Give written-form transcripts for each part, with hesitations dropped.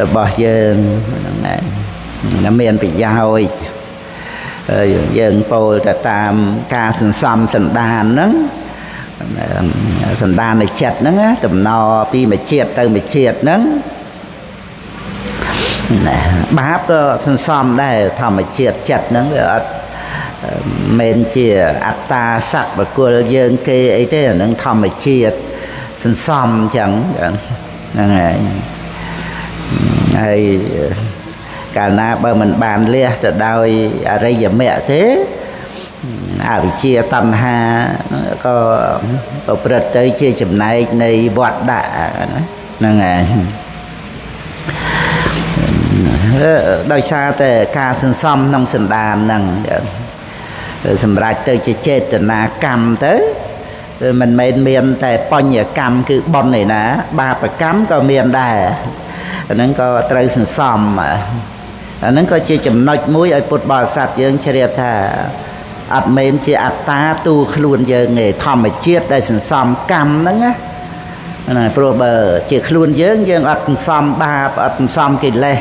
របស់យើងហ្នឹងហើយណាមានប្រយោជន៍យើងពោលទៅតាមការសន្សំសន្តានហ្នឹងសន្តាននៃចិត្តហ្នឹងតំណពីមួយជាតិទៅមួយជាតិហ្នឹងបាបក៏សន្សំដែរធម្មជាតិចិត្តហ្នឹងវាអត់មិនជាអត្តាសត្វបុគ្គលយើងគេអីទេអានឹងធម្មជាតិសន្សំអញ្ចឹងហ្នឹងហើយកាលណាបើមិនបានលះទៅដោយអរិយមគ្គទេអវិជ្ជាតណ្ហាក៏ប្រព្រឹត្តទៅជាចំណែកនៃវត្តដាក់ហ្នឹងហើយដោយសារតែការសន្សំក្នុងសន្តានហ្នឹងសម្រាប់ទៅជាចេតនាកម្មទៅមិនមែនមានតែបញ្ញកម្មគឺបុណ្យឯណាបាបកម្មក៏មានដែរអាហ្នឹងក៏ត្រូវសន្សំអាហ្នឹងក៏ជាចំណុចមួយឲ្យពុទ្ធបរិស័ទយើងជ្រាបថាអត់មែនជាអត្តាទូខ្លួនយើងទេធម្មជាតិដែលសន្សំកម្មហ្នឹងណាព្រោះបើជាខ្លួនយើងអត់សន្សំបាបអត់សន្សំកិលេស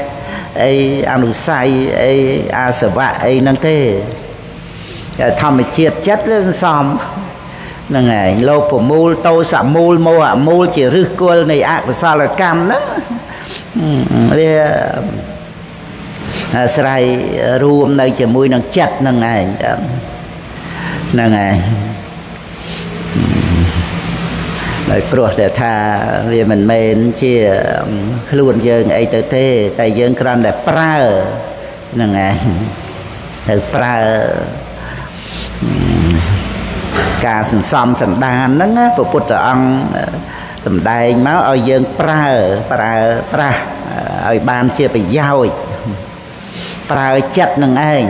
អីអនុស័យអីអាសវៈអីហ្នឹងទេធម្មជាតិចិត្តវាសន្សំហ្នឹងហើយលោកប្រមូលតោសមូលមោហមូលជាឫសគល់នៃអកុសលកម្មហ្នឹងវាអាស្រ័យរួមនៅជាមួយនឹងចិត្តហ្នឹងឯងហ្នឹងហើយដោយព្រោះតែថាវាមិនមែនជាខ្លួនយើងអីទៅទេតែយើងគ្រាន់តែប្រើហ្នឹងឯងទៅប្រើការសន្សំសន្តានហ្នឹងព្រះពុទ្ធអង្គសម្ដែងមកឲ្យយើងប្រើប្រាស់ឲ្យបានជាប្រយោជន៍ប្រើចិត្តនឹងឯង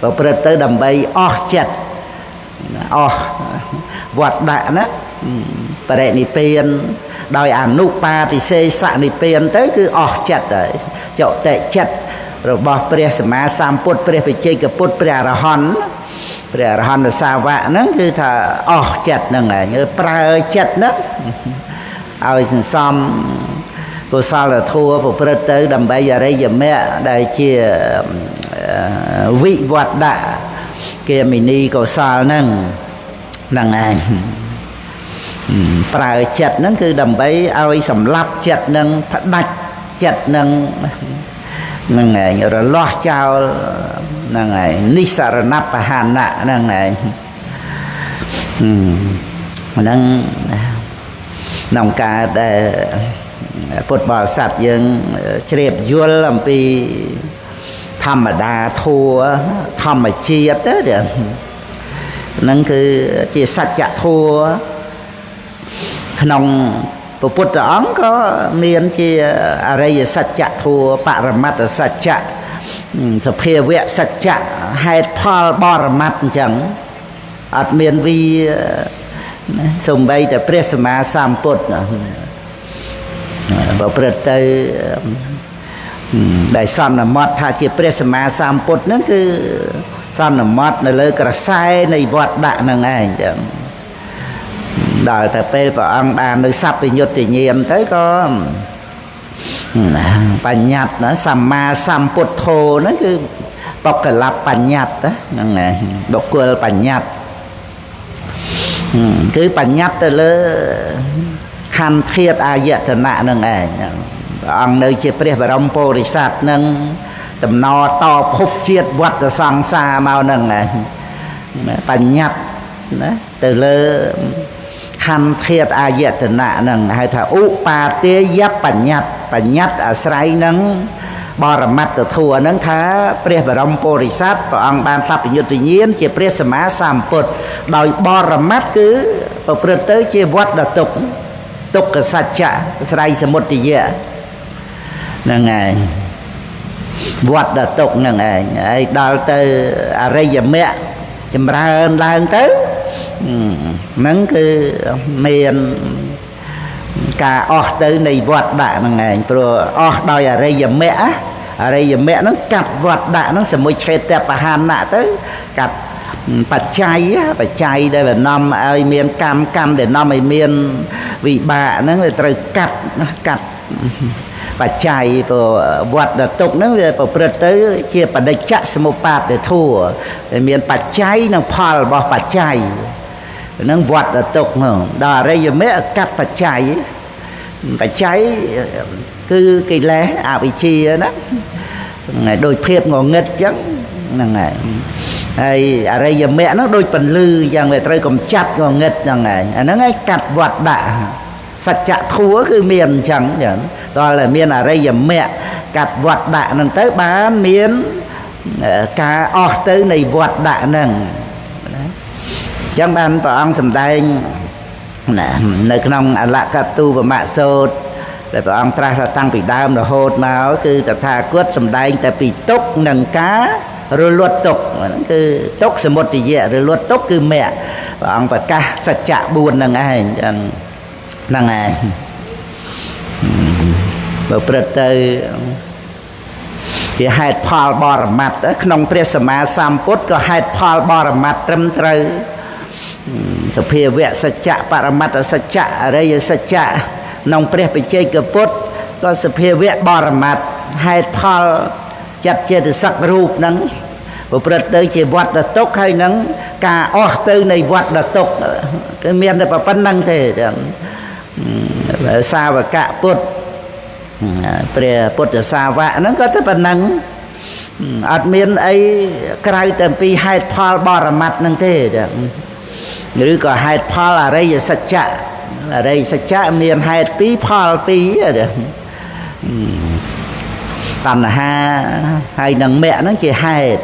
ប្រព្រឹត្តទៅដើម្បីអស់ចិត្តអស់វត្តដាក់ណាបរិនិព្វានដោយអនុបាទិសេសនិព្វានទៅគឺអស់ចិត្តហើយចតិចិត្តរបស់ព្រះសម្មាសម្ពុទ្ធព្រះបច្ចេកពុទ្ធព្រះអរហន្តព្រះអរហន្តសាវកហ្នឹងគឺថាអស់ចិត្តហ្នឹងឯងប្រើចិត្តហ្នឹងឲ្យសន្សំកុសលធម៌ប្រព្រឹត្តទៅដើម្បីអរិយមគ្គដែលជាវិវត្តៈគាមិនីកុសលហ្នឹងឯងប្រើចិត្តហ្នឹងគឺដើម្បីឲ្យសម្លាប់ចិត្តហ្នឹងផ្ដាច់ចិត្តហ្នឹងឯងរលាស់ចោលហ្នឹងឯងនិសរណបហានៈហ្នឹងឯងហ្នឹងក្នុងការដែលពុទ្ធបរិស័ទយើងជ្រាបយល់អំពីធម្មតាធัวធម្មជាតិទៅហ្នឹងគឺជាសច្ចធัวក្នុងព្រះពុទ្ធអង្គក៏មានជាអរិយសច្ចធัวបរមត្តសច្ចៈសភាវៈសច្ចៈហេតុផលបរមត្តអញ្ចឹងអត់មានវីសំបីតែព្រះសម្មាសម្ពុទ្ធបើព្រឹត្តទៅដែលសន្មតថាជាព្រះសម្មាសម្ពុទ្ធហ្នឹងគឺសន្មតនៅលើក្រសែនៃវត្តដាក់ហ្នឹងឯងចឹងដល់តែពេលព្រះអង្គបាននៅសัพពញ្ញុត្តញ្ញាណទៅក៏បញ្ញត្តិណាសម្មាសម្ពុទ្ធោហ្នឹងគឺបុគ្គលបញ្ញត្តិហ្នឹងឯងបុគ្គលបញ្ញត្តិគឺបញ្ញត្តិទៅលើខន្ធធាតុអាយតនៈហ្នឹងឯងព្រះអង្គនៅជាព្រះបរមពុរិស័ទនឹងតំណតភពជាតិវត្តសង្សារមកហ្នឹងឯងបញ្ញត្តិណាទៅលើខន្ធធាតុអាយតនៈហ្នឹងហៅថាឧបាទេយបញ្ញត្តិអាស្រ័យនឹងបរមត្តធัวហ្នឹងថាព្រះបរមពុរិស័ទព្រះអង្គបានសัพពញ្ញុត្តញ្ញាណជាព្រះសម្មាសម្ពុទ្ធដោយបរមត្តគឺប្រព្រឹត្តទៅជាវត្តទុក្ខទុក្ខសច្ចៈស្រ័យសមុទយៈហ្នឹងឯងវត្តទុក្ខហ្នឹងឯងហើយដល់ទៅអរិយមគ្គចម្រើនឡើងទៅហ្នឹងគឺមានការអស់ទៅនៃវត្តដាក់ហ្នឹងឯងព្រោះអស់ដោយអរិយមគ្គហ្នឹងកាត់វត្តដាក់ហ្នឹងសមុឆេតបហានៈទៅកាត់បច្ច័យដែលវានាំឲ្យមានកម្មដែលនាំឲ្យមានវិបាកហ្នឹងវាត្រូវកាត់ បច្ច័យព្រោះវត្តដតុកហ្នឹងវាប្រព្រឹត្តទៅជាបដិច្ចសមុបាទធัวវាមានបច្ច័យនិងផលរបស់បច្ច័យហ្នឹងវត្តដតុកហ្នឹងដល់អរិយមគ្គកាត់បច្ច័យគឺកិលេសអវិជ្ជាណាដូចភាពងងឹតអញ្ចឹងហ្នឹងហើយអរិយមគ្គហ្នឹងដូចពន្លឺអញ្ចឹងវាត្រូវកំចាត់ងងឹតហ្នឹងហើយអាហ្នឹងឯងកាត់វត្តដាក់សច្ចធัวគឺមានអញ្ចឹងដល់តែមានអរិយមគ្គកាត់វត្តដាក់ហ្នឹងទៅបានមានការអស់ទៅនៃវត្តដាក់ហ្នឹងអញ្ចឹងបានព្រះអង្គសម្ដែងនៅក្នុងអលកទូបមសូត្រដែលព្រះអង្គត្រាស់ថាតាំងពីដើមរហូតមកគឺតថាគតសម្ដែងតែពីទុក្ខនិងការរលត់ទុក្ខហ្នឹងគឺទុក្ខសមុទយៈរលត់ទុក្ខគឺមគ្គព្រះអង្គប្រកាសសច្ចៈ4ហ្នឹងឯងហ្នឹងឯងបើព្រឹត្តទៅជាហេតុផលបរមត្តក្នុងព្រះសម្មាសម្ពុទ្ធក៏ហេតុផលបរមត្តត្រឹមត្រូវសភាវៈសច្ចៈបរមត្តសច្ចៈអរិយសច្ចៈក្នុងព្រះបច្ចេកពុទ្ធក៏សភាវៈបរមត្តហេតុផលចិត្តចេតសិករូបហ្នឹងប្រព្រឹត្តទៅជាវត្តតុក្ខហើយនឹងការអស់ទៅនៃវត្តតុក្ខគឺមានតែប៉ុណ្្នឹងទេសាវកពុទ្ធព្រះពុទ្ធសាវកហ្នឹងក៏តែប៉ុណ្្នឹងអត់មានអីក្រៅតែពីហេតុផលបរមត្តហ្នឹងទេឬក៏ហេតុផលអរិយសច្ចៈមានហេតុ2ផល2តណ្ហាហើយនឹងមគ្គហ្នឹងជាហេតុ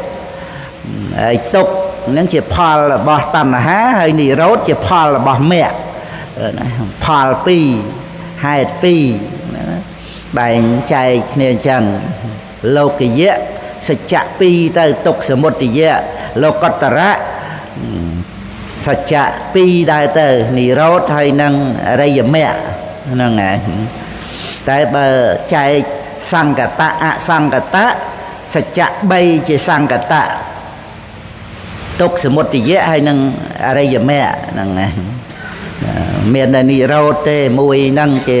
ហើយទុក្ខហ្នឹងជាផលរបស់តណ្ហាហើយនិរោធជាផលរបស់មគ្គផល2ហេតុ2បែងចែកគ្នាអញ្ចឹងលោកយៈសច្ចៈ2ទៅទុក្ខសមុទយៈលោកតរៈសច្ចៈ2ដែរទៅនិរោធហើយនឹងអរិយមគ្គហ្នឹងឯងតែបើចែកសង្កតៈអសង្កតៈសច្ចៈ3ជាសង្កតៈទុក្ខសមុទយៈហើយនឹងអរិយមគ្គហ្នឹងឯងមានតែនិរោធទេមួយហ្នឹងជា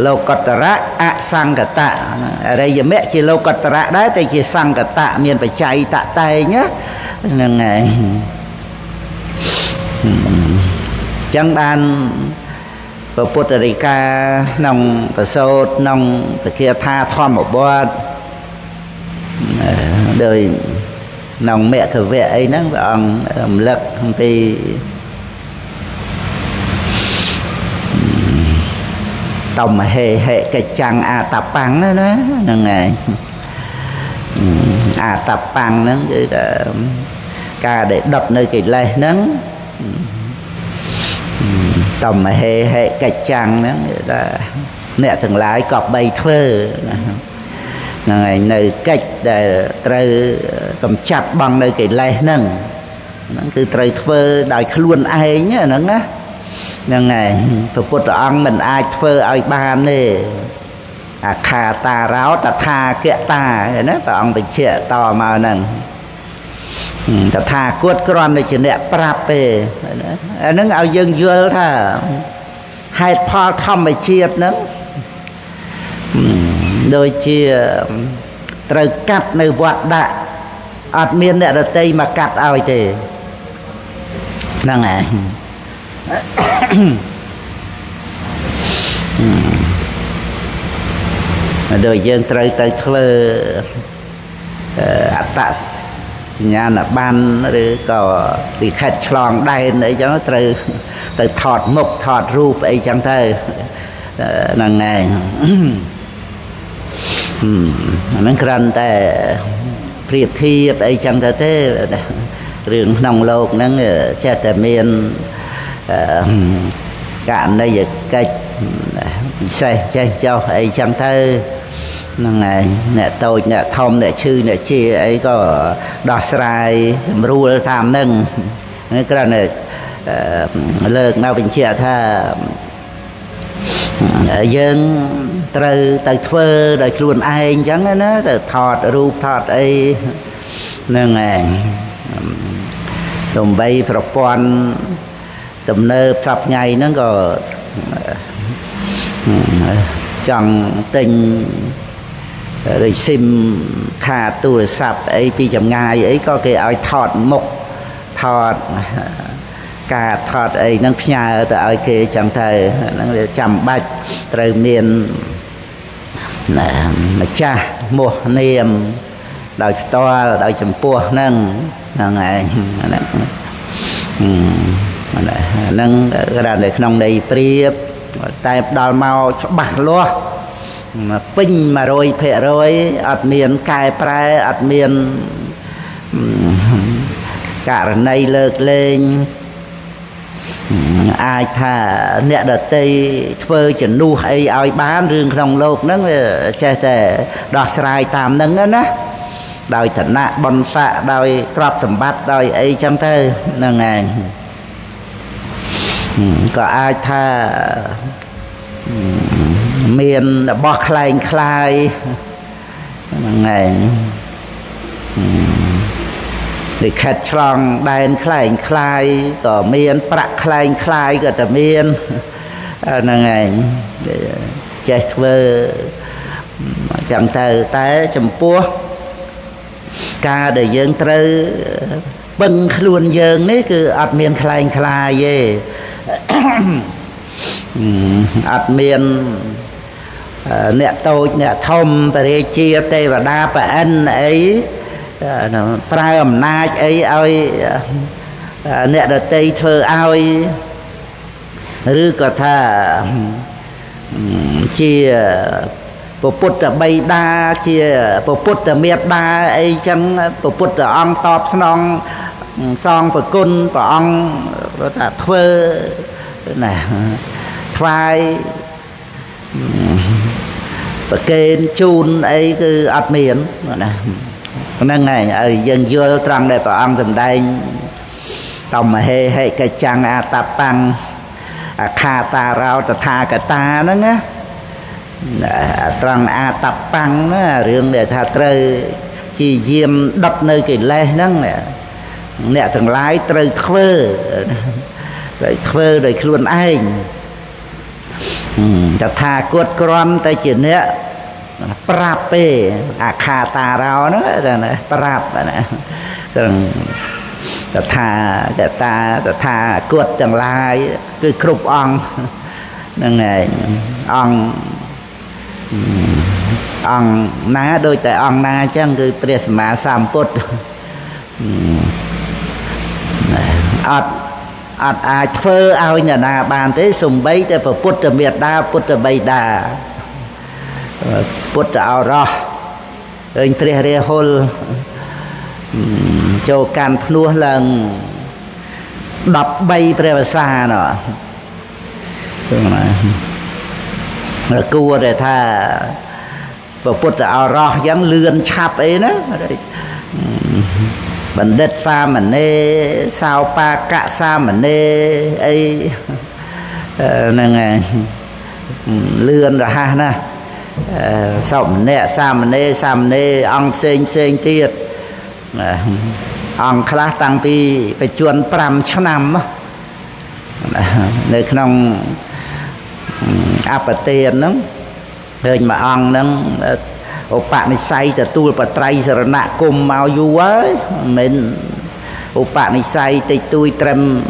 លោកតរៈអសង្កតៈអរិយមគ្គជាលោកតរៈដែរតែជាសង្កតៈមានបច្ច័យតតែងហ្នឹងឯងចឹងបានព្រះពុទ្ធដីកាក្នុងប្រសូតក្នុងព្រះគាថាធម្មបទដោយក្នុងមគ្គវៈអីហ្នឹងព្រះអង្គរំលឹកអំពីតំហេហិកិច្ចាំងអតបាំងណាហ្នឹងឯងអតបាំងហ្នឹងគឺថាការដែលដុតនៅកិលេសហ្នឹងតំហេហិកិច្ចាំងហ្នឹងគឺថាអ្នកទាំងឡាយក៏បីធ្វើហ្នឹងឯងនៅកិច្ចដែលត្រូវកម្ចាត់បង់នៅកិលេសហ្នឹងគឺត្រូវធ្វើដោយខ្លួនឯងហ្នឹងណាហ្នឹងហើយព្រះពុទ្ធអង្គមិនអាចធ្វើឲ្យបានទេអាខាតារោតថាគតាណាព្រះអង្គបញ្ជាក់តមកហ្នឹងតថាគតគ្រាន់តែជាអ្នកប្រាប់ទេអាហ្នឹងឲ្យយើងយល់ថាហេតុផលធម្មជាតិហ្នឹងដូចជាត្រូវកាត់នៅវត្តដាក់អត់មានអ្នកដទៃមកកាត់ឲ្យទេហ្នឹងហើយដោយយើងត្រូវទៅធ្វើអត្តសញ្ញាណប័ណ្ណឬក៏លិខិតឆ្លងដែនអីចឹងត្រូវទៅថតមុខថតរូបអីចឹងទៅហ្នឹងឯងអាហ្នឹងគ្រាន់តែប្រៀបធៀបអីចឹងទៅទេរឿងក្នុងលោកហ្នឹងចេះតែមានករណីយកិច្ចពិសេសចេះចុះអីចឹងទៅហ្នឹងហើយអ្នកតូចអ្នកធំអ្នកឈឺអ្នកជាអីក៏ដោះស្រាយសម្រួលតាមហ្នឹងនេះគ្រាន់តែលើកមកបញ្ជាក់ថាយើងត្រូវទៅធ្វើដោយខ្លួនឯងចឹងណាទៅថតរូបថតអីហ្នឹងឯងដើម្បីប្រព័ន្ធទំនើបសពថ្ងៃហ្នឹងក៏ chẳng tình rồi sim khá tu sập ấy pi chậm ngày ấy có cái ai thọt mục thọt cả thọt ấy nâng nhà từ ai kia chẳng thầy nâng chậm bạch từ miền mà cha mua niềm đòi to đòi chấm pua nâng ngày nâng cái đàn để nông đầy priệp tay đòi màu cho bạc luôn mà pin mà rồi phệ rồi ạt miền cài prai ạt miền cả này lợt lên ai thà nẹt đợt tây phơi chẩn nu hay ai bán riêng trong lộc nó che che đọt sài tam nâng đó ná đòi thận nạ bòn xạ đòi trọp sầm bát đòi ấy chăm thơ là ngày có ai tha miền bọ khai khai ngày để khét tròn đèn khai khai có miền bạc khai khai có tờ miền là ngày chết vơ chẳng thơ té chấm pua ca để dân trơ bưng luôn dân đấy cứ ạt miền khai khai về ạt miền nè tôi nè thông tại chia tê và đa và anh ấy prai ẩm na ấy ơi nè đợt tây thơ ơi rư có thà chia bộ phút ở bay đa chia bộ phút ở miệt đa ấy chẳng bộ phút ở ông top xong xong và côn và ông là thơ này thoai và kênh chun ấy cứ ạt miền nên ngày ở dân vô trăng đây và ông tầm đây tầm mà hệ cái chăng à ta băng kha ta rau ta tha cả ta đó nhá trăng a tập băng nó riêng để tha trời chỉ diêm đập nơi cái lê đó nè thằng lái trời thơ rồi luôn anh ta tha cốt con tay chỉ nè prap pe kha ta rau nó rồi prap này còn ta tha cốt thằng lái cứ cục ong này ong ong ná đôi tại ong na chẳng cứ presma samput ai phơ ao nhà na bàn thế sùng bấy để phải put từ miệt đa put từ bay đà put từ ao ro anh tre hol cho can nua lần đập bay presa nọ rồi cua để tha và put từ ao ro dáng lươn chạp ấy đó bản đất xa mà nê sao pa cạ xa mà nê ấy này lươn rồi ha nè sống nè xa mà nê ông xên tiệt ông khá tăng pi phải chuồn pram cho năm nơi trong áp tiền đó hơi mà ông nó bạn này say từ tu và trai giờ nạ cùng màu du ấy mình bạn này say từ tôi trầm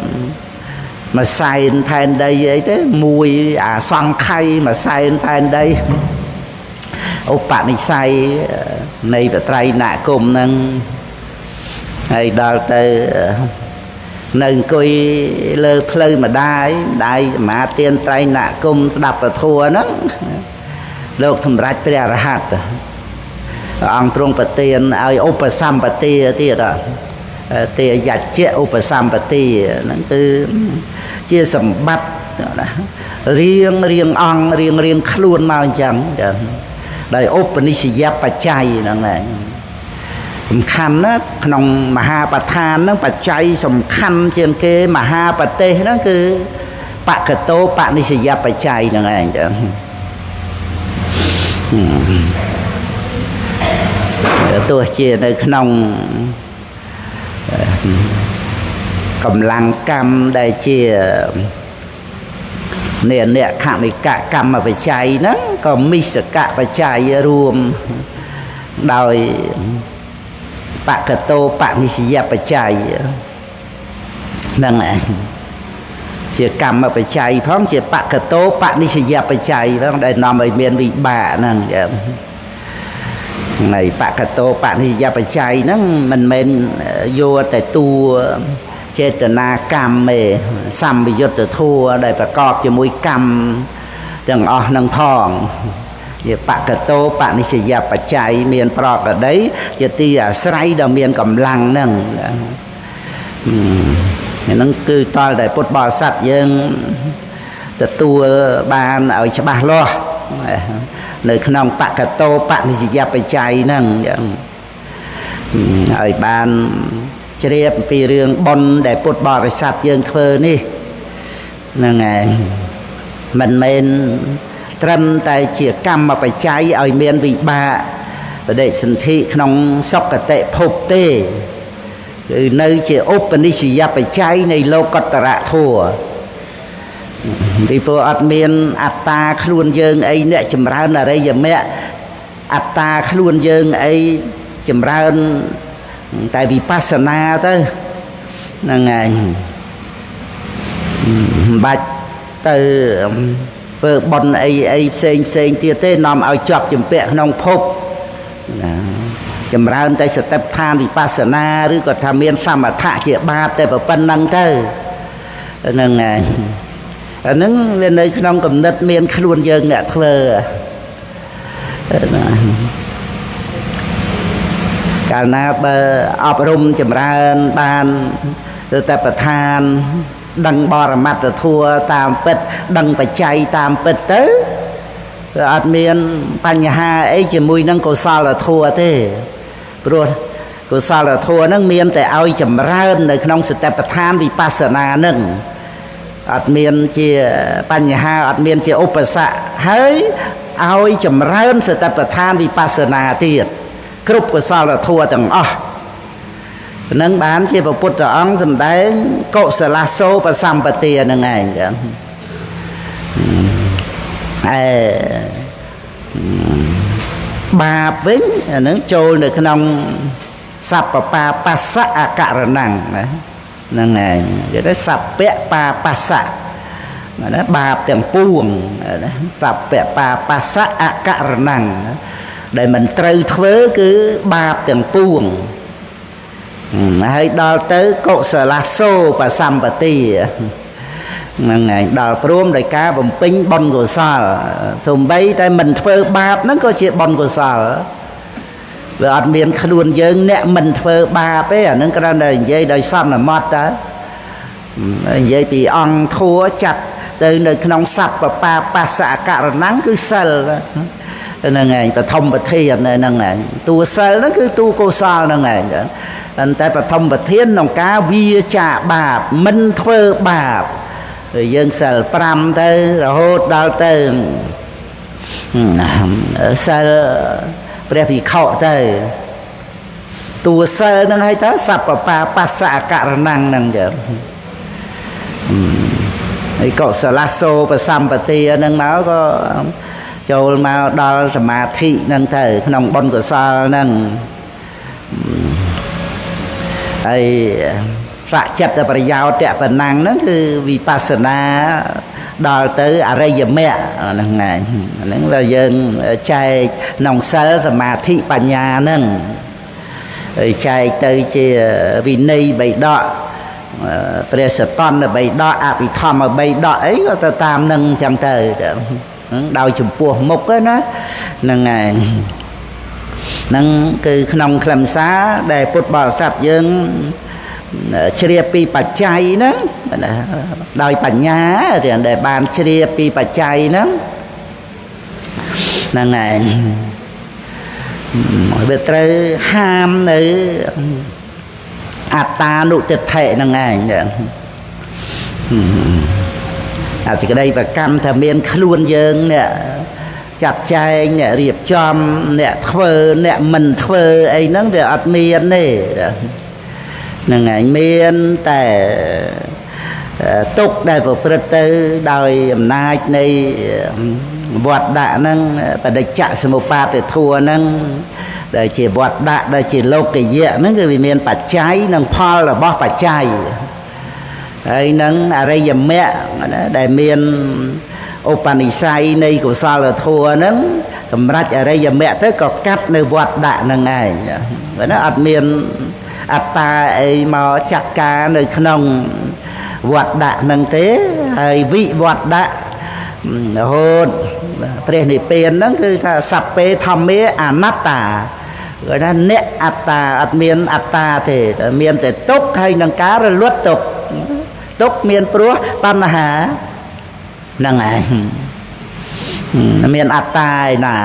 mà say thành đây ấy thế mùi xoăn khay mà say thành đây bạn này say này và trai nạ cùng nâng hay đào từ nâng coi lơ plơ mà đai mà tiền trai nạ cùng đập và thua nóលោកសម្រាប់ព្រះរហ័តអង្គទ្រង់ប្រទានឲ្យឧបសម្បទាទៀតទេយជ្ជៈឧបសម្បទាហ្នឹងគឺជាសម្បត្តិរៀងអង្គរៀងខ្លួនមកអញ្ចឹងដោយឧបនិស្សយបច្ច័យហ្នឹងឯងសំខាន់ណាក្នុងមហាបដ្ឋានហ្នឹងបច្ច័យសំខាន់ជាងគេមហាបទេសហ្នឹងគឺបកតោបនិស្សយបច្ច័យហ្នឹងឯងចឹងទោះជានៅក្នុងកម្លាំងកម្មដែលជា អ្នកខនិកកម្មបច្ច័យហ្នឹងក៏មិសកបច្ច័យរួមដោយបកតោបនិស្សយបច្ច័យហ្នឹងឯងជាកម្មបច្ច័យផងជាបកតោបនិស្សយបច្ច័យផងដែលនាំឲ្យមានវិបាកហ្នឹងនៃបកតោបនិស្សយបច្ច័យហ្នឹងមិនមែនយកតែតួចេតនាកម្មទេសម្បយុទ្ធធัวដែលប្រកបជាមួយកម្មទាំងអស់ហ្នឹងផងជាបកតោបនិស្សយបច្ច័យមានប្រកបដីជាទីអាស្រ័យដ៏មានកម្លាំងហ្នឹងហ្នឹងគឺតលតែពុទ្ធបរិស័ទយើងទទួលបានឲ្យច្បាស់លាស់នៅក្នុងបកតោបនិស្សយបច្ច័យហ្នឹងឲ្យបានជ្រាបពីរឿងបុណ្យដែលពុទ្ធបរិស័ទយើងធ្វើនេះហ្នឹងហើយមិនមែនត្រឹមតែជាកម្មបច្ច័យឲ្យមានវិបាកបដិសន្ធិក្នុងសុគតិភពទេគឺនៅជាឧបនិស្សយបច្ច័យនៃលោកតរធัวពីព្រោះអត់មានអត្តាខ្លួនយើងអីអ្នកចម្រើនអរិយមគ្គអត្តាខ្លួនយើងអីចម្រើនតែវិបស្សនាទៅហ្នឹងហើយមិនបាច់ទៅធ្វើបុណ្យអីផ្សេងទៀតទេនាំឲ្យជាប់ជំពាក់ក្នុងភពចម្រើនតែសតិប្បដ្ឋានវិបស្សនាឬក៏ថាមានសមថៈជាបាបតែប៉ុណ្្នឹងទៅហ្នឹងហើយអាហ្នឹងវានៅក្នុងគំនិតមានខ្លួនយើងអ្នកធ្វើកាលណាបើអប់រំចម្រើនបានទៅតែប្រធានដឹងបរមត្តធัวតាមពិតដឹងបច្ច័យតាមពិតទៅគឺអត់មានបញ្ហាអីជាមួយនឹងកុសលធัวទេព្រោះកុសលធัวហ្នឹងមានតែឲ្យចម្រើននៅក្នុងសតិប្បដ្ឋានវិបស្សនាហ្នឹងអត់មានជាបញ្ហាអត់មានជាឧបសគ្គហើយឲ្យចម្រើនសតិប្បដ្ឋានវិបស្សនាទៀតគ្រប់កុសលធัวទាំងអស់នឹងបានជាព្រះពុទ្ធអង្គសម្ដែងកុសលសូបសម្បទានឹងឯងចឹងបាបវិញអានឹងចូលនៅក្នុងសព្វបាបស្សៈអករណង្ណាហ្នឹងឯងគេថាសព្វបាបស្សៈណាបាបទាំងពួងណាសព្វបាបស្សៈអករណង្ដែលមិនត្រូវធ្វើគឺបាបទាំងពួងហើយដល់ទៅកុសលសូបសម្បទាហ្នឹងហើយដល់ព្រមដោយការបំពេញបុណ្យកុសលសូម្បីតែមិនធ្វើបាបហ្នឹងក៏ជាបុណ្យកុសលវាអត់មានខ្លួនយើងអ្នកមិនធ្វើបាបទេអាហ្នឹងគ្រាន់តែនិយាយដោយសន្មតតើនិយាយពីអង្គធัวចាត់ទៅនៅក្នុងសព្វបាបស្សៈករណង្គឺសិលហ្នឹងឯងបឋមប្រធានហ្នឹងឯងតួសិលហ្នឹងគឺតួកុសលហ្នឹងឯងតែបឋមប្រធានក្នុងការវាចាបាបមិនធ្វើបាបយើងសិល5ទៅរហូតដល់ទៅសិលព្រះភិក្ខុទៅតួសិលហ្នឹងឲ្យទៅសព្វបាបស្សៈករណង្ហ្នឹងចឹងហើយកុសលសូបសម្បទាហ្នឹងមកក៏ចូលមកដល់សមាធិហ្នឹងទៅក្នុងបុណ្យកុសលហ្នឹងហើយសច្ចិតប្រយោជន៍តបណੰហ្នឹងគឺវិបស្សនាដល់ទៅអរិយមគ្គហ្នឹងឯងហ្នឹងវាយើងចែកក្នុងសិលសមាធិបញ្ញាហ្នឹងហើយចែកទៅជាវិន័យ3ដកព្រះសតន3ដកអភិធម្ម3ដកអីក៏ទៅតាមហ្នឹងអញ្ចឹងទៅដោយចំពោះមុខណាហ្នឹងឯងហ្នឹងគឺក្នុងខ្លឹមសារដែលពុទ្ធបរិស័ទយើងជ្រាបពីបច្ច័យហ្នឹងដោយបញ្ញាដែលបានជ្រាបពីបច្ច័យហ្នឹងហ្នឹងឯងវាត្រូវហាមនៅអត្តានុទិដ្ឋិហ្នឹងឯងអាសេចក្តីប្រកម្មថាមានខ្លួនយើងអ្នកចាត់ចែងអ្នករៀបចំអ្នកធ្វើអ្នកមិនធ្វើអីហ្នឹងវាអត់មានទេហ្នឹងហើយមានតែ ទុកដែលប្រព្រឹត្តទៅដោយអំណាចនៃវត្តដាក់ហ្នឹងបដិច្ចសមុបាទធัวហ្នឹងដែលជាវត្តដាក់ដែលជាលោកយៈហ្នឹងគឺវាមានបច្ច័យនិងផលរបស់បច្ច័យហើយនឹងអរិយមគ្គដែលមានឧបនិស្ស័យនៃកុសលធម៌ហ្នឹងសម្រាប់អរិយមគ្គទៅក៏កាត់នៅវត្តដាក់ហ្នឹងឯងព្រោះណាអត់មានអត្តាអីមកចាត់ការនៅក្នុងវត្តដាក់ហ្នឹងទេហើយវិវត្តដាក់រហូតព្រះនិព្វានហ្នឹងគឺថាសព្ពេធម្មាអនត្តាគឺថាអ្នកអត្តាអត់មានអត្តាទេមានតែទុក្ខហើយនឹងការរលត់ទុក្ខទុក្ខមានព្រោះបញ្ហាហ្នឹងឯងមានអត្តាឯណា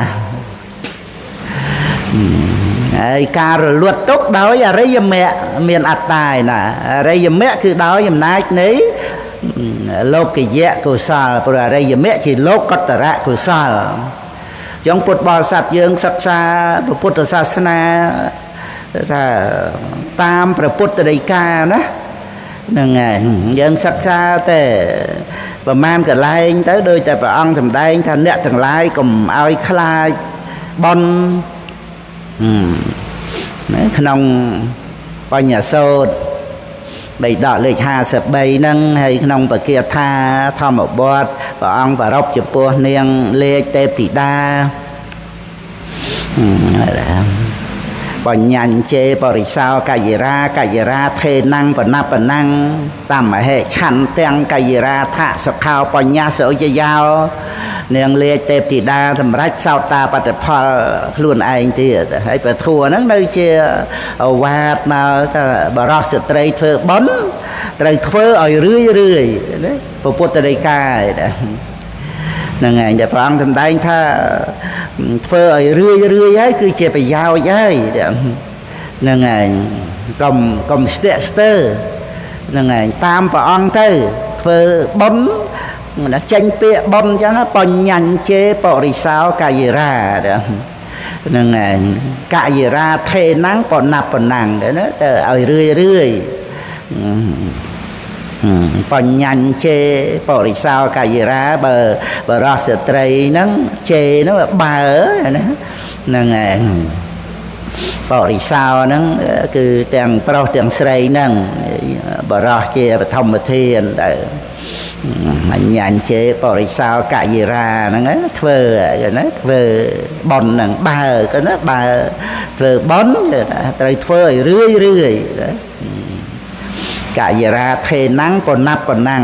ហើយការរលត់ទុក្ខដោយអរិយមគ្គមានអត្តាឯណាអរិយមគ្គគឺដោយអំណាចនៃលោកយៈកុសលព្រោះអរិយមគ្គជាលោកតរៈកុសលចឹងពុទ្ធបរិស័ទយើងសិក្សាពុទ្ធសាសនាថាតាមព្រះពុទ្ធដីកាណាហ្នឹងហើយយើងសិក្សាតែប្រមាណកន្លែងទៅដោយតែព្រះអង្គសម្ដែងថាអ្នកទាំងឡាយកុំឲ្យខ្លាចបន់ក្នុងបញ្ញសោតបៃដកលេខ53ហ្នឹងហើយក្នុងបគាថាធម្មបទព្រះអង្គប្រពចំពោះនាងលេខទេពធីតាបញ្ញញ្ជេបរិសោកាយរាថេណੰបណបណੰតមហេឆន្ទាំងកាយរាថសខោបញ្ញាសោយយោនាងលេខទេពធីតាសម្រាប់សោតាបត្តផលខ្លួនឯងទៀតហើយព្រះធัวហ្នឹងនៅជាអវាទមកថាបរោះស្ត្រីធ្វើបុណ្យត្រូវធ្វើឲ្យរឿយណាពុទ្ធដីកាហ្នឹងហើយតែព្រះអង្គសម្ដែងថាធ្វើឲ្យរឿយហើយគឺជាប្រយោជន៍ហើយហ្នឹងហើយកុំស្ទាក់ស្ទើរហ្នឹងហើយតាមព្រះអង្គទៅធ្វើបុណ្យចេញពាក្យបុណ្យអញ្ចឹងបញ្ញញ្ជេបរិសោកាយរាហ្នឹងហើយកាយរាថេណੰបណបណੰណាទៅឲ្យរឿយបញ្ញញ្ជេបរិសោកាយរាបើបរោះស្ត្រីហ្នឹងជេហ្នឹងបើណាហ្នឹងហើយបរិសោហ្នឹងគឺទាំងប្រុសទាំងស្រីហ្នឹងបរោះជាបឋមធានដែរអញ្ញញ្ជេបរិសោកាយរាហ្នឹងធ្វើណាធ្វើបុណ្យហ្នឹងបើក៏ណាបើធ្វើបុណ្យត្រូវធ្វើឲ្យរឿយកាយរាថេណੰបណបណੰ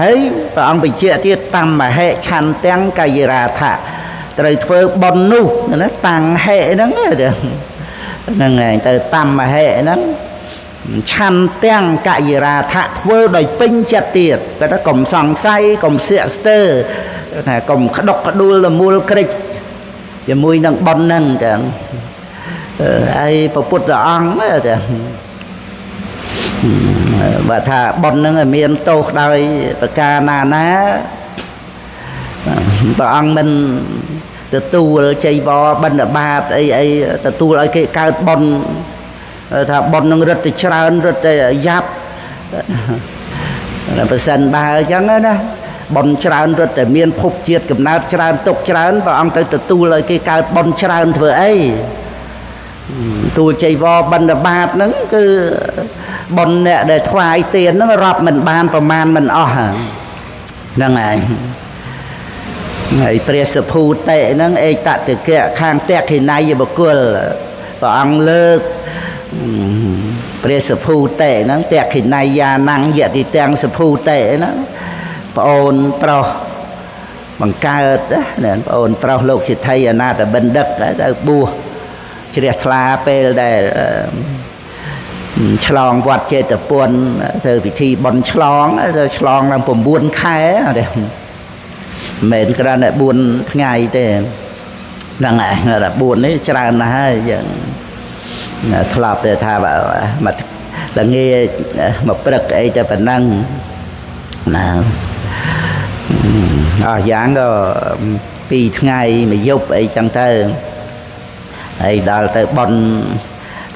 ហើយព្រះអង្គបញ្ជាក់ទៀតតមហេឆន្ទាំងកាយរាថៈត្រូវធ្វើបុណ្យនោះណាតាំងហេហ្នឹងហ្នឹងហើយទៅតមហេហ្នឹងឆន្ទាំងកាយរាថៈធ្វើដោយពេញចិត្តទៀតគាត់ថាកុំសង្ស័យកុំស្ទាក់ស្ទើរថាកុំក្តុកក្ដួលរមូលក្រិចជាមួយនឹងបុណ្យហ្នឹងចឹងហើយព្រះពុទ្ធអង្គចឹងបើថាបុណ្យហ្នឹងមានទោសដោយប្រការណាព្រះអង្គមិនទទួលជ័យវរបិណ្ឌបាតអីទទួលឲ្យគេកើតបុណ្យថាបុណ្យនឹងរត់ទៅច្រើនរត់ទៅយ៉ាប់ប្រសិនបើអញ្ចឹងណាបុណ្យច្រើនរត់តែមានភពជាតិកំណើតច្រើនទុកច្រើនព្រះអង្គទៅទទួលឲ្យគេកើតបុណ្យច្រើនធ្វើអីទូលជ័យវរបិណ្ឌបាតហ្នឹងគឺបុណ្យអ្នកដែលថ្វាយទានហ្នឹងរាប់មិនបានប្រមាណមិនអស់ហ្នឹងហើយហើយព្រះសភូតិហ្នឹងឯកតតិកៈខាងតេខិណៃបុគ្គលព្រះអង្គលើកព្រះសភូតិហ្នឹងតេខិណៃយាណੰយតិទាំងសភូតិហ្នឹងប្អូនប្រុសបង្កើតណាប្អូនប្រុសលោកសិទ្ធិអនាថបណ្ឌិតទៅបួសជ្រះថ្លាពេលដែលឆ្លងវត្តចេតពុនធ្វើពិធីបុណ្យឆ្លងទៅឆ្លងឡើង9ខែទេមិនមែនគ្រាន់តែ4ថ្ងៃទេហ្នឹងហើយ4នេះច្រើនណាស់ហើយយើងធ្លាប់តែថាមកល្ងាចមកព្រឹកអីតែប៉ុណ្ណឹងណាអស់យ៉ាងក៏2ថ្ងៃមួយយប់អីចឹងទៅហើយដល់ទៅបុណ្យ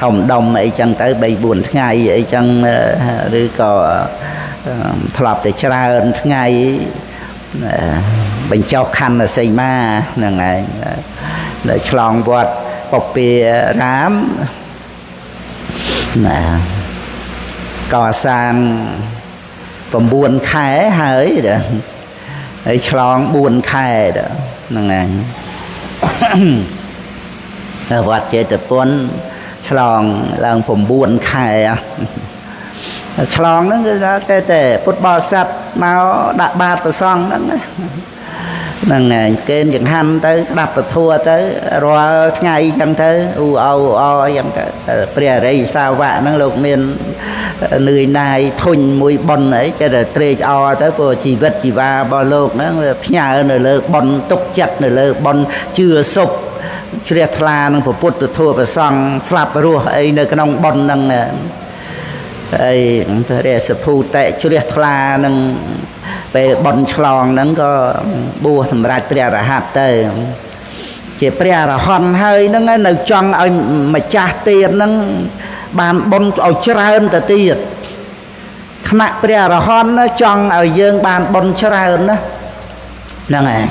ធំដុំអីចឹងទៅ3-4ថ្ងៃអីចឹងឬក៏ ធ្លាប់តែច្រើនថ្ងៃបញ្ចុះខណ្ឌសីមាហ្នឹងហើយនៅឆ្លងវត្តពពារាមណាកសាង9ខែហើយឆ្លង4ខែហ្នឹងហើយវត្តចេតពុនឆ្លងឡើង9ខែឆ្លងហ្នឹងគឺថាតែពុទ្ធបរិស័ទមកដាក់បាតប្រសង់ហ្នឹងហ្នឹងហើយកេណ្ឌចង្ហាន់ទៅស្ដាប់ពធទៅរាល់ថ្ងៃអញ្ចឹងទៅអ៊ូអអយ៉ាងទៅព្រះអរិយសាវកហ្នឹងលោកមាននឿយណាយធុញមួយប៉ុនអីចេះតែត្រេកអរទៅព្រោះជីវិតជីវារបស់លោកហ្នឹងផ្ញើនៅលើប៉ុនទុកចិត្តនៅលើប៉ុនជឿសុបជ្រះថ្លានឹងពុទ្ធធម៌ប្រសង់ស្លាប់រស់អីនៅក្នុងប៉ុនហ្នឹងហើយព្រះសភូតិជ្រះថ្លានឹងពេលបន់ឆ្លងហ្នឹងក៏បួសសម្រាប់ព្រះរហ័តទៅជាព្រះអរហន្តហើយហ្នឹងនៅចង់ឲ្យម្ចាស់ទៀតហ្នឹងបានបន់ឲ្យច្រើនទៅទៀតថ្នាក់ព្រះអរហន្តចង់ឲ្យយើងបានបន់ច្រើនណាហ្នឹងហើយ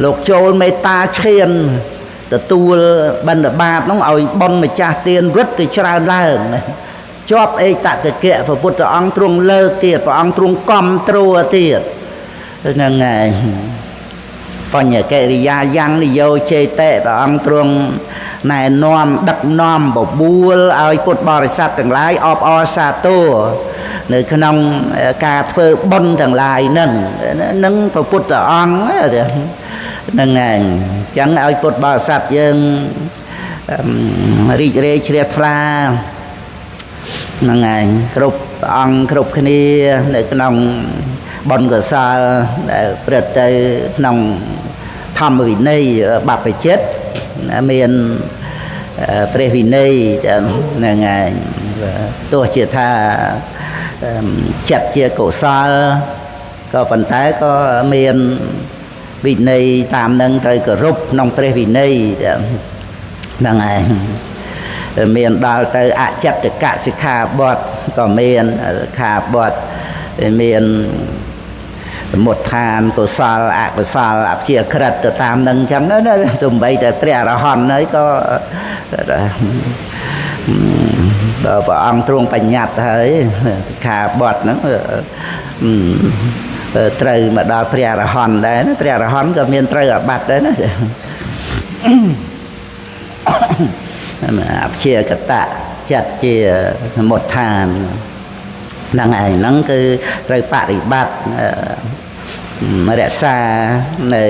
លោកចូលមេត្តាឈានទទួលបណ្ឌបាតហ្នឹងឲ្យបន់ម្ចាស់ទានរឹតទៅច្រើនឡើងជាប់អេតតកៈព្រះពុទ្ធអង្គទ្រង់លើកទៀតព្រះអង្គទ្រង់កំត្រួតទៀតហ្នឹងហើយបញ្ញកិរិយាយ៉ាងនិយោចេតេព្រះអង្គទ្រង់ណែនាំដឹកនាំបបួលឲ្យពុទ្ធបរិស័ទទាំងឡាយអបអរសាទរនៅក្នុងការធ្វើបុណ្យទាំងឡាយហ្នឹងព្រះពុទ្ធអង្គហ្នឹងហើយអញ្ចឹងឲ្យពុទ្ធបរិស័ទយើងរីករាយជ្រះថ្លាហ្នឹងហើយគ្រប់អង្គគ្រប់គ្នានៅក្នុងបុណ្យកុសលដែលព្រឹត្តទៅក្នុងធម្មវិន័យបព្វជិតមានព្រះវិន័យហ្នឹងហើយទោះជាថាចិត្តជាកុសលក៏ប៉ុន្តែក៏មានវិន័យតាមនឹងត្រូវគោរពក្នុងព្រះវិន័យហ្នឹងហើយមានដល់ទៅអចិត្តកសិក្ខាបទក៏មានសិក្ខាបទមានមុតឋានកុសលអកុសលអព្យាក្រឹតទៅតាមនឹងអញ្ចឹងណាសំបីតែព្រះអរហន្តហើយក៏ព្រះអង្គទ្រង់បញ្ញត្តិហើយសិក្ខាបទហ្នឹងត្រូវមកដល់ព្រះអរហន្តដែរណាព្រះអរហន្តក៏មានត្រូវអាបត្តិដែរណាអព្យាកតៈចាត់ជាមុតឋានហ្នឹងឯងហ្នឹងគឺត្រូវបរិបត្តិរក្សានៅ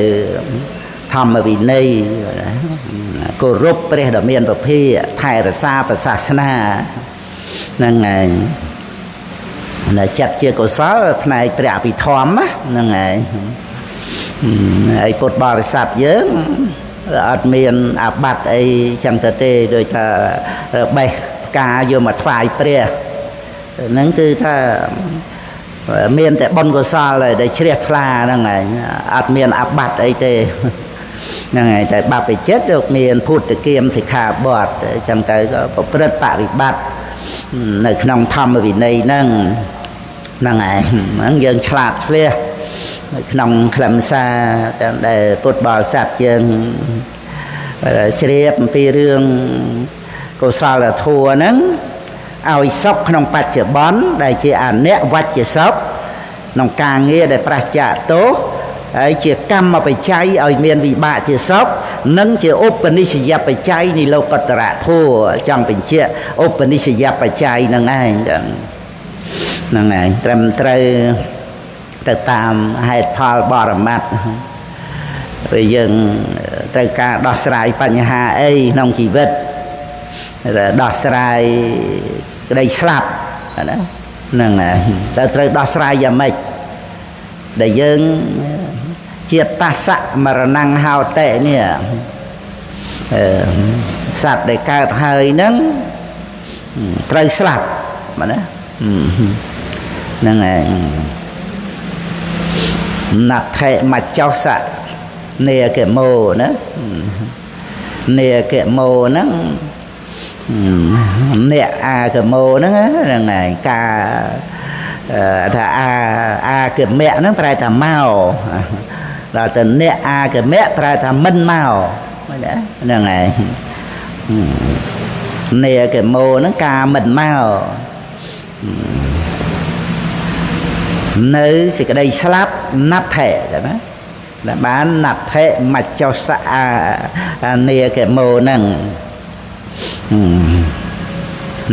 ធម្មវិន័យគោរពព្រះដ៏មានពភាថែរក្សាព្រះសាសនាហ្នឹងឯងនៅចិត្តជាកុសលផ្នែកព្រះអភិធម្មហ្នឹងឯងហើយពុទ្ធបរិស័ទយើងអត់មានអាបត្តិអីចឹងទៅទេដូចថាបេះផ្កាយកមកថ្វាយព្រះហ្នឹងគឺថាមានតែបុណ្យកុសលដែលជ្រះថ្លាហ្នឹងឯងអត់មានអាបត្តិអីទេហ្នឹងហើយតែបព្វជិតលោកមានពុទ្ធគៀមសិក្ខាបទចឹងទៅក៏ប្រព្រឹត្តបរិបត្តិនៅក្នុងធម្មវិន័យហ្នឹងហ្នឹងយើងឆ្លាតឆ្លៀសនៅក្នុងខ្លឹមសារទាំងដែលពុទ្ធបរិស័ទយើងជ្រាបអំពីរឿងកុសលធម៌ហ្នឹងឲ្យសុខក្នុងបច្ចុប្បន្នដែលជាអនិវច្ចសុខក្នុងការងារដែលប្រឆាចទោសហើយជាកម្មបច្ច័យឲ្យមានវិបាកជាសុខនិងជាឧបនិស្សយបច្ច័យនៃលោកតរធម៌ចង់បញ្ជាក់ឧបនិស្សយបច្ច័យហ្នឹងឯងហ្នឹងឯងត្រឹមត្រូវទៅតាមហេតុផលបរមត្ថពេលយើងត្រូវការដោះស្រាយបញ្ហាអីក្នុងជីវិតដោះស្រាយក្តីស្លាប់ណាហ្នឹងហើយត្រូវដោះស្រាយយ៉ាងម៉េចដែលយើងជាតសៈមរណង្ហោតិនេះសត្វដែលកើតហើយហ្នឹងត្រូវស្លាប់ណាហ្នឹងហើយណដ្ឋិមច្ចោសៈនេកមោណានេកមោហ្នឹងអ្នកអាកមោហ្នឹងហ្នឹងហើយការ ថាអាគឺមគ្គហ្នឹងប្រែថាមកដល់ទៅអ្នកអាគឺមគ្គប្រែថាមិនមកហ្នឹងហើយនេគឺម៉ូហ្នឹងការមិនមកនៅសេចក្តីស្លាប់ណាត់ថេណាដែលបានណាត់ថេមច្ចោសអានេគឺម៉ូហ្នឹង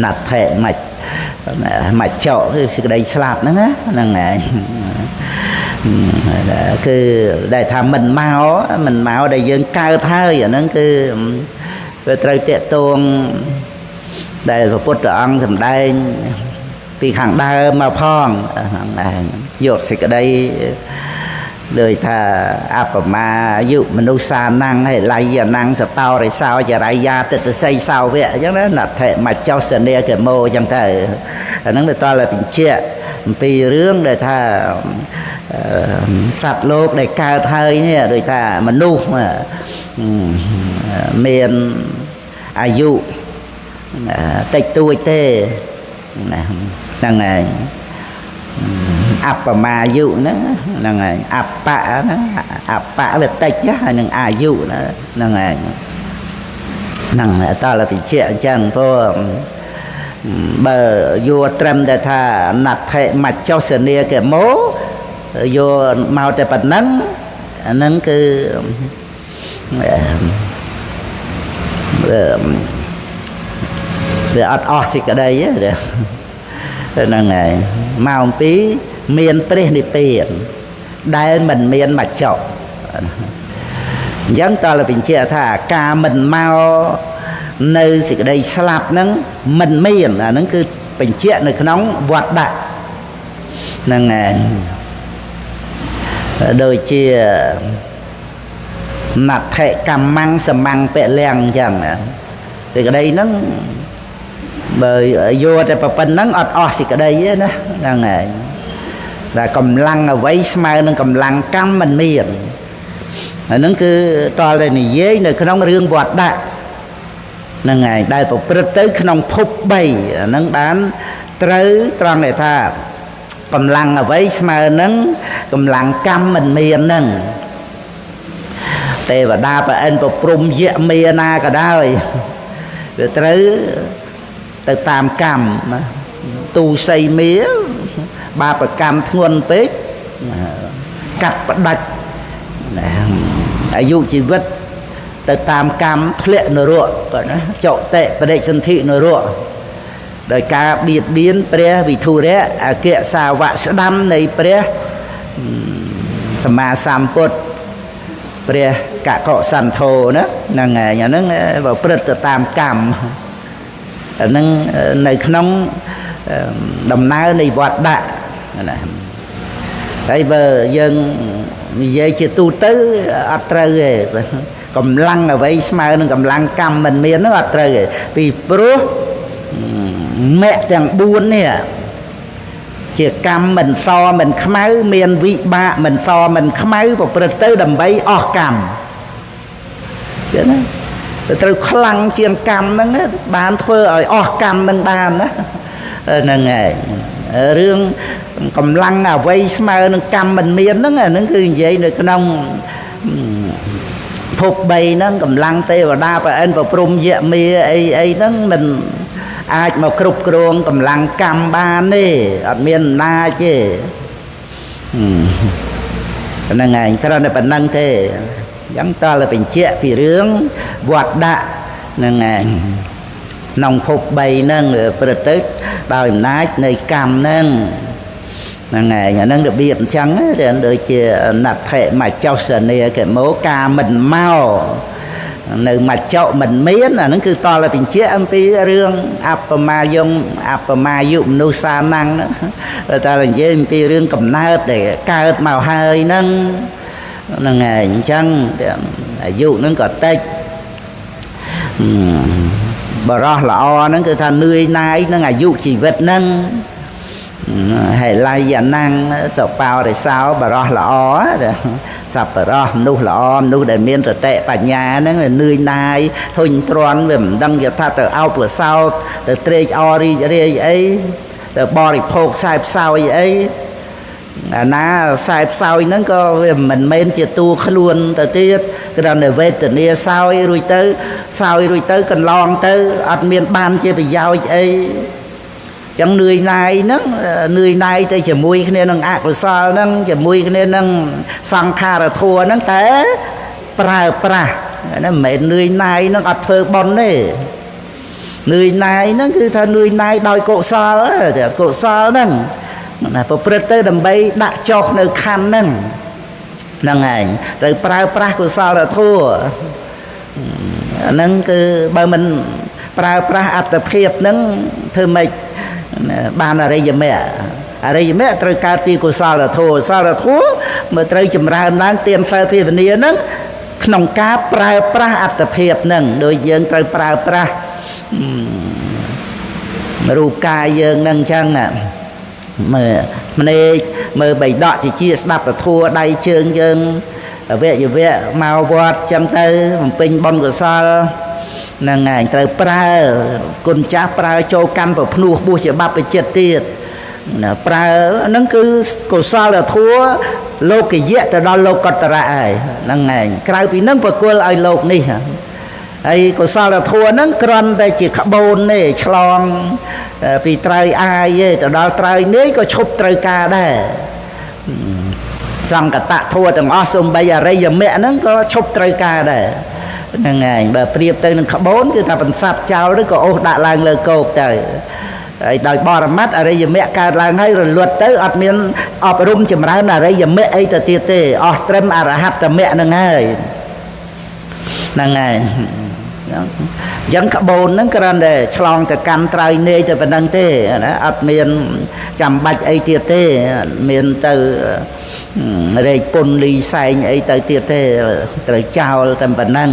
ណាត់ថេមច្ចោគឺសេចក្តីស្លាប់ហ្នឹងណាហ្នឹងហើយគឺដែលថាមិនមកដែលយើងកើតហើយអាហ្នឹងគឺវាត្រូវតេតួងដែលព្រះពុទ្ធអង្គសម្ដែងពីខាងដើមមកផងហ្នឹងឯងយកសេចក្តីដោយថាអបមាយុមនុស្សសាណੰហើយលៃអាណੰសតោរិសោចរិយាទិតសីសោវៈអញ្ចឹងណាណដ្ឋិមច្ចោសនេកមោអញ្ចឹងទៅអាហ្នឹងវាតតែបញ្ជាក់អំពីរឿងដែលថាសត្វលោកដែលកើតហើយនេះដូចថាមនុស្សមានអាយុតិចតួចទេហ្នឹងហើយអបមាយុហ្នឹងហើយអបៈហ្នឹងអបៈវាតិចហើយនឹងអាយុហ្នឹងហើយហ្នឹងតើវិជ្ជាអញ្ចឹងព្រោះបើយកត្រឹមតែថាណដ្ឋិមច្ចោសនេកមោយកមកតែប៉ុណ្ណឹងអាហ្នឹងគឺវាអត់អស់សេចក្តីទេហ្នឹងហើយមកអំពីមានព្រះនិព្វានដែលមិនមានមច្ចៈអញ្ចឹងតើបញ្ជាក់ថាការមិនមកនៅសេចក្តីស្លាប់ហ្នឹងមិនមានអាហ្នឹងគឺបញ្ជាក់នៅក្នុងវត្តដាក់ហ្នឹងហើយដូចជាណដ្ឋិកម្មੰសមੰពលំអញ្ចឹងសេចក្តីហ្នឹងបើយកតែប៉ុណ្្នឹងអត់អស់សេចក្តីទេណាហ្នឹងហើយតែកម្លាំងអ្វីស្មើនឹងកម្លាំងកម្មមិនមានអាហ្នឹងគឺតលតែនិយាយនៅក្នុងរឿងវត្តដាក់ហ្នឹងហើយដែលប្រព្រឹត្តទៅក្នុងភព3អាហ្នឹងបានត្រូវត្រង់ដែលថាកម្លាំងអ្វីស្មើនឹងកម្លាំងកម្មមិនមានហ្នឹងទេវតាប្រអិនប្រព្រំយៈមេណាក៏ដោយវាត្រូវទៅតាមកម្មណាទូសីមេបាបកម្មធ្ងន់ពេកកាត់ផ្ដាច់អាយុជីវិតទៅតាមកម្មធ្លាក់នរកគាត់ណាចុតិបដិសន្ធិនរកដោយការបៀតបៀនព្រះវិធុរៈអគ្គសាវកស្ដាំនៃព្រះសម្មាសម្ពុទ្ធព្រះកកសន្ធោណាហ្នឹងហើយអាហ្នឹងប្រព្រឹត្តទៅតាមកម្មអាហ្នឹងនៅក្នុងដំណើរនៃវត្តដាក់ណាហើយបើយើងនិយាយជាទូទៅអត់ត្រូវទេកម្លាំងអ្វីស្មើនឹងកម្លាំងកម្មមិនមាននោះអត់ត្រូវទេពីព្រោះមគ្គទាំង4នេះជាកម្មមិនសមិនខ្មៅមានវិបាកមិនសមិនខ្មៅប្រព្រឹត្តទៅដើម្បីអស់កម្មឃើញទេត្រូវខ្លាំងជាងកម្មហ្នឹងបានធ្វើឲ្យអស់កម្មហ្នឹងបានណាហ្នឹងហើយរឿងកម្លាំងអ្វីស្មើនឹងកម្មមិនមានហ្នឹងអាហ្នឹងគឺនិយាយនៅក្នុងភព3ហ្នឹងកម្លាំងទេវតាប្រអិនប្រព្រំយៈមេអីហ្នឹងមិនអាចមកគ្រប់គ្រងកម្លាំងកម្មបានទេអត់មានអំណាចទេហ្នឹងហើយគ្រាន់តែប៉ុណ្្នឹងទេអញ្ចឹងតើបញ្ជាក់ពីរឿងវត្តដាក់ហ្នឹងហើយក្នុងភព3ហ្នឹងប្រព្រឹត្តទៅដោយអំណាចនៃកម្មហ្នឹងហ្នឹងហើយអាហ្នឹងរបៀបអញ្ចឹងដូចជាណដ្ឋិមច្ចោសនេកមោការមិនមកនៅមច្ចៈមិនមានអាហ្នឹងគឺតលបញ្ជាក់អំពីរឿងអបមាយុមនុស្សសាណੰតែនិយាយអំពីរឿងកំណើតដែលកើតមកហើយហ្នឹងហ្នឹងហើយអញ្ចឹងអាយុហ្នឹងក៏តិចបរោះល្អហ្នឹងគឺថានឿយណាយនឹងអាយុជីវិតហ្នឹងហើយឡាយអាណੰសបោរិសោបរោះល្អសប្បុរសមនុស្សល្អមនុស្សដែលមានសតិបញ្ញាហ្នឹងវានឿយណាយធុញទ្រាន់វាមិនដឹងថាទៅអោបប្រសោតទៅត្រេកអររីករាយអី ទៅបរិភោគខ្សែផ្សោយអីអាណាខ្សែផ្សោយហ្នឹងក៏វាមិនមែនជាតួខ្លួនទៅទៀតគ្រាន់តែវេទនាសោយរួចទៅកន្លងទៅអត់មានបានជាប្រយោជន៍អីចឹងនឿយណាយហ្នឹងនឿយណាយទៅជាមួយគ្នានឹងអកុសលហ្នឹងជាមួយគ្នានឹងសង្ខារធัวហ្នឹងតែប្រើប្រាស់ណាមិនមែននឿយណាយហ្នឹងអត់ធ្វើបុណ្យទេនឿយណាយហ្នឹងគឺថានឿយណាយដោយកុសលកុសលហ្នឹងណាប្រព្រឹត្តទៅដើម្បីដាក់ចុះនៅខណ្ឌហ្នឹងហ្នឹងឯងត្រូវប្រើប្រាស់កុសលធម៌ហ្នឹងគឺបើមិនប្រើប្រាស់អត្តភាពហ្នឹងធ្វើម៉េចបានអរិយមគ្គត្រូវកើតពីកុសលធម៌មើលត្រូវចម្រើនឡើងទានសិលភាវនាហ្នឹងក្នុងការប្រើប្រាស់អត្តភាពហ្នឹងដោយយើងត្រូវប្រើប្រាស់រូបកាយយើងហ្នឹងអញ្ចឹងមើលភ្នែកមើលបៃដកជាស្ដាប់ពធัวដៃជើងយើងវគ្គមកវត្តចឹងទៅបំពេញបុណ្យកុសលហ្នឹងឯងត្រូវប្រើគុណចាស់ប្រើចូលកម្មប្រភ្នោះបុស្សជាបព្វជិតទៀតប្រើហ្នឹងគឺកុសលធัวលោកយៈទៅដល់លោកតរៈហើយហ្នឹងឯងក្រៅពីហ្នឹងប្រគល់ឲ្យលោកនេះហើយកុសលធម៌ហ្នឹងគ្រាន់តែជាក្បូនទេឆ្លងពីត្រូវអាយទេទៅដល់ត្រូវនេះក៏ឈប់ត្រូវការដែរសង្កតធម៌ទាំងអស់សំបីអរិយមគ្គហ្នឹងក៏ឈប់ត្រូវការដែរហ្នឹងឯងបើប្រៀបទៅនឹងក្បូនគឺថាបន្សាប់ចោលឬក៏អូសដាក់ឡើងលើគោកទៅហើយដោយបរមត្តអរិយមគ្គកើតឡើងហើយរលត់ទៅអត់មានអប់រំចម្រើនអរិយមគ្គអីទៅទៀតទេអស់ត្រឹមអរហត្តមគ្គហ្នឹងហើយហ្នឹងហើយអញ្ចឹងក្បូនហ្នឹងគ្រាន់តែឆ្លងទៅកម្មត្រៃនេយទៅប៉ុណ្្នឹងទេណាអត់មានចាំបាច់អីទៀតទេមានទៅរែកពុនលីសែងអីទៅទៀតទេត្រូវចោលតែប៉ុណ្្នឹង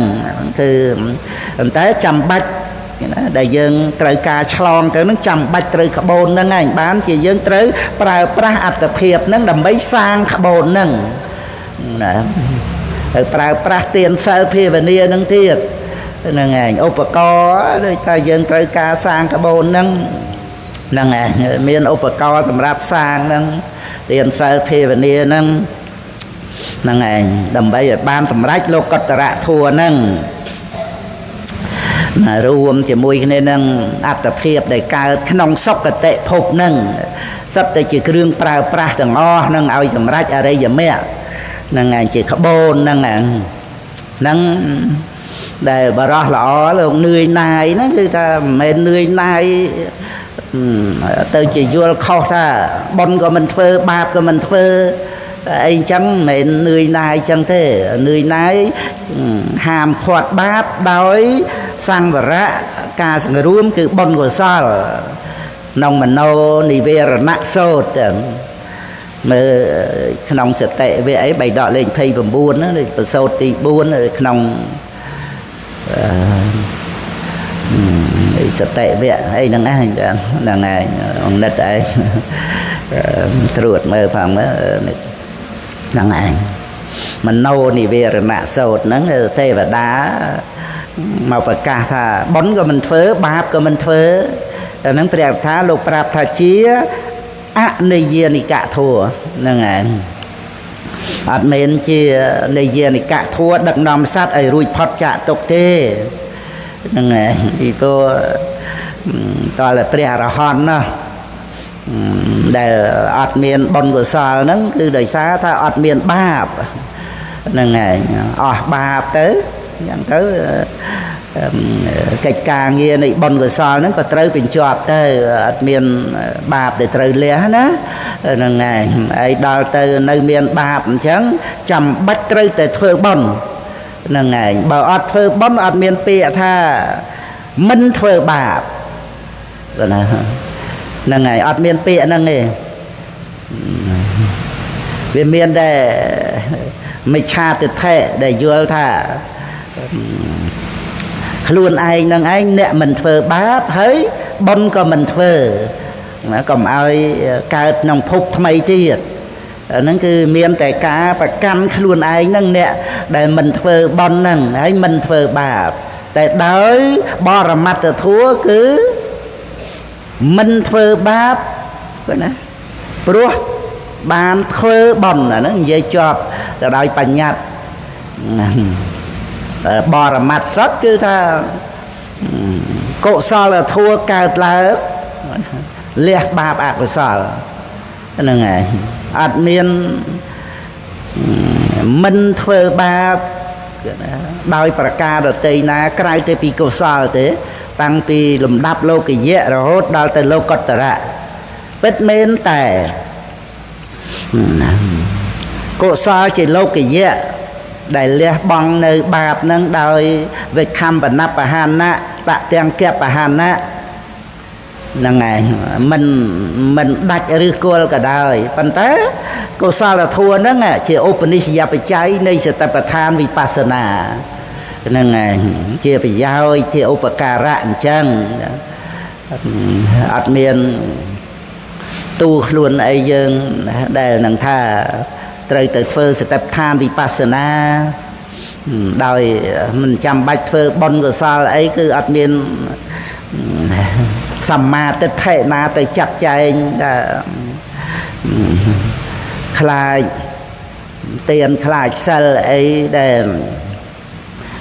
គឺប៉ុន្តែចាំបាច់ណាដែលយើងត្រូវការឆ្លងទៅហ្នឹងចាំបាច់ត្រូវក្បូនហ្នឹងឯងបានជាយើងត្រូវប្រើប្រាស់អត្តភាពហ្នឹងដើម្បីសាងក្បូនហ្នឹងណាត្រូវប្រើប្រាស់ទានសិលភាវនាហ្នឹងទៀតហ្នឹងឯងឧបករណ៍ដូចថាយើងត្រូវការសាងក្បូនហ្នឹងហ្នឹងឯងមានឧបករណ៍សម្រាប់សាងហ្នឹងទានសិលភាវនាហ្នឹងហ្នឹងឯងដើម្បីឲ្យបានសម្រេចលោកតរៈធัวហ្នឹងរួមជាមួយគ្នានឹងអត្តភាពដែលកើតក្នុងសុគតិភពហ្នឹងសិតតែជាគ្រឿងប្រើប្រាស់ទាំងអស់ហ្នឹងឲ្យសម្រេចអរិយមគ្គហ្នឹងឯងជាក្បូនហ្នឹងដែលបរោះល្អលោកនឿយណាយហ្នឹងគឺថាមិនមែននឿយណាយទៅជាយល់ខុសថាបុណ្យក៏មិនធ្វើបាបក៏មិនធ្វើអីចឹងមិនមែននឿយណាយចឹងទេនឿយណាយហាមឃាត់បាបដោយសង្វរៈការសង្រួមគឺបុណ្យកុសលក្នុងមโนនិវេរណសូត្រមើលក្នុងសតិវាអីបៃដកលេខ29ណាប្រសូតទី4ក្នុងសតិវៈអីហ្នឹងឯងហ្នឹងឯងអង្គនិតឯងត្រួតមើលផងមើលហ្នឹងឯងមโนនិវេរណសូត្រហ្នឹងទេវតាមកប្រកាសថាបុណ្យក៏មិនធ្វើបាបក៏មិនធ្វើតែហ្នឹងព្រះថាលោកប្រាប់ថាជាអនិយានិកធัวហ្នឹងឯងអត់មែនជានិយានិកធัวដឹកនាំសត្វឲ្យរួចផុតចាកទុក្ខទេហ្នឹងឯងពីព្រោះតើព្រះអរហន្តណាដែលអត់មានបុណ្យកុសលហ្នឹងគឺដោយសារថាអត់មានបាបហ្នឹងឯងអស់បាបទៅយ៉ាងទៅកិច្ចការងារនៃបុណ្យកុសលហ្នឹងក៏ត្រូវបញ្ជាប់ទៅអត់មានបាបដែលត្រូវលះណាហ្នឹងឯងហើយដល់ទៅនៅមានបាបអញ្ចឹងចាំបាច់ត្រូវតែធ្វើបុណ្យហ្នឹងឯងបើអត់ធ្វើបុណ្យអត់មានពាក្យថាមិនធ្វើបាបណាហ្នឹងហើយអត់មានពាក្យហ្នឹងទេវាមានតែមិច្ឆាទិដ្ឋិដែលយល់ថាខ្លួនឯងនឹងឯងអ្នកមិនធ្វើបាបហើយបុណ្យក៏មិនធ្វើកុំឲ្យកើតក្នុងភពថ្មីទៀតហ្នឹងគឺមានតែការប្រកាន់ខ្លួនឯងហ្នឹងអ្នកដែលមិនធ្វើបុណ្យហ្នឹងហើយមិនធ្វើបាបតែដោយបរមត្តធัวគឺមិនធ្វើបាប cái này pro ban khơi bẩn là nó dây chọp từ đây bành nhạt bò là mặt rất cứ tha cộ so là thua cao là liệt ba bạc của sở là ngày admin mình thuê ba đôi bà ca rồi tây na cái tây pi cộ so thế tăng pi lùm đáp lô cái dễ rồi hốt đào tới lô cọt ra bất mến tè cộ so chỉ lô cái dễ đại liệt bằng nơi bạp nâng đôi về khăm và nắp và hàn á tạ tiền kẹp và hàn á là ngày mình đặt rư cô cả đời phần té cô sao là thua đó nghe chỉ Upanishad phải cháy đây sẽ tập than Vipassana nên ngày chia phải giao chia Upakara chân admin tu luôn ấy dương để nâng tha trời từ phơi sẽ tập than Vipassana đòi mình chăm bạch phơi bon của sao ấy cứ admin sầm ma tới thể na tới chặt chay khai tiền khai sel ấy để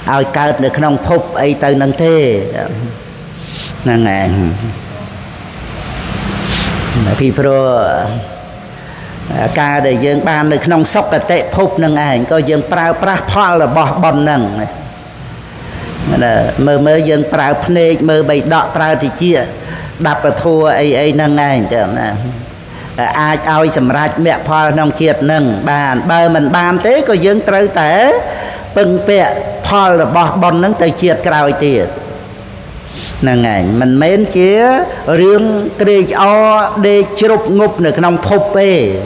ao cao được không phúc ấy từ nâng thế là ngày phi pro ca để dương ban được không sốc cái tệ phúc nâng ảnh có dương prao prapal là bỏ bòn nâng mơ dương prao phê mơ bày đọ prao thì chia đập và thua ấy nâng ảnh ai ao sầm rạch mẹ pha nông chiết nâng bàn bơ mình bàn thế có dương trâu té bưng bẹ pha là bỏ bòn nâng tới chiết cào tiệt nâng ảnh mình mến chia riêng kề o để chụp ngục được nông phúc về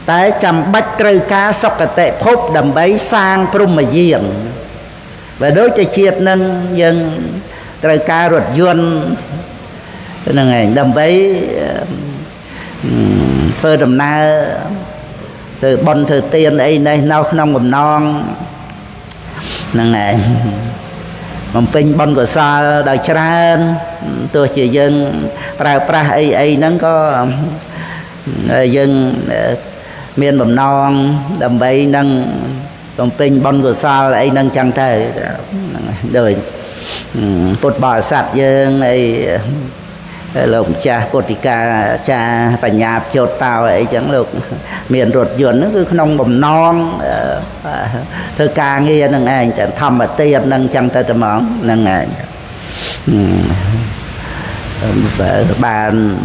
tại chăm bách trâu cá sọc cái tệ phúc đầm bấy sang prum mà diện và đối cho chiết nâng dân trâu cá ruột duôn nâng ảnh đầm bấy phơi đầm na từ bon từ tiền ấy này nâu nông mầm non nâng này mầm pin bon của sa đời tràn tôi chỉ dân pra ấy nó có dân miền mầm non đầm bay nâng mầm pin bon của sa ấy nâng chẳng thể đời bột bò sạch dân ấy lục cha Potika cha phải nhà chột tàu ấy chẳng lục miền ruột dườn nó cứ nông bầm non thơ ca nghe nâng anh chẳng thầm mà tiền nâng chẳng tay tầm món nâng anh bàn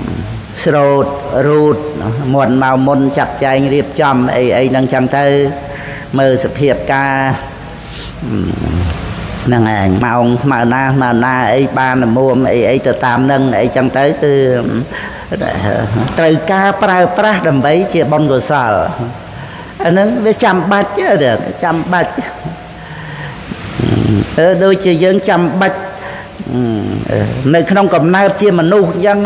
srot rút muộn màu môn chặt chay riệp chom ấy nâng chẳng tay mơ sập hiệp ca nâng ảnh màu na ấy ba là mua ấy từ tam nâng ấy chẳng tới từ từ ca pra đầm bấy chia bon của sở nó với chăm bạch chứ được chăm bạch đôi chia dân chăm bạch nơi không còn nào chia mà nu dân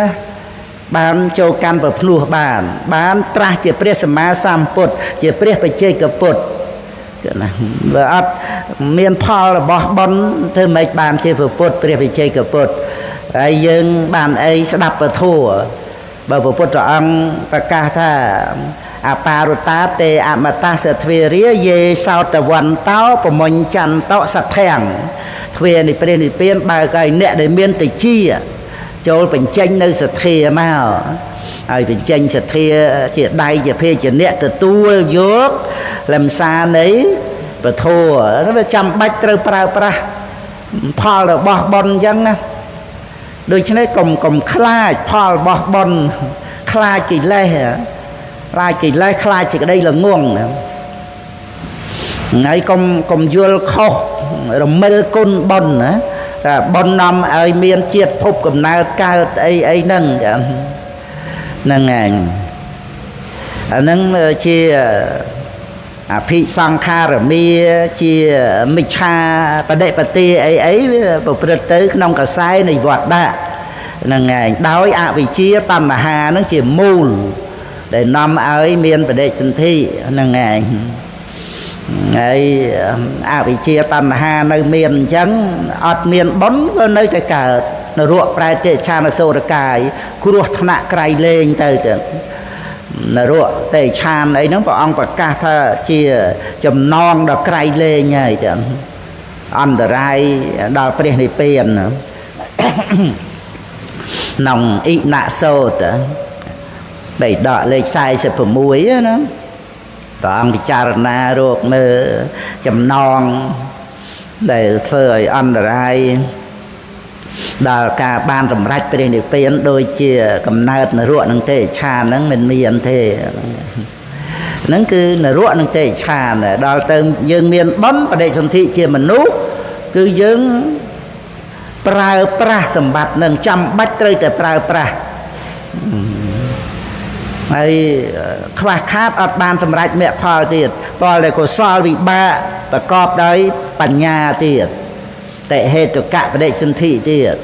bán châu can và plu bán tra chia presma sam put chia pres phải chơi cặp put và miền Paul là bỏ bón thưa mấy bạn chơi vừa put phải chơi cặp put ai dân bạn ấy sẽ đập vào thua bởi vừa put ông và cả tha aparuta te amata se thveria ye sao taวันtao của mình chăn tao sạch thèn thvề này bên bài cái nẹt để miền tây chi cho bình tranh nơi sạch thề mà ai bình tranh sạch thề chỉ đây chỉ phê chỉ nẹt từ tu dốt làm sao đấy và thua nó phải chăm bách trâu pra Paul là bỏ bon dân nè đôi chân ấy cùng khai Paul bỏ bon khai kỳ lê khai kỳ lê khai chỉ cái đây là nguồn ấy cùng dual khâu rồi mê côn bon nữa bon năm ai miền chiết phúc cầm na cao ấy nâng nâng ngàn nâng chia phi sang kha rồi mi chia mi cha và đệ pati ấy bộ tới nông cả sai này vọt đã nâng ngàn đói vị chia tam mà hà nó chỉ mù để năm ấy miền và đệ sinh thi nâng ngàn ấy vị chia tam mà hà nơi miền trắng ọt miền bóng nơi cái cả นรกប្រែទេឆានអសូរកាយគ្រោះថ្នាក់ក្រៃលែងទៅទៅនរកទេឆានអីហ្នឹងព្រះអង្គប្រកាសថាជាចំណងដល់ក្រៃលែងហើយចឹងអន្តរាយដល់ព្រះនិព្វានក្នុងអ៊ីណសូតបេដកលេខ46ណាព្រះអង្គពិចារណារកមើលចំណងដែលធ្វើឲ្យអន្តរាយដល់ការបានសម្រេចព្រះនិព្វានដូចជាកំណើតនរកនឹងទេឆានហ្នឹងមិនមានទេហ្នឹងគឺនរកនឹងទេឆានដល់ទៅយើងមានបុណ្យបដិសន្ធិជាមនុស្សគឺយើងប្រើប្រាស់សម្បត្តិនឹងចាំបាច់ត្រូវតែប្រើប្រាស់ហើយខ្វះខាតអត់បានសម្រេចមគ្គផលទៀតតលតែកុសលវិបាកប្រកបដោយបញ្ញាទៀតតែហេតុកៈបដិសន្ធិទៀត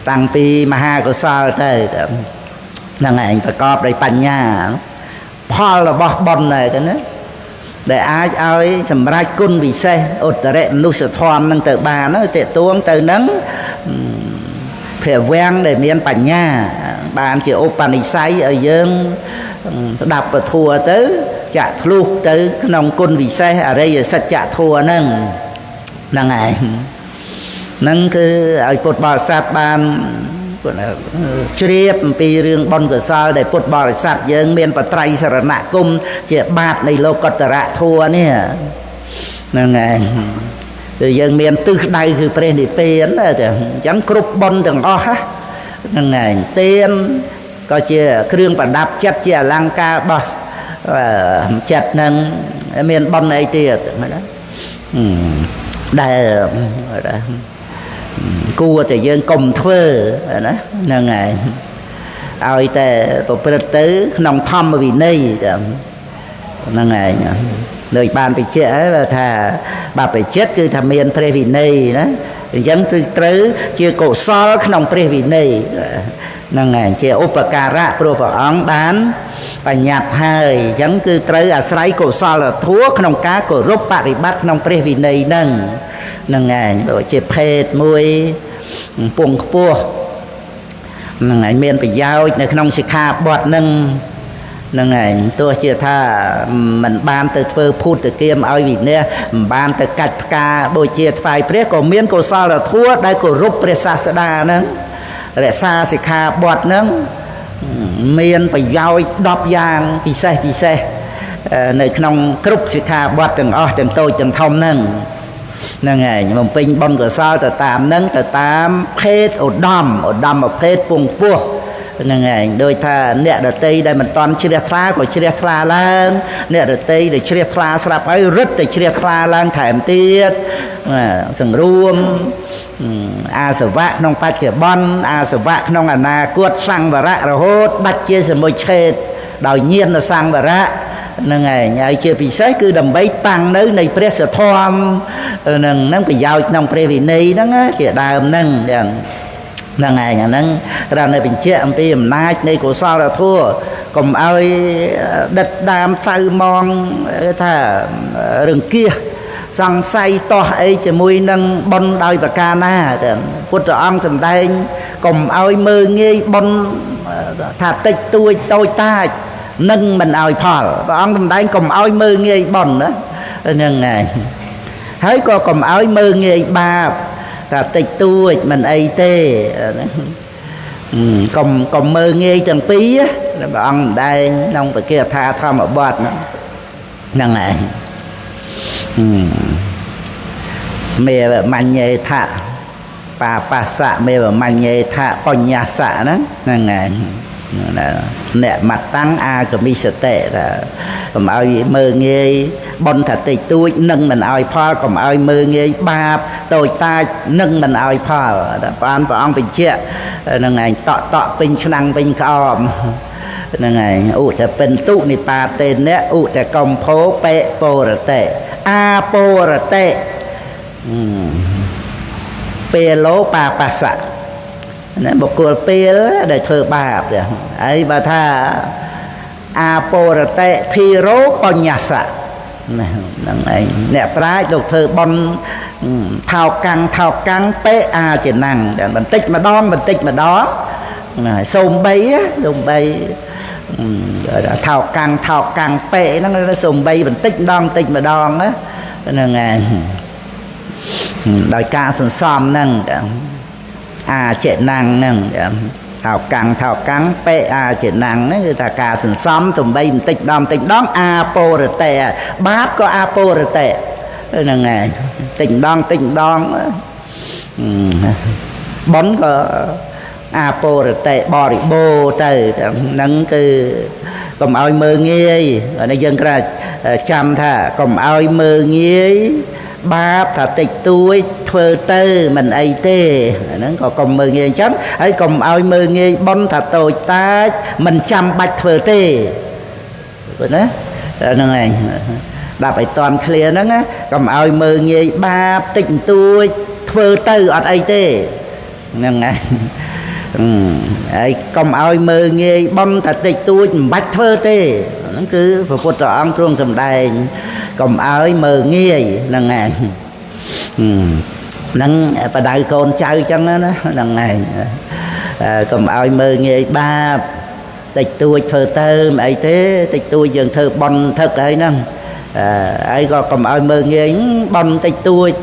តាំងពីមហាកុសលទៅហ្នឹងឯងប្រកបដោយបញ្ញាផលរបស់បុណ្យដែរទៅណាដែលអាចឲ្យសម្រេចគុណវិសេសឧត្តរមនុស្សធម៌នឹងទៅបានទៅតេតួងទៅនឹងព្រះវាំងដែលមានបញ្ញាបានជាឧបនិស្ស័យឲ្យយើងស្ដាប់ពធัวទៅចាក់ធ្លុះទៅក្នុងគុណវិសេសអរិយសច្ចធម៌ហ្នឹងហ្នឹងឯងហ្នឹងគឺឲ្យពុទ្ធបរិស័ទបានជ្រាបអំពីរឿងបុណ្យកុសលដែលពុទ្ធបរិស័ទយើងមានបត្រៃសរណគមជាបាតនៃលោកុត្តរធម៌នេះហ្នឹងឯងគឺយើងមានទិសដៅគឺព្រះនិព្វានអញ្ចឹងគ្រប់បុណ្យទាំងអស់ហ្នឹងឯងទានក៏ជាគ្រឿងប្រដាប់ចិត្តជាអលង្ការរបស់ចិត្តហ្នឹងមានបុណ្យអីទៀតណាដែលគួរតែយើងកុំធ្វើណាហ្នឹងហើយឲ្យតែប្រព្រឹត្តទៅក្នុងធម្មវិន័យហ្នឹងហើយដូចបានបញ្ជាក់ហើយថាបព្វជិតគឺថាមានព្រះវិន័យណាអញ្ចឹងត្រូវជាកុសលក្នុងព្រះវិន័យហ្នឹងហើយជាឧបការៈព្រោះព្រះអង្គបានបញ្ញត្តិហើយអញ្ចឹងគឺត្រូវអាស្រ័យកុសលធម៌ក្នុងការគោរពបរិបត្តិក្នុងព្រះវិន័យហ្នឹងហ្នឹងឯងដូចជាភេទមួយពងខ្ពស់ហ្នឹងឯងមានប្រយោជន៍នៅក្នុងសិក្ខាបទហ្នឹងហ្នឹងឯងទោះជាថាមិនបានទៅធ្វើភូតគៀមឲ្យវិន័យមិនបានទៅកាច់ផ្កាបូជាថ្វាយព្រះក៏មានកុសលធម៌ដែលគោរពព្រះសាស្តាហ្នឹងរក្សាសិក្ខាបទហ្នឹងមានប្រយោជន៍10យ៉ាងពិសេសនៅក្នុងគ្រប់សិក្ខាបទទាំងអស់ទាំងតូចទាំងធំហ្នឹងហ្នឹងហើយបំពេញបុណ្យកុសលទៅតាមហ្នឹងទៅតាមភេទឧត្តមភេទពងពោះហ្នឹងហើយដោយថាអ្នកដតីដែលមិនតន់ជ្រះថ្លាក៏ជ្រះថ្លាឡើងអ្នកដតីដែលជ្រះថ្លាស្រាប់ហើយរឹតតែជ្រះថ្លាឡើងថែមទៀតសង្រួមអាសវៈក្នុងបច្ចុប្បន្នអាសវៈក្នុងអនាគតសង្វរៈរហូតដាច់ជាសមុជឆេតដោយញាណសង្វរៈហ្នឹងឯងហើយជាពិសេសគឺដើម្បីតាំងនៅនៃព្រះសទ្ធមហ្នឹងប្រយោជន៍ក្នុងព្រះវិន័យហ្នឹងជាដើមហ្នឹងហ្នឹងឯងអាហ្នឹងត្រូវនៅបញ្ជាក់អំពីអំណាចនៃកុសលធម៌កុំឲ្យដិតដាមសៅមងថារង្គៀសសង្ស័យតោះអីជាមួយនឹងបុណ្យដោយប្រការណាពុទ្ធអង្គសម្ដែងកុំឲ្យមើងងាយបុណ្យថាតិចតួចតូចតាចនឹងមិនឲ្យផលព្រះអង្គសម្ដែងកុំឲ្យមើងងាយបុណ្យណាហ្នឹងហើយហើយក៏កុំឲ្យមើងងាយបាបថាតិចតួចមិនអីទេកុំមើងងាយទាំងពីរព្រះអង្គសម្ដែងក្នុងបកាថាធម្មបទហ្នឹងហើយមេមញ្ញេថៈបាបាសៈមេមញ្ញេថៈបញ្ញសៈហ្នឹងហើយអ្នកមតੰអាកមិសតិថាកុំឲ្យមើងងាយបុណ្យថាតិចតួចនឹងមិនឲ្យផលកុំឲ្យមើងងាយបាបតូចតាចនឹងមិនឲ្យផលបានព្រះអង្គបញ្ជាក់ហ្នឹងឯងតក់ពេញឆ្នាំងពេញក្អមហ្នឹងឯងឧតពិន្ទុនិបាតេនៈឧតកំភោបេពរតេអាពរតេពេលោបាបាសៈណាបុគ្គលពេលដែលធ្វើបាបទេហើយបើថាអាពរតេធីរោបញ្ញសៈ năng ấy nè trái đục thơ bon thao căng pé chỉ năng để mình tích mà đó xôm bay á xôm bay thao căng pé nó xôm bay mình tích mà đon á nên ngày đòi ca sân xóm năng chỉ năng năng thao căng pé chỉ năng đấy người ta ca sân xóm xôm bay mình tích đon po rồi tè báp có po rồi tè nên ngày tỉnh đon bón có po rồi tệ bò đi bô từ nâng cứ cầm ao mơ nghe ở đây dân ra chăm thà cầm ao mơ nghe ba thà tịch tôi thơ tư mình ấy tê nó có cầm mơ nghe chấm ấy cầm ao mơ nghe bón thà tôi ta mình chăm bạch thơ tê rồi đó nó này đã phải toàn clear đó á cầm ao mơ nghe ba tịnh tôi thơ tư ở ấy tê nâng này cầm ao mơ nghe bom thật tịch tôi bạch thơ tê nó cứ phải phụ trợ ông trung sầm đài cầm ao mơ nghe nâng này nâng và đại con trai chẳng đó nâng này cầm ao mơ nghe ba tịch tôi thơ tơ ấy thế tịch tôi dần thơ bon thật ấy nâng ai có cầm ao mơ nghe bom tịch tôi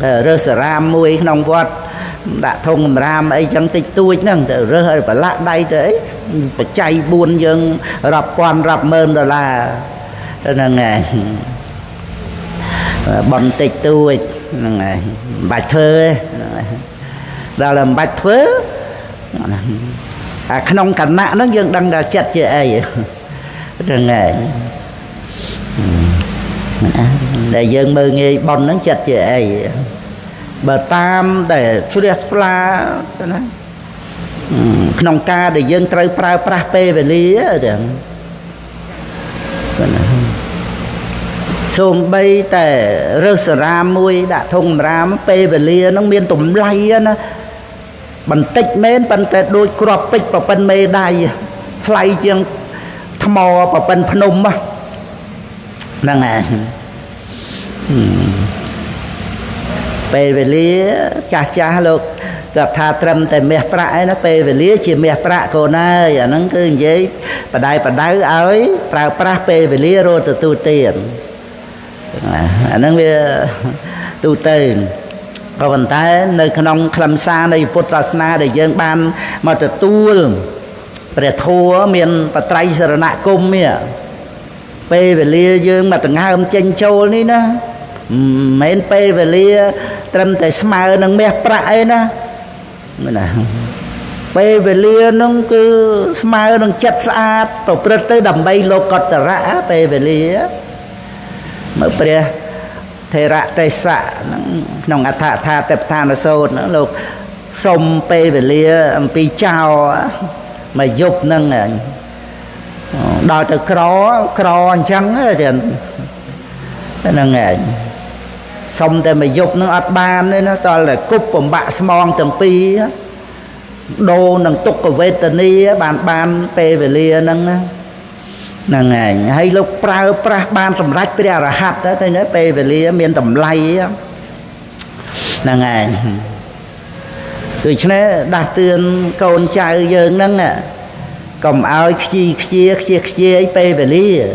rơ sờ ram mùi nông quạt đã thông ram ấy chẳng tịch tôi nâng rơ hơi phải lạ đây tới phải chạy buôn dân rập quan rập mơn rồi là nâng này bom tịch tôi nâng này bạch thơ đó là bạch thơ nông cảnh nạ nó dân đang là chặt chẽ ấy nâng này để dân mơ nghe bom nó chặt chẽ ấy bờ tam để suy ra nông ca để dân trời pra pe về lý xôm bay tại rơ sờ ram mui đã thông ram pe về lý nó miên tụm lay nó bằng tích mến bằng tại đôi crop pick và bên mê đai lay chương thmò và bên phnom á năng à pe về lý cha lục gặp tha trầm tại mẹ pra nó pe về lý chỉ mẹ pra cô này nó cứ vậy và đai ấy pra pe về lý rồi từ tu tiền nó về tu tiền có vấn đề nơi khung khăm xa này Putrasna để dân ban mà từ tu để thua miền và trai sờ nạ cung mía pe về lý dân mà từng hai ông chênh châu ní nó mấy pe về lý trầm tại smile nâng mẹ pra ấy nó pe về lý nó cứ smile nâng chặt sát tổ prất tới đầm bay lô cọt rã pe về lý mở pre thề rạ tây xạ nông tha tệp tha nó sâu nó lục sông pe về lý pi chào mà dục nâng đòi từ cro trắng thì nâng xong thì mà dục nó ắt ban đấy nó toàn là cúp bồng bạ smong từng pi đô nâng tục của vetani ban pe về lia nâng nâng hay lúc pra ban sầm rách pe ra hạt đó cái nói pe về lia miền tầm lay nâng từ cho nên đặt tiền con trai giờ nâng cầm áo chia pe về lia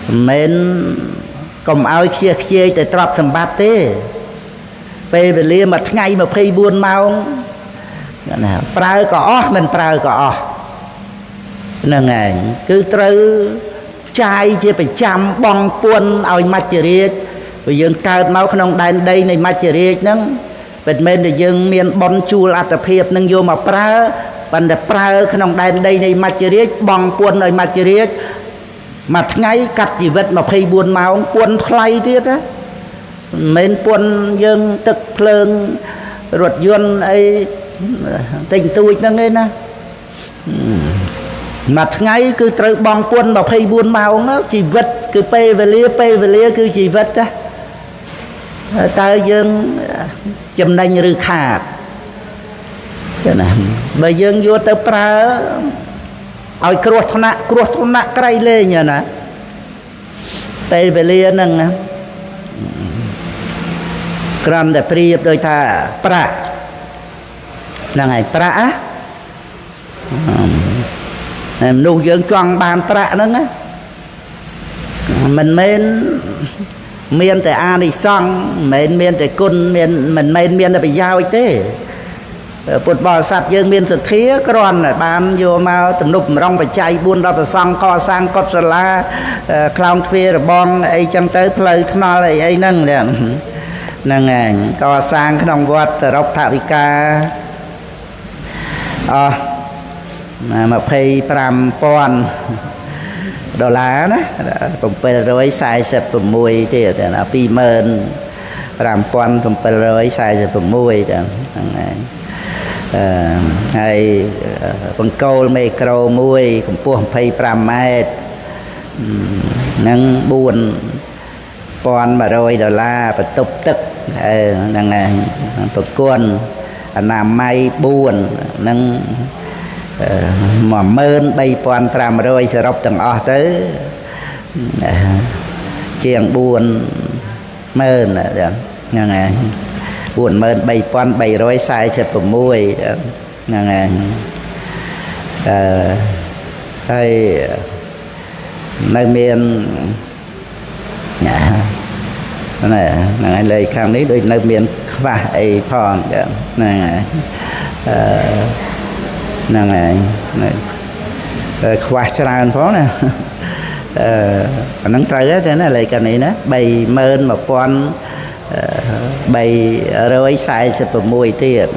men cầm áo chia để trap sầm bát thế pe về lia mà ngay mà phay buôn mau pra có mình pra có nâng ngày cứ trừ trai chia phải chăm bong buôn ao mặt trời bây giờ cao máu không đàn đây này mặt trời nâng về bên để dương miền bon chua ạt tập hiệp nâng vô mà pra bằng để pra không đàn đây này mặt trời bong buôn ở mặt trời mà ngay cắt chỉ vật mà phay buôn máu buôn thay tiết á men buôn dương tức phơn ruột yuan ấy tình tôi nó nghe nè mà ngay cứ trời bong buôn mà phay buôn máu nó chỉ vật cứ pe về lia cứ chỉ vật á ta dương chấm đanh rư khát bây giờ vô tới pra ôi cột thona cây lên nhờ nè ពេលវេលាហ្នឹងក្រំតែប្រៀបដូចថាប្រាក់ហ្នឹងហើយប្រាក់មនុស្សយើងចង់បានប្រាក់ហ្នឹងមិនមែនមានតែអានិសង្ឃមិនមែនមានតែគុណមិនមែនមានតែប្រយោជន៍ទេពុទ្ធបរិស័ទយើងមានសទ្ធាគ្រាន់តែបានយកមកទំនុកបំរុងបច្ច័យ4ដល់ប្រសង់កសាងកុដិសាលាខ្លោងទ្វាររបងអីចឹងទៅផ្លូវថ្នល់អីហ្នឹងហ្នឹងហើយកសាងក្នុងវត្តសរុបថវិកាអស់$25,000ណា746ទៀតណា$25,746ចឹងហ្នឹងហើយហើយបង្គោលមេក្រូមួយកម្ពស់25ម៉ែត្រហ្នឹង$4,100បន្ទប់ទឹកហ្នឹងហើយប្រគល់អនាម័យ4ហ្នឹង$13,500សរុបទាំងអស់ទៅជាង$40,000ហ្នឹងហើយ$43,346ហ្នឹងហើយហើយនៅមានហ្នឹងហើយលើខាងនេះដូចនៅមានខ្វះអីផងហ្នឹងហើយហ្នឹងហើយខ្វះច្រើនផងណាអាហ្នឹងត្រូវទេណាលេខកានេះណា$31,346ទៀត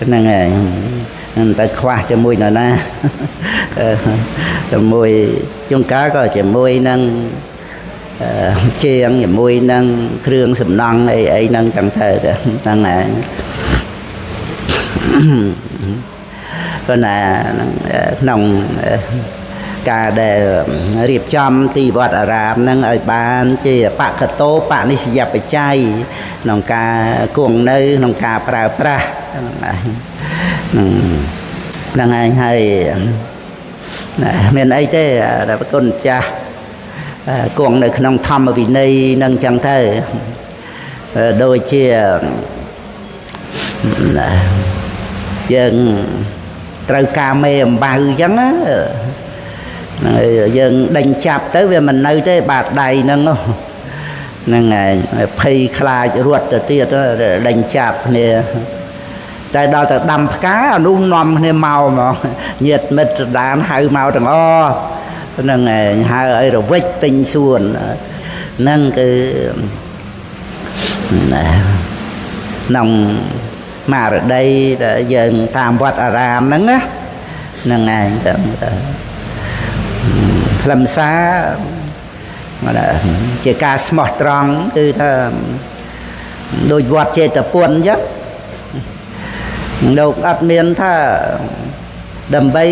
ហ្នឹងហើយហ្នឹងតែខ្វះជាមួយនរណាជាមួយជួនកាលក៏ជាមួយនឹងជាងជាមួយនឹងគ្រឿងសំណង់អីហ្នឹងចឹងទៅហ្នឹងហើយប៉ុន្តែក្នុងការដែលរៀបចំទីវត្តអារាមហ្នឹងឲ្យបានជាបកតោបនិស្សយបច្ច័យក្នុងការគង់នៅក្នុងការប្រើប្រាស់ហ្នឹងហើយមានអីទេដែលប្រគុណចាស់គង់នៅក្នុងធម្មវិន័យហ្នឹងចឹងទៅដូចជាយើងត្រូវការមេអំបៅអញ្ចឹងណាយើងដេញចាប់ទៅវាមិននៅទេបាតដៃហ្នឹងហ្នឹងហើយភ័យខ្លាចរត់ទៅទៀតដេញចាប់គ្នាតែដល់ទៅដាំផ្កាអានោះនាំគ្នាមកញាតិមិត្តស្ដានហៅមកទាំងអស់ហ្នឹងហើយហៅឲ្យរវិចទិញសួនហ្នឹងគឺក្នុងមារតីដែលយើងតាមវត្តអារាមហ្នឹងណាហ្នឹងឯងខ្លឹមសារជាការស្មោះត្រង់គឺថាដូចវត្តចេតពុនអញ្ចឹងលោកអត់មានថាដើម្បី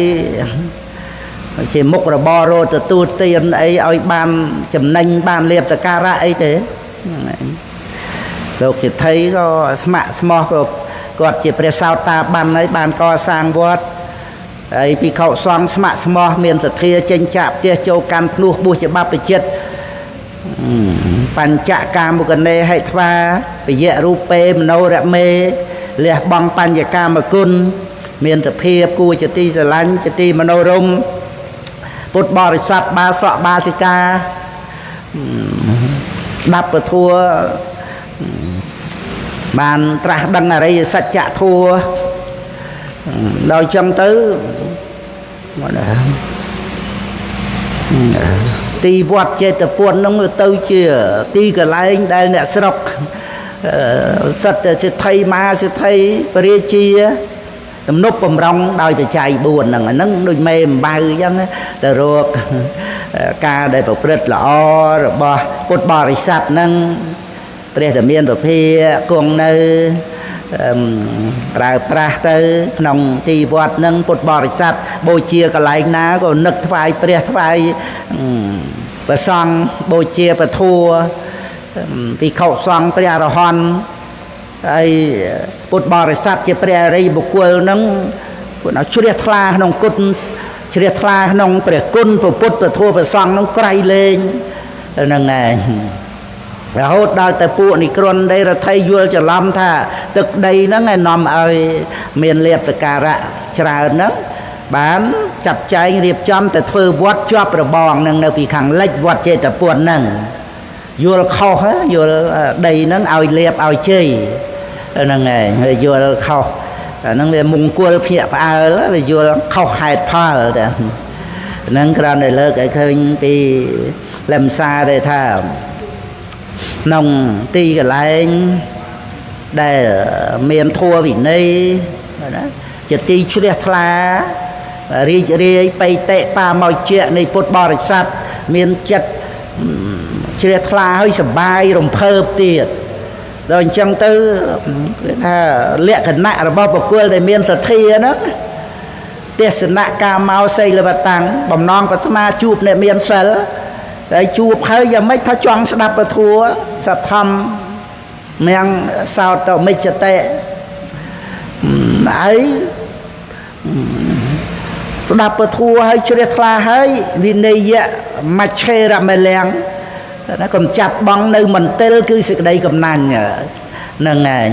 ជាមុខរបររកទទួលទានអីឲ្យបានចំណេញបានលៀបសក្ការៈអីទេលោកជាថៃក៏ស្ម័គ្រស្មោះក៏គាត់ជាព្រះសោតាបានហើយបានកសាងវត្តហើយភិក្ខុសង្ឃស្ម័គ្រស្មោះមានសទ្ធាចេញចាក់ផ្ទះចូលកាន់ភ្នោះបុស្សជាបព្វជិតបញ្ចកាមុគនេហិថ្វាពយៈរូពេមโนរមេលះបង់បញ្ញកាមគុណមានសភាពគួរជាទីស្រឡាញ់ជាទីមនោរម្យពុទ្ធបរិស័ទបាសកបាសិកាដាប់ពធัวបានត្រាស់ដឹងអរិយសច្ចធัวដល់ចឹងទៅទីវត្តចេតពុនហ្នឹងទៅជាទីកន្លែងដែលអ្នកស្រុកសិទ្ធិសិទ្ធិមហាសិទ្ធិពរាជាទំនប់បំរុងដោយបច្ច័យ4ហ្នឹងដូចមេអំបៅអញ្ចឹងទៅរកការដែលប្រព្រឹត្តល្អរបស់ពុទ្ធបរិស័ទហ្នឹងព្រះធមានពភាគង់នៅប្រើប្រាស់ទៅក្នុងទីវត្តហ្នឹងពុទ្ធបរិស័ទបូជាកន្លែងណាក៏នឹកថ្វាយព្រះថ្វាយព្រះសង្ឃបូជាពធัวភិក្ខុសង្ឃព្រះអរហន្តហើយពុទ្ធបរិស័ទជាព្រះអរិយបុគ្គលហ្នឹងគាត់ឲ្យជ្រះថ្លាក្នុងគុណជ្រះថ្លាក្នុងព្រះគុណពុទ្ធពធัวព្រះសង្ឃហ្នឹងក្រៃលែង នឹងឯងរហូតដល់ទៅពួកនេះគ្រុនដីរដ្ឋីយល់ច្រឡំថាទឹកដីហ្នឹងឯនាំឲ្យមានលៀបសការៈច្រើនហ្នឹងបានចាត់ចែងរៀបចំទៅធ្វើវត្តជាប់របងហ្នឹងនៅពីខាងលិចវត្តចេតពុនហ្នឹងយល់ខុសយល់ដីហ្នឹងឲ្យលៀបឲ្យជ័យហ្នឹងឯងហើយយល់ខុសអាហ្នឹងវាមង្គលភ្ញាក់ផ្អើលវាយល់ខុសហេតុផលតែហ្នឹងគ្រាន់តែលើកឲ្យឃើញពីលំសារទេថាក្នុងទីកន្លែងដែលមានធัวវិន័យណាជាទីជ្រះថ្លារីករាយបៃតេបាមកជានៃពុទ្ធបរិស័ទមានចិត្តជ្រះថ្លាហើយសប្បាយរំភើបទៀតដល់អញ្ចឹងទៅគឺថាលក្ខណៈរបស់បុគ្គលដែលមានសទ្ធាហ្នឹងទេសនៈកាមោសីលវតាំងបំណងប្រាថ្នាជួបអ្នកមានសិលហើយជួបហើយយ៉ាងម៉េចថាចង់ស្ដាប់ពធសទ្ធម្មមៀងសោតមិច្ចតេហើយស្ដាប់ពធហើយជ្រះថ្លាហើយវិន័យមច្ឆេរមលាំងណាកំចាត់បងនៅមន្ទិលគឺសេចក្តីកំណាញ់ហ្នឹងឯង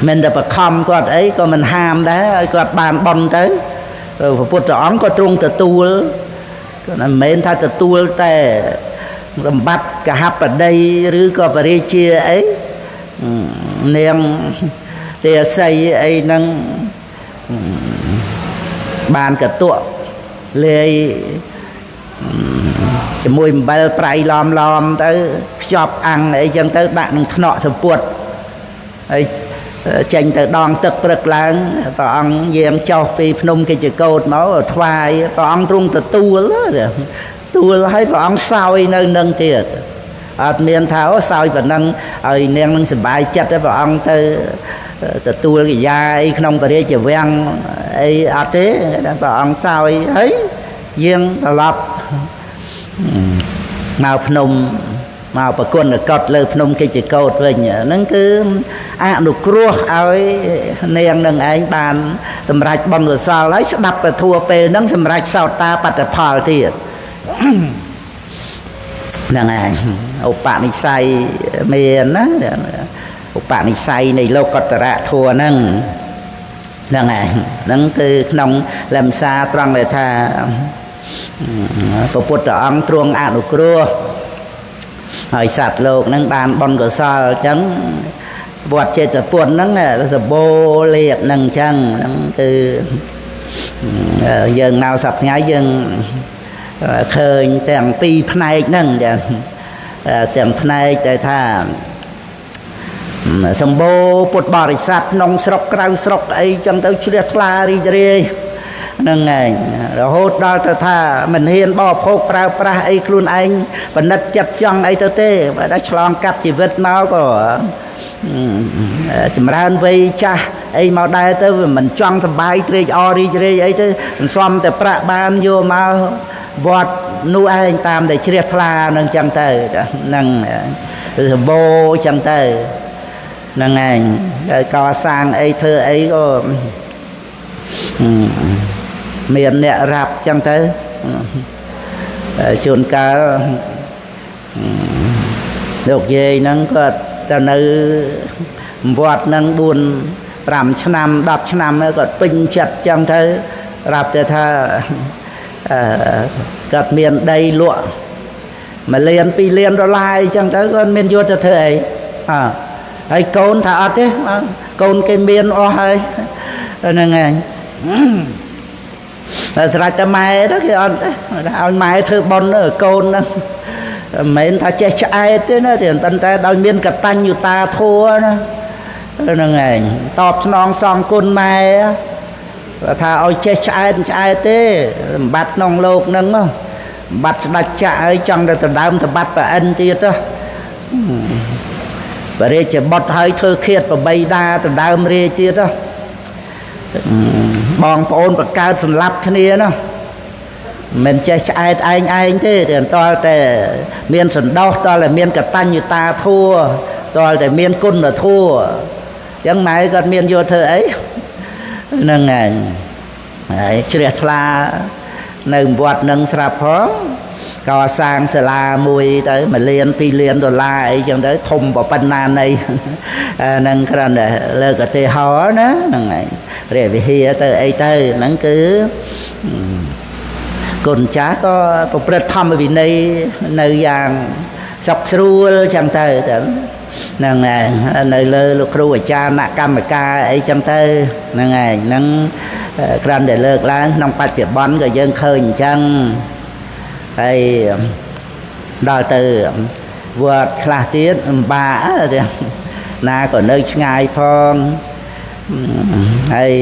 មិនតែបខំគាត់អីក៏មិនហាមដែរឲ្យគាត់បានបន់ទៅព្រះពុទ្ធអង្គក៏ទ្រង់ទទួលក៏មិនមែនថាទទួលតែសម្បត្តិកហបតីឬក៏បរិជាអីនាងទេសីអីហ្នឹងបានកតក់លាយជាមួយអំបិលប្រៃឡំទៅខ្ចប់អាំងអីចឹងទៅដាក់ក្នុងថ្នាក់សម្ពុតហើយចេញទៅដងទឹកព្រឹកឡើងព្រះអង្គយាងចុះពីភ្នំកិច្ចកោតមកថ្វាយព្រះអង្គទ្រង់ទទួលឲ្យព្រះអង្គសោយនៅនឹងទៀតអត់មានថាអូសោយប៉ុណ្ណឹងឲ្យនាងនឹងសុបាយចិត្តទេព្រះអង្គទៅទទួលកិយាអីក្នុងពរាជវាំងអីអត់ទេព្រះអង្គសោយហើយយាងត្រឡប់មកភ្នំមកប្រគុណកត់លើភ្នំកិច្ចកោតវិញហ្នឹងគឺអនុគ្រោះឲ្យនាងនឹងឯងបានសម្រេចបុណ្យកុសលហើយស្ដាប់ពធពេលហ្នឹងសម្រេចសោតាបត្តផលទៀតហ្នឹងឯងឧបនិស្ស័យមានណាឧបនិស្ស័យនៃលោកតរៈធัวហ្នឹងហ្នឹងឯងហ្នឹងគឺក្នុងលំសារត្រង់ដែលថាព្រះពុទ្ធអង្គទ្រង់អនុគ្រោះហើយសត្វលោកហ្នឹងបានបុណ្យកុសលអញ្ចឹងវត្តចេតពុនហ្នឹងសបោលៀបហ្នឹងអញ្ចឹងហ្នឹងគឺយើងមកសប្តាហ៍ថ្ងៃយើងឃើញទាំងពីរផ្នែកហ្នឹងទាំងផ្នែកដែលថាសម្បូរពុទ្ធបរិស័ទក្នុងស្រុកក្រៅស្រុកអីចឹងទៅជ្រះថ្លារីករាយហ្នឹងឯងរហូតដល់ទៅថាមិនហ៊ានបរិភោគប្រើប្រាស់អីខ្លួនឯងបណិតចិត្តចង់អីទៅទេបើដល់ឆ្លងកាត់ជីវិតមកក៏ចម្រើនវ័យចាស់អីមកដែរទៅវាមិនចង់សប្បាយត្រេកអររីករាយអីទៅមិនសមតែប្រាក់បានយកមកវត្តនោះឯងតាមតែជ្រះថ្លានឹងចឹងទៅហ្នឹងសម្បូរចឹងទៅហ្នឹងឯងហើយកសាងអីធ្វើអីក៏មានអ្នករាប់ចឹងទៅជួនកាលលោកយាយហ្នឹងគាត់ទៅនៅវត្តហ្នឹង4 5ឆ្នាំ10ឆ្នាំគាត់ពេញចិត្តចឹងទៅរាប់តែថាគាត់មានដីលក់1លាន2លានដុល្លារអីចឹងទៅគាត់មានយកទៅធ្វើអីហើយកូនថាអត់ទេកូនគេមានអស់ហើយហ្នឹងឯងតែស្រេចតែម៉ែទៅគេអត់ឲ្យម៉ែធ្វើបុណ្យកូនហ្នឹងមិនមែនថាចេះឆ្អែតទេណាតែប៉ុន្តែដោយមានកតញ្ញុតាធម៌ណាហ្នឹងឯងតបស្នងសងគុណម៉ែថាឲ្យចេះឆ្អែតទេសម្បត្តិក្នុងលោកហ្នឹងសម្បត្តិស្ដេចចាក់ហើយចង់ទៅដណ្ដើមសម្បត្តិប្រអិនទៀតទៅបរិជាបុត្រហើយធ្វើឃាតប្របីដាដណ្ដើមរាជទៀតទៅបងប្អូនបង្កើតសម្លាប់គ្នាណាមិនចេះឆ្អែតឯងទេតែតលតែមានសន្តោសតលតែមានកតញ្ញុតាធัวតលតែមានគុណធัวអញ្ចឹងម៉ែគាត់មានយកធ្វើអីហ្នឹងឯងហើយជ្រះថ្លានៅវត្តនឹងស្រាប់ផង ก็สร้างศาลามวยtới 1 លាន 2 លានដុល្លារអីចឹងទៅធំប៉ុណ្ណានៃនឹងគ្រាន់តែលើកឧទាហរណ៍ណាហ្នឹងហើយព្រះវិហារទៅអីទៅហ្នឹងគឺគុណចាស់ក៏ប្រព្រឹត្តធម្មវិន័យនៅយ៉ាងសុខស្រួលចឹងទៅហ្នឹងហើយនៅលើលោកគ្រូអាចារ្យអ្នកកម្មការអីចឹងទៅហ្នឹងហើយហ្នឹងគ្រាន់តែលើកឡើងក្នុងបច្ចុប្បន្នក៏យើងឃើញអញ្ចឹងហើយដល់ទៅវត្តខ្លះទៀតអំបាណាក៏នៅឆ្ងាយផងហើយ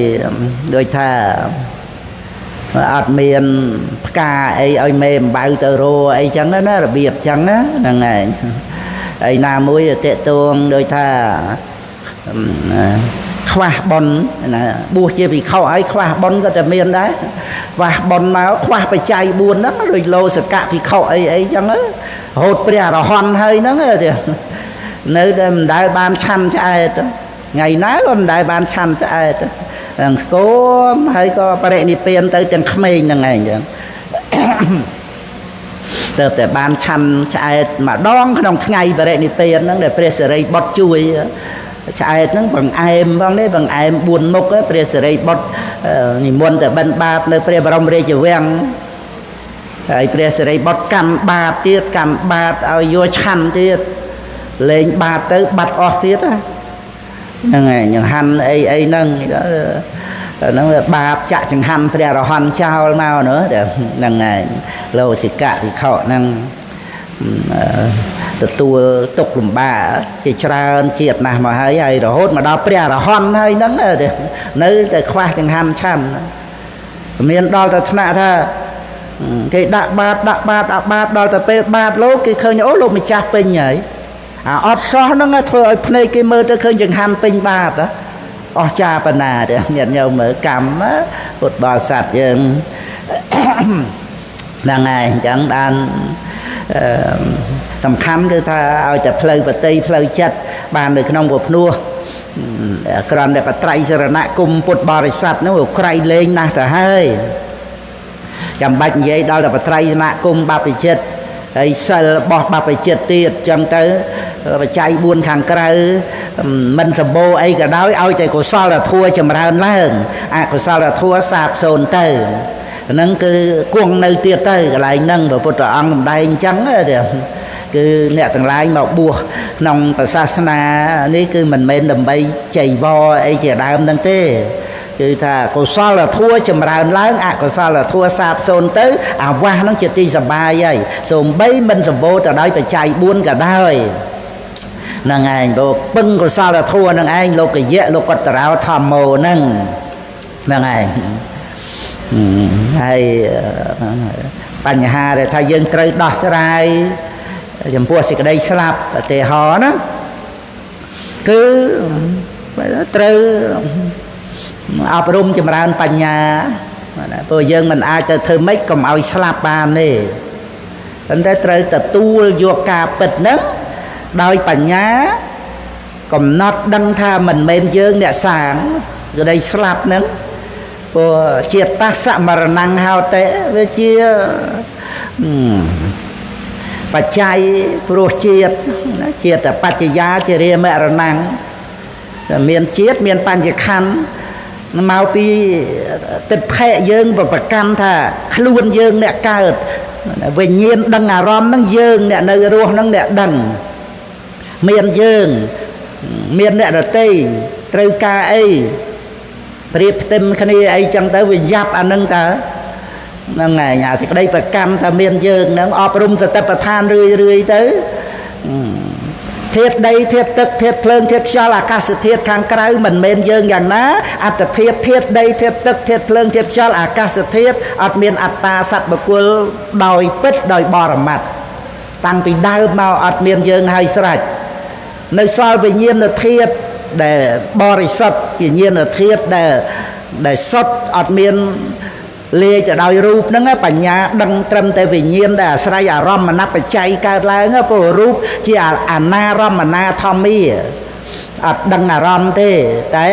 ដូចថាអត់មានផ្កាអីឲ្យមេអំបៅទៅរអីចឹងណារបៀបចឹងណាហ្នឹងហើយហើយណាមួយតេតួងដូចថាខ្វះប៉ុនណាបួសជាភិក្ខុឲ្យខ្វះប៉ុនក៏តែមានដែរខ្វះប៉ុនមកខ្វះបច្ច័យ4ហ្នឹងដូចលោសកៈភិក្ខុអីចឹងរហូតព្រះអរហន្តហើយហ្នឹងនៅតែមិនដែលបានឆាន់ឆ្អែតថ្ងៃណាក៏មិនដែលបានឆាន់ឆ្អែតទាំងស្គមហើយក៏បរិនិព្វានទៅទាំងក្មេងហ្នឹងឯងចឹងទៅតែបានឆាន់ឆ្អែតម្ដងក្នុងថ្ងៃបរិនិព្វានហ្នឹងដែលព្រះសិរីបុត្រជួយឆ្អែតហ្នឹងបង្អែមផងនេះបង្អែម4មុខព្រះសិរីបុត្រនិមន្តទៅបិណ្ឌបាតនៅព្រះបរមរាជវាំងហើយព្រះសិរីបុត្រកាន់បាតទៀតកាន់បាតឲ្យយកឆាន់ទៀតលេងបាតទៅបាត់អស់ទៀតហ្នឹងហើយចង្ហាន់អីហ្នឹងហ្នឹងបាបចាក់ចង្ហាន់ព្រះអរហន្តចោលមកnữaហ្នឹងហើយលោសិកៈវិខហ្នឹងទទួលទុក្ខលំបាកជាច្រើនជាតិណាស់មកហើយរហូតមកដល់ព្រះអរហន្តហើយហ្នឹងនៅតែខ្វះចង្ហាន់ឆាន់មានដល់តែថ្នាក់ថាគេដាក់បាតដល់តែពេលបាតលោកគេឃើញអូលោកម្ចាស់ពេញហើយអត់សោះហ្នឹងធ្វើឲ្យភ្នែកគេមើលទៅឃើញចង្ហាន់ពេញបាតអស់ចាបណ្ណាទេញាតិញោមមើលកម្មពុទ្ធបរិស័ទយើងហ្នឹងហើយអញ្ចឹងបានសំខាន់គឺថាឲ្យតែផ្លូវបតីផ្លូវចិត្តបាននៅក្នុងពុទ្ធនោះក្រំតែបត្រៃសរណគមពុទ្ធបរិស័ទនោះក្រៃលែងណាស់ទៅហើយចាំបាច់និយាយដល់តែបត្រៃសរណគមបព្វជិតហើយសិលរបស់បព្វជិតទៀតចឹងទៅបច្ច័យ4ខាងក្រៅមិនសម្បូរអីក៏ដោយឲ្យតែកុសលធម៌ចម្រើនឡើងអកុសលធម៌សាបសូន្យទៅហ្នឹងគឺគង់នៅទៀតទៅកន្លែងហ្នឹងព្រះពុទ្ធអង្គសម្ដែងអញ្ចឹងគឺអ្នកទាំងឡាយមកបួសក្នុងព្រះសាសនានេះគឺមិនមែនដើម្បីចៃវរអីជាដើមហ្នឹងទេគឺថាកុសលធម៌ចម្រើនឡើងអកុសលធម៌សាបសូន្យទៅអាវាសហ្នឹងជាទីសបាយហើយសូម្បីមិនសម្បូរទៅដោយបច្ច័យ4ក៏ដោយហ្នឹងឯងព្រោះពឹងកុសលធម៌ហ្នឹងឯងលោកយៈលោកតរោធម្មោហ្នឹងឯងហើយបញ្ហាដែលថាយើងត្រូវដោះស្រាយចំពោះសេចក្តីស្លាប់ឧទាហរណ៍ណាគឺត្រូវអប់រំចម្រើនបញ្ញាព្រោះយើងមិនអាចទៅធ្វើម៉េចកុំឲ្យស្លាប់បានទេប៉ុន្តែត្រូវទទួលយកការពិតហ្នឹងដោយបញ្ញាកំណត់ដឹងថាមិនមែនយើងអ្នកសាងក្តីស្លាប់ហ្នឹងព្រោះជាតិបស្សមរណង្ហោតិវាជាបច្ច័យព្រោះជាតិបច្ចយាជារាមរណង្មានជាតិមានបញ្ញខណ្ឌមកពីទិដ្ឋិយើងប្រកាន់ថាខ្លួនយើងអ្នកកើតវិញ្ញាណដឹងអារម្មណ៍ហ្នឹងយើងអ្នកនៅរស់ហ្នឹងអ្នកដឹងមានយើងមានអ្នកដទៃត្រូវការអីប្រៀបផ្ទឹមគ្នាអីចឹងទៅវាយ៉ាប់អានឹងតើហ្នឹងហើយអាសេចក្តីប្រកម្មថាមានយើងហ្នឹងអប់រំសតិប្បដ្ឋានរឿយទៅធាតុដីធាតុទឹកធាតុភ្លើងធាតុខ្យល់អាកាសធាតុខាងក្រៅមិនមែនយើងយ៉ាងណាអត្តភាពធាតុដីធាតុទឹកធាតុភ្លើងធាតុខ្យល់អាកាសធាតុអត់មានអត្តាសត្វបុគ្គលដោយពិតដោយបរមត្ថតាំងពីដើមមកអត់មានយើងហើយស្រេចនៅសល់វិញ្ញាណធាតុដែលបរិសុទ្ធវិញ្ញាណធាតុដែលសុទ្ធអត់មានលាយទៅដោយរូបហ្នឹងបញ្ញាដឹងត្រឹមតែវិញ្ញាណដែលអាស្រ័យអារម្មណ៍បច្ច័យកើតឡើងព្រោះរូបជាអនារមណាធម្មាអត់ដឹងអារម្មណ៍ទេតែ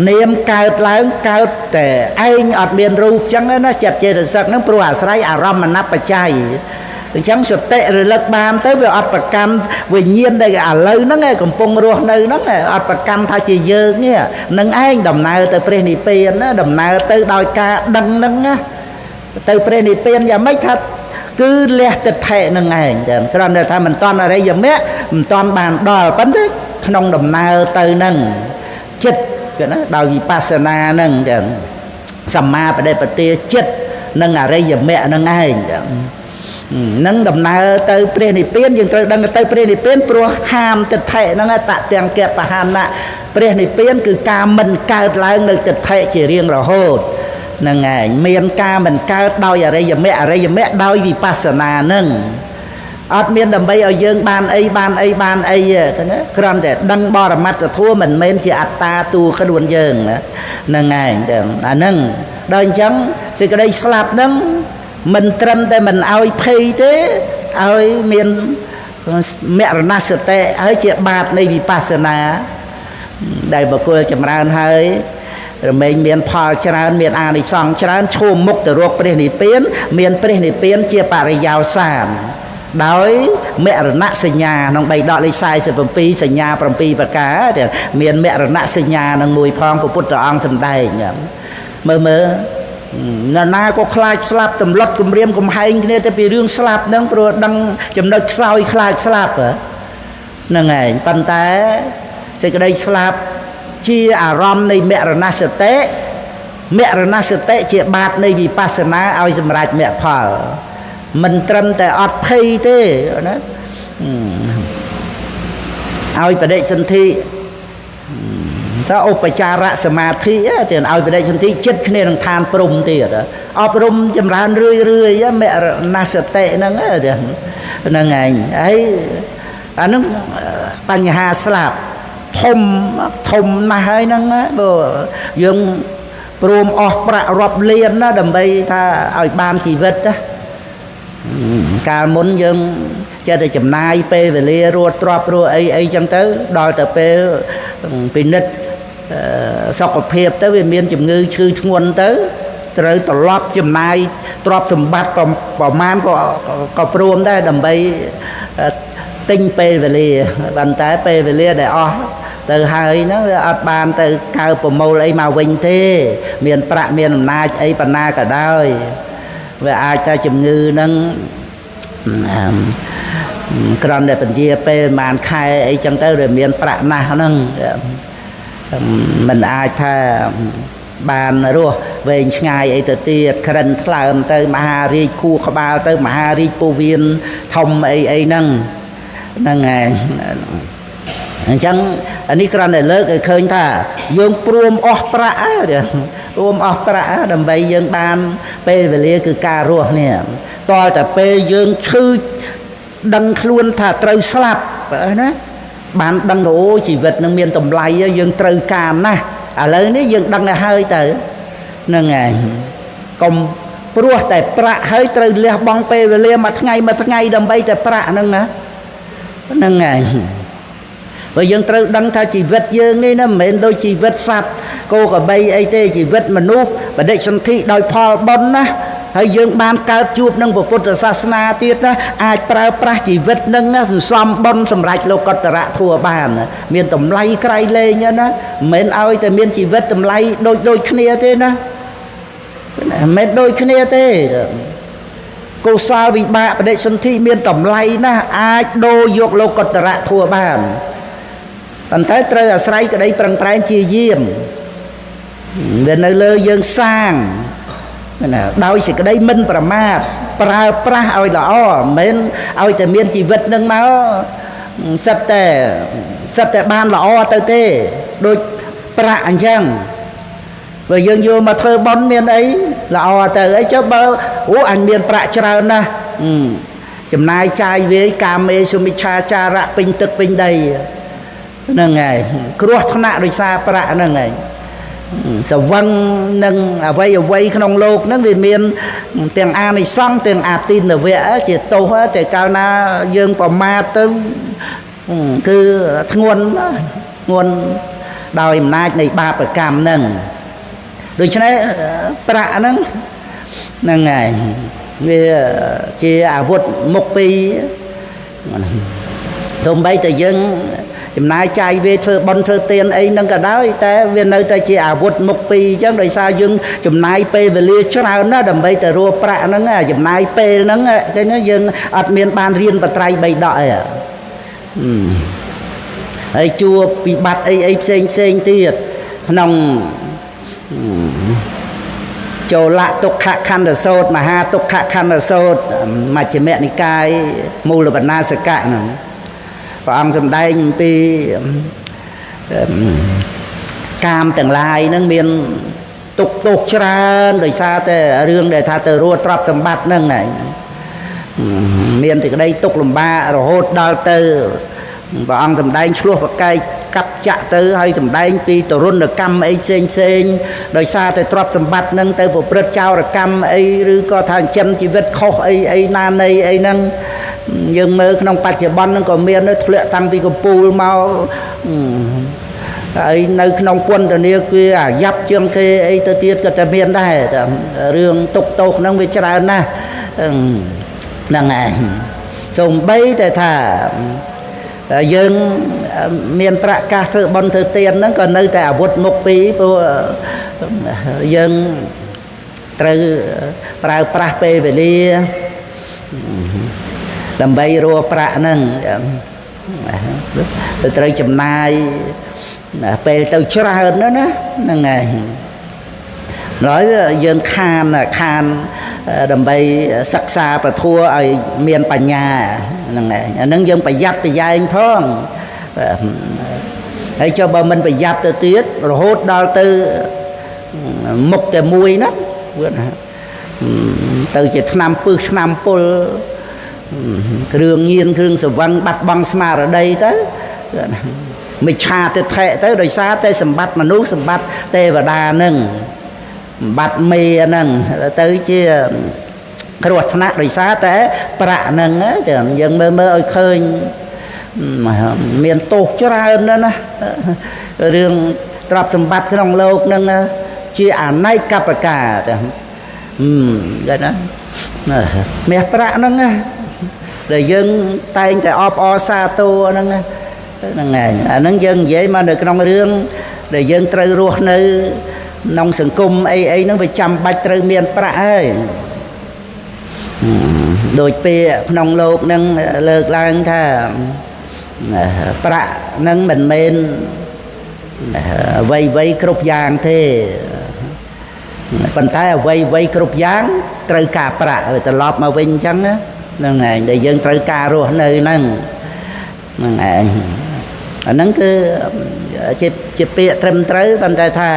នាមកើតឡើងកើតតែឯងអត់មានរូបចឹងណាចិត្តចេតសិកហ្នឹងព្រោះអាស្រ័យអារម្មណ៍បច្ច័យ អញ្ចឹងសតិរលឹកបានទៅវាអត់ប្រកម្មវិញ្ញាណដែលឥឡូវហ្នឹងឯងកំពុងរស់នៅហ្នឹងអត់ប្រកម្មថាជាយើងនេះនឹងឯងដំណើរទៅព្រះនិព្វានណាដំណើរទៅដោយការដឹងហ្នឹងណាទៅព្រះនិព្វានយ៉ាងម៉េចថាគឺលះទិដ្ឋិនឹងឯងចឹងគ្រាន់តែថាមិនតាន់អរិយមគ្គមិនតាន់បានដល់ប៉ុន្តែក្នុងដំណើរទៅនឹងចិត្តគឺណាដោយវិបស្សនានឹងចឹងសម្មាបដិបទាចិត្តនឹងអរិយមគ្គនឹងឯងចឹងនឹងដំណើរទៅព្រះនិព្វានយើងត្រូវដឹងទៅព្រះនិព្វានព្រោះហាមទិដ្ឋិហ្នឹងតទាំងកបហានៈព្រះនិព្វានគឺការមិនកើតឡើងនៅទិដ្ឋិជារៀងរហូតហ្នឹងឯងមានការមិនកើតដោយអរិយមគ្គដោយវិបស្សនាហ្នឹងអត់មានដើម្បីឲ្យយើងបានអីណាគ្រាន់តែដឹងបរមត្តធម៌មិនមែនជាអត្តាតួខ្លួនយើងណាហ្នឹងឯងចឹងអាហ្នឹងដល់អញ្ចឹងសេចក្តីស្លាប់ហ្នឹងមិនត្រឹមតែមិនឲ្យភ័យទេឲ្យមានមរណសតិហើយជាបាបនៃវិបស្សនាដែលបុគ្គលចម្រើនហើយរមែងមានផលច្រើនមានអានិសង្សច្រើនឈោមមុខទៅរកព្រះនិព្វានមានព្រះនិព្វានជាបរិយោសានដោយមរណសញ្ញាក្នុងបៃដកលេខ47សញ្ញា7ប្រការមានមរណសញ្ញានឹងមួយផងពុទ្ធអង្គសម្ដែងមើលនរណាក៏ខ្លាចស្លាប់ទម្លត់គំរាមកំហែងគ្នាទៅពីរឿងស្លាប់ហ្នឹងព្រោះដឹងចំណុចខ្សោយខ្លាចស្លាប់ហ្នឹងឯងប៉ុន្តែសេចក្តីស្លាប់ជាអារម្មណ៍នៃមរណសតិជាបាតនៃវិបស្សនាឲ្យសម្រេចមគ្គផលមិនត្រឹមតែអត់ភ័យទេណាឲ្យបដិសន្ធិថាឧបចារសមាធិទៀតឲ្យបដិសន្ធិចិត្តគ្នានឹងឋានព្រំទៀតអប់រំចម្រើនរឿយមរណសតិហ្នឹងហ្នឹងឯងហើយអានឹងបញ្ហាស្លាប់ធំណាស់ហើយហ្នឹងបើយើងព្រមអស់ប្រាក់រាប់លានណាដើម្បីថាឲ្យបានជីវិតណាកាលមុនយើងចេះតែចំណាយពេលវេលារត់ទ្របរស់អីចឹងទៅដល់ទៅពេលពិនិត្យសុខភាពទៅវាមានជំងឺឈឺធ្ងន់ទៅត្រូវត្រឡប់ចំណាយទ្រព្យសម្បត្តិប្រមាណក៏ព្រមដែរដើម្បីទិញពេលវេលាប៉ុន្តែពេលវេលាដែលអស់ទៅហើយហ្នឹងវាអត់បានទៅកើប្រមូលអីមកវិញទេមានប្រាក់មានអំណាចអីប៉ុណ្ណាក៏ដោយវាអាចថាជំងឺហ្នឹងក្រំតែពជាពេលប្រហែលខែអីចឹងទៅវាមានប្រាក់ណាស់ហ្នឹងមិនអាចថាបានរស់វែងឆ្ងាយអីទៅទៀតក្រិនថ្លើមទៅមហារាជខួរក្បាលទៅមហារាជពោះវៀនធំអីហ្នឹងហើយអញ្ចឹងអានេះគ្រាន់តែលើកឲ្យឃើញថាយើងព្រមអស់ប្រាក់ដើម្បីយើងបានពេលវេលាគឺការរស់នេះតើតែពេលយើងឈឺដឹងខ្លួនថាត្រូវស្លាប់ណាបានដឹងអូជីវិតនឹងមានតម្លៃយើងត្រូវការណាស់ឥឡូវនេះយើងដឹងទៅហើយទៅហ្នឹងហើយកុំព្រោះតែប្រាក់ហើយត្រូវលះបង់ពេលវេលាមួយថ្ងៃដើម្បីតែប្រាក់ហ្នឹងណាហ្នឹងហើយបើយើងត្រូវដឹងថាជីវិតយើងនេះណាមិនមែនដូចជីវិតសត្វគោក្របីអីទេជីវិតមនុស្សបដិសន្ធិដោយផលបុណ្យណាហើយយើងបានកើតជួបនឹងពុទ្ធសាសនាទៀតណាអាចប្រើប្រាស់ជីវិតនឹងសន្សំបុណ្យសម្រាប់លោកុត្តរធម៌បានមានតម្លៃក្រៃលែងណាមិនឲ្យតែមានជីវិតតម្លៃដូចគ្នាទេណាមិនដូចគ្នាទេកុសលវិបាកបដិសន្ធិមានតម្លៃណាស់អាចដូរយកលោកុត្តរធម៌បានប៉ុន្តែត្រូវអាស្រ័យក្តីប្រឹងប្រែងជាយាមវានៅលើយើងសាងណាដោយសេចក្តីមិនប្រមាទប្រើប្រាស់ឲ្យល្អមិនមែនឲ្យតែមានជីវិតនឹងមកសិតតែបានល្អទៅទេដូចប្រាក់អញ្ចឹងបើយើងយកមកធ្វើបុណ្យមានអីល្អទៅអីចុះបើអញមានប្រាក់ច្រើនណាស់ចំណាយចាយវាយកាមេសុមិច្ឆាចារៈពេញទឹកពេញដីហ្នឹងហើយគ្រោះថ្នាក់ដោយសារប្រាក់ហ្នឹងហើយសវឹងនឹងអ្វីក្នុងโลกហ្នឹងវាមានទាំងអានិសង្សទាំងអាទិនវៈជាទោសតែកាលណាយើងប្រមាទទៅគឺធ្ងន់ដោយអំណាចនៃបាបកម្មហ្នឹងដូច្នេះប្រាក់ហ្នឹងហើយ វាជាអាវុធមុខពីរទោះបីតែយើងចំណាយចាយវាធ្វើបន់ធ្វើទានអីហ្នឹងក៏ដោយតែវានៅតែជាអាវុធមុខពីរអញ្ចឹងដោយសារយើងចំណាយពេលវេលាច្រើនណាស់ដើម្បីទៅរកប្រាក់ហ្នឹងចំណាយពេលហ្នឹងគេណាយើងអត់មានបានរៀនបត្រៃបីដកអីហើយជួបវិបត្តិអីផ្សេងទៀតក្នុងចូលៈទុក្ខខណ្ឌសោតមហាទុក្ខខណ្ឌសោតមជ្ឈិមនិកាយមូលបណ្ណាសកៈហ្នឹងព្រះអង្គសម្ដែងអំពីកាមទាំងឡាយហ្នឹងមានទុក្ខទោសច្រើនដោយសារតែរឿងដែលថាទៅរស់ទ្រព្យសម្បត្តិហ្នឹងមានសេចក្តីទុក្ខលំបាករហូតដល់ទៅព្រះអង្គសម្ដែងឆ្លោះប្រកែកកាប់ចាក់ទៅហើយសម្ដែងពីទរណកម្មអីផ្សេងដោយសារតែទ្រព្យសម្បត្តិហ្នឹងទៅប្រព្រឹត្តចោរកម្មអីឬក៏ថាចិញ្ចឹមជីវិតខុសអីណានៃអីហ្នឹងយើងមើលក្នុងបច្ចុប្បន្នហ្នឹងក៏មានធ្លាក់តាំងពីកំពូលមកហើយនៅក្នុងពន្ធនាគារអាយ៉ាប់ជាងគេអីទៅទៀតក៏តែមានដែររឿងទុកទោសហ្នឹងវាច្រើនណាស់ហ្នឹងឯងសូម្បីតែថាយើងមានប្រកាសធ្វើបន់ធ្វើទានហ្នឹងក៏នៅតែអាវុធមុខពីរព្រោះយើងត្រូវប្រើប្រាស់ពេលវេលាដើម្បីរកប្រាក់ហ្នឹងត្រូវចំណាយពេលទៅច្រើនណាហ្នឹងឯងហើយយើងខានដើម្បីសិក្សាពធឲ្យមានបញ្ញាហ្នឹងឯងអាហ្នឹងយើងប្រយ័ត្នប្រយែងផងហើយចុះបើមិនប្រយ័ត្នទៅទៀតរហូតដល់ទៅមុខតែមួយណាទៅជាឆ្នាំពឹសឆ្នាំពុលគ្រឿងញៀនគ្រឿងសវឹងបាត់បង់ស្មារតីទៅមិច្ឆាទិដ្ឋិទៅដោយសារតែសម្បត្តិមនុស្សសម្បត្តិទេវតាហ្នឹងបាត់មេហ្នឹងទៅជាគ្រោះថ្នាក់ដោយសារតែប្រាក់ហ្នឹងចឹងយើងមើលឲ្យឃើញមានទោសច្រើនណាស់ណារឿងទ្រព្យសម្បត្តិក្នុងលោកហ្នឹងជាអនេកបកាទៅគេណាមាសប្រាក់ហ្នឹងដែលយើងតែងតែអបអរសាទរហ្នឹងហ្នឹងឯងអាហ្នឹងយើងនិយាយមកនៅក្នុងរឿងដែលយើងត្រូវរស់នៅក្នុងសង្គមអីហ្នឹងវាចាំបាច់ត្រូវមានប្រាក់ហើយដូចពេលក្នុងលោកហ្នឹងលើកឡើងថាប្រាក់ហ្នឹងមិនមែនអ្វីគ្រប់យ៉ាងទេប៉ុន្តែអ្វីគ្រប់យ៉ាងត្រូវការប្រាក់ត្រឡប់មកវិញអញ្ចឹងហ្នឹងឯងដែលយើងត្រូវការរស់នៅហ្នឹងឯងអាហ្នឹងគឺជាពាក្យត្រឹមត្រូវប៉ុន្តែថា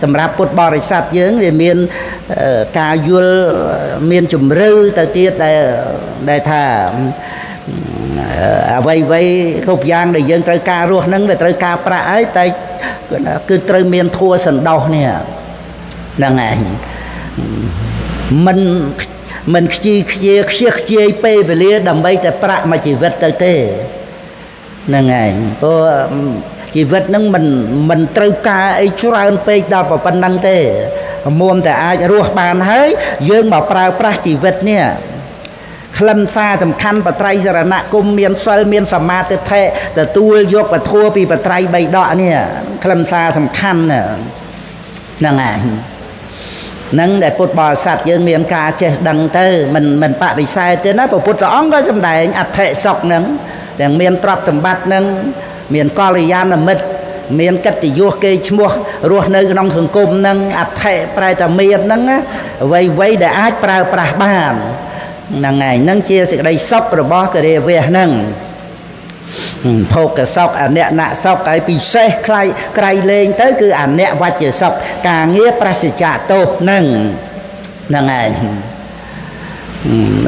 សម្រាប់ពុទ្ធបរិស័ទយើងវាមានការយល់មានជំរឿទៅទៀតដែលថាអ្វីគ្រប់យ៉ាងដែលយើងត្រូវការរស់ហ្នឹងវាត្រូវការប្រាក់ហើយតែគឺត្រូវមានធัวសន្តោសនេះហ្នឹងឯងមិនខ្ជិះពេលវេលាដើម្បីតែប្រាក់មួយជីវិតទៅទេហ្នឹងឯងព្រោះជីវិតហ្នឹងមិនត្រូវការអីច្រើនពេកដល់ប៉ុណ្ណឹងទេមុំតែអាចរស់បានហើយយើងមកប្រើប្រាស់ជីវិតនេះខ្លឹមសារសំខាន់បត្រៃសរណគមមានសិលមានសមាធិទទួលយកពធពីបត្រៃបីដកនេះខ្លឹមសារសំខាន់ហ្នឹងឯងនឹងដែលពុទ្ធបរិស័ទយើងមានការចេះដឹងទៅមិនបដិសេធទេណាព្រះពុទ្ធអង្គក៏សម្ដែងអដ្ឋិសុខហ្នឹងទាំងមានទ្រព្យសម្បត្តិហ្នឹងមានកល្យាណមិត្តមានកិត្តិយសគេឈ្មោះរស់នៅក្នុងសង្គមហ្នឹងអដ្ឋិប្រែតែមានហ្នឹងអ្វីដែលអាចប្រើប្រាស់បានហ្នឹងឯងហ្នឹងជាសេចក្តីសុខរបស់គរិវៈហ្នឹងភោគសុខអនៈសុខហើយពិសេសក្រៃលែងទៅគឺអនៈវច្ចសុខការងារប្រសិជ្ជៈទោសហ្នឹងឯង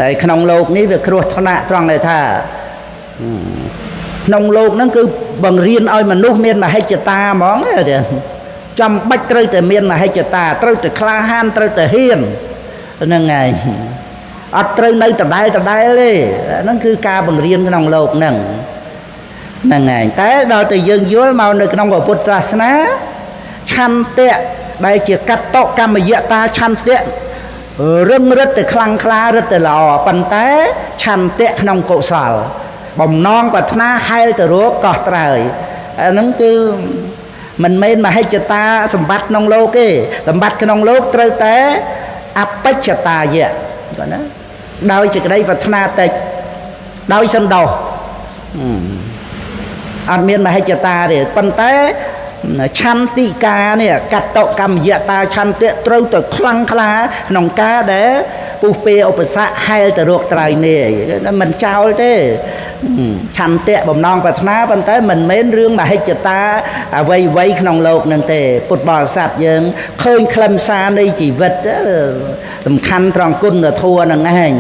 ហើយក្នុងលោកនេះវាគ្រោះថ្នាក់ត្រង់ដែលថាក្នុងលោកហ្នឹងគឺបង្រៀនឲ្យមនុស្សមានមហិច្ឆតាហ្មងចាំបាច់ត្រូវតែមានមហិច្ឆតាត្រូវតែក្លាហានត្រូវតែហ៊ានហ្នឹងឯងអត់ត្រូវនៅដដែលទេហ្នឹងគឺការបង្រៀនក្នុងលោកហ្នឹងឯងតែដល់តែយើងយល់មកនៅក្នុងពុទ្ធសាសនាឆន្ទៈដែលជាកតកម្មយតាឆន្ទៈ រឹងរិតទៅខ្លាំងក្លារិតទៅល្អប៉ុន្តែឆន្ទៈក្នុងកុសលបំណងប្រាថ្នាហែលទៅរកកោះត្រើយអាហ្នឹងគឺមិនមែនមហិច្ឆតាសម្បត្តិក្នុងលោកទេសម្បត្តិក្នុងលោកត្រូវតែអបិច្ឆតាយៈគាត់ណាដោយសេចក្តីប្រាថ្នាតិចដោយសន្តោសអត់មានមហិច្ឆតាទេប៉ុន្តែឆន្តិកានេះកតកម្មយតាឆន្ទៈត្រូវទៅខ្លាំងក្លាក្នុងការដែលពុះពេឧបសគ្គហែលទៅរកត្រើយនេះមិនចោលទេឆន្ទៈបំណងប្រាថ្នាប៉ុន្តែមិនមែនរឿងមហិច្ឆតាអ្វីក្នុងលោកនឹងទេពុទ្ធបរិស័ទយើងឃើញខ្លឹមសារនៃជីវិតសំខាន់ត្រង់គុណធម៌នឹងឯង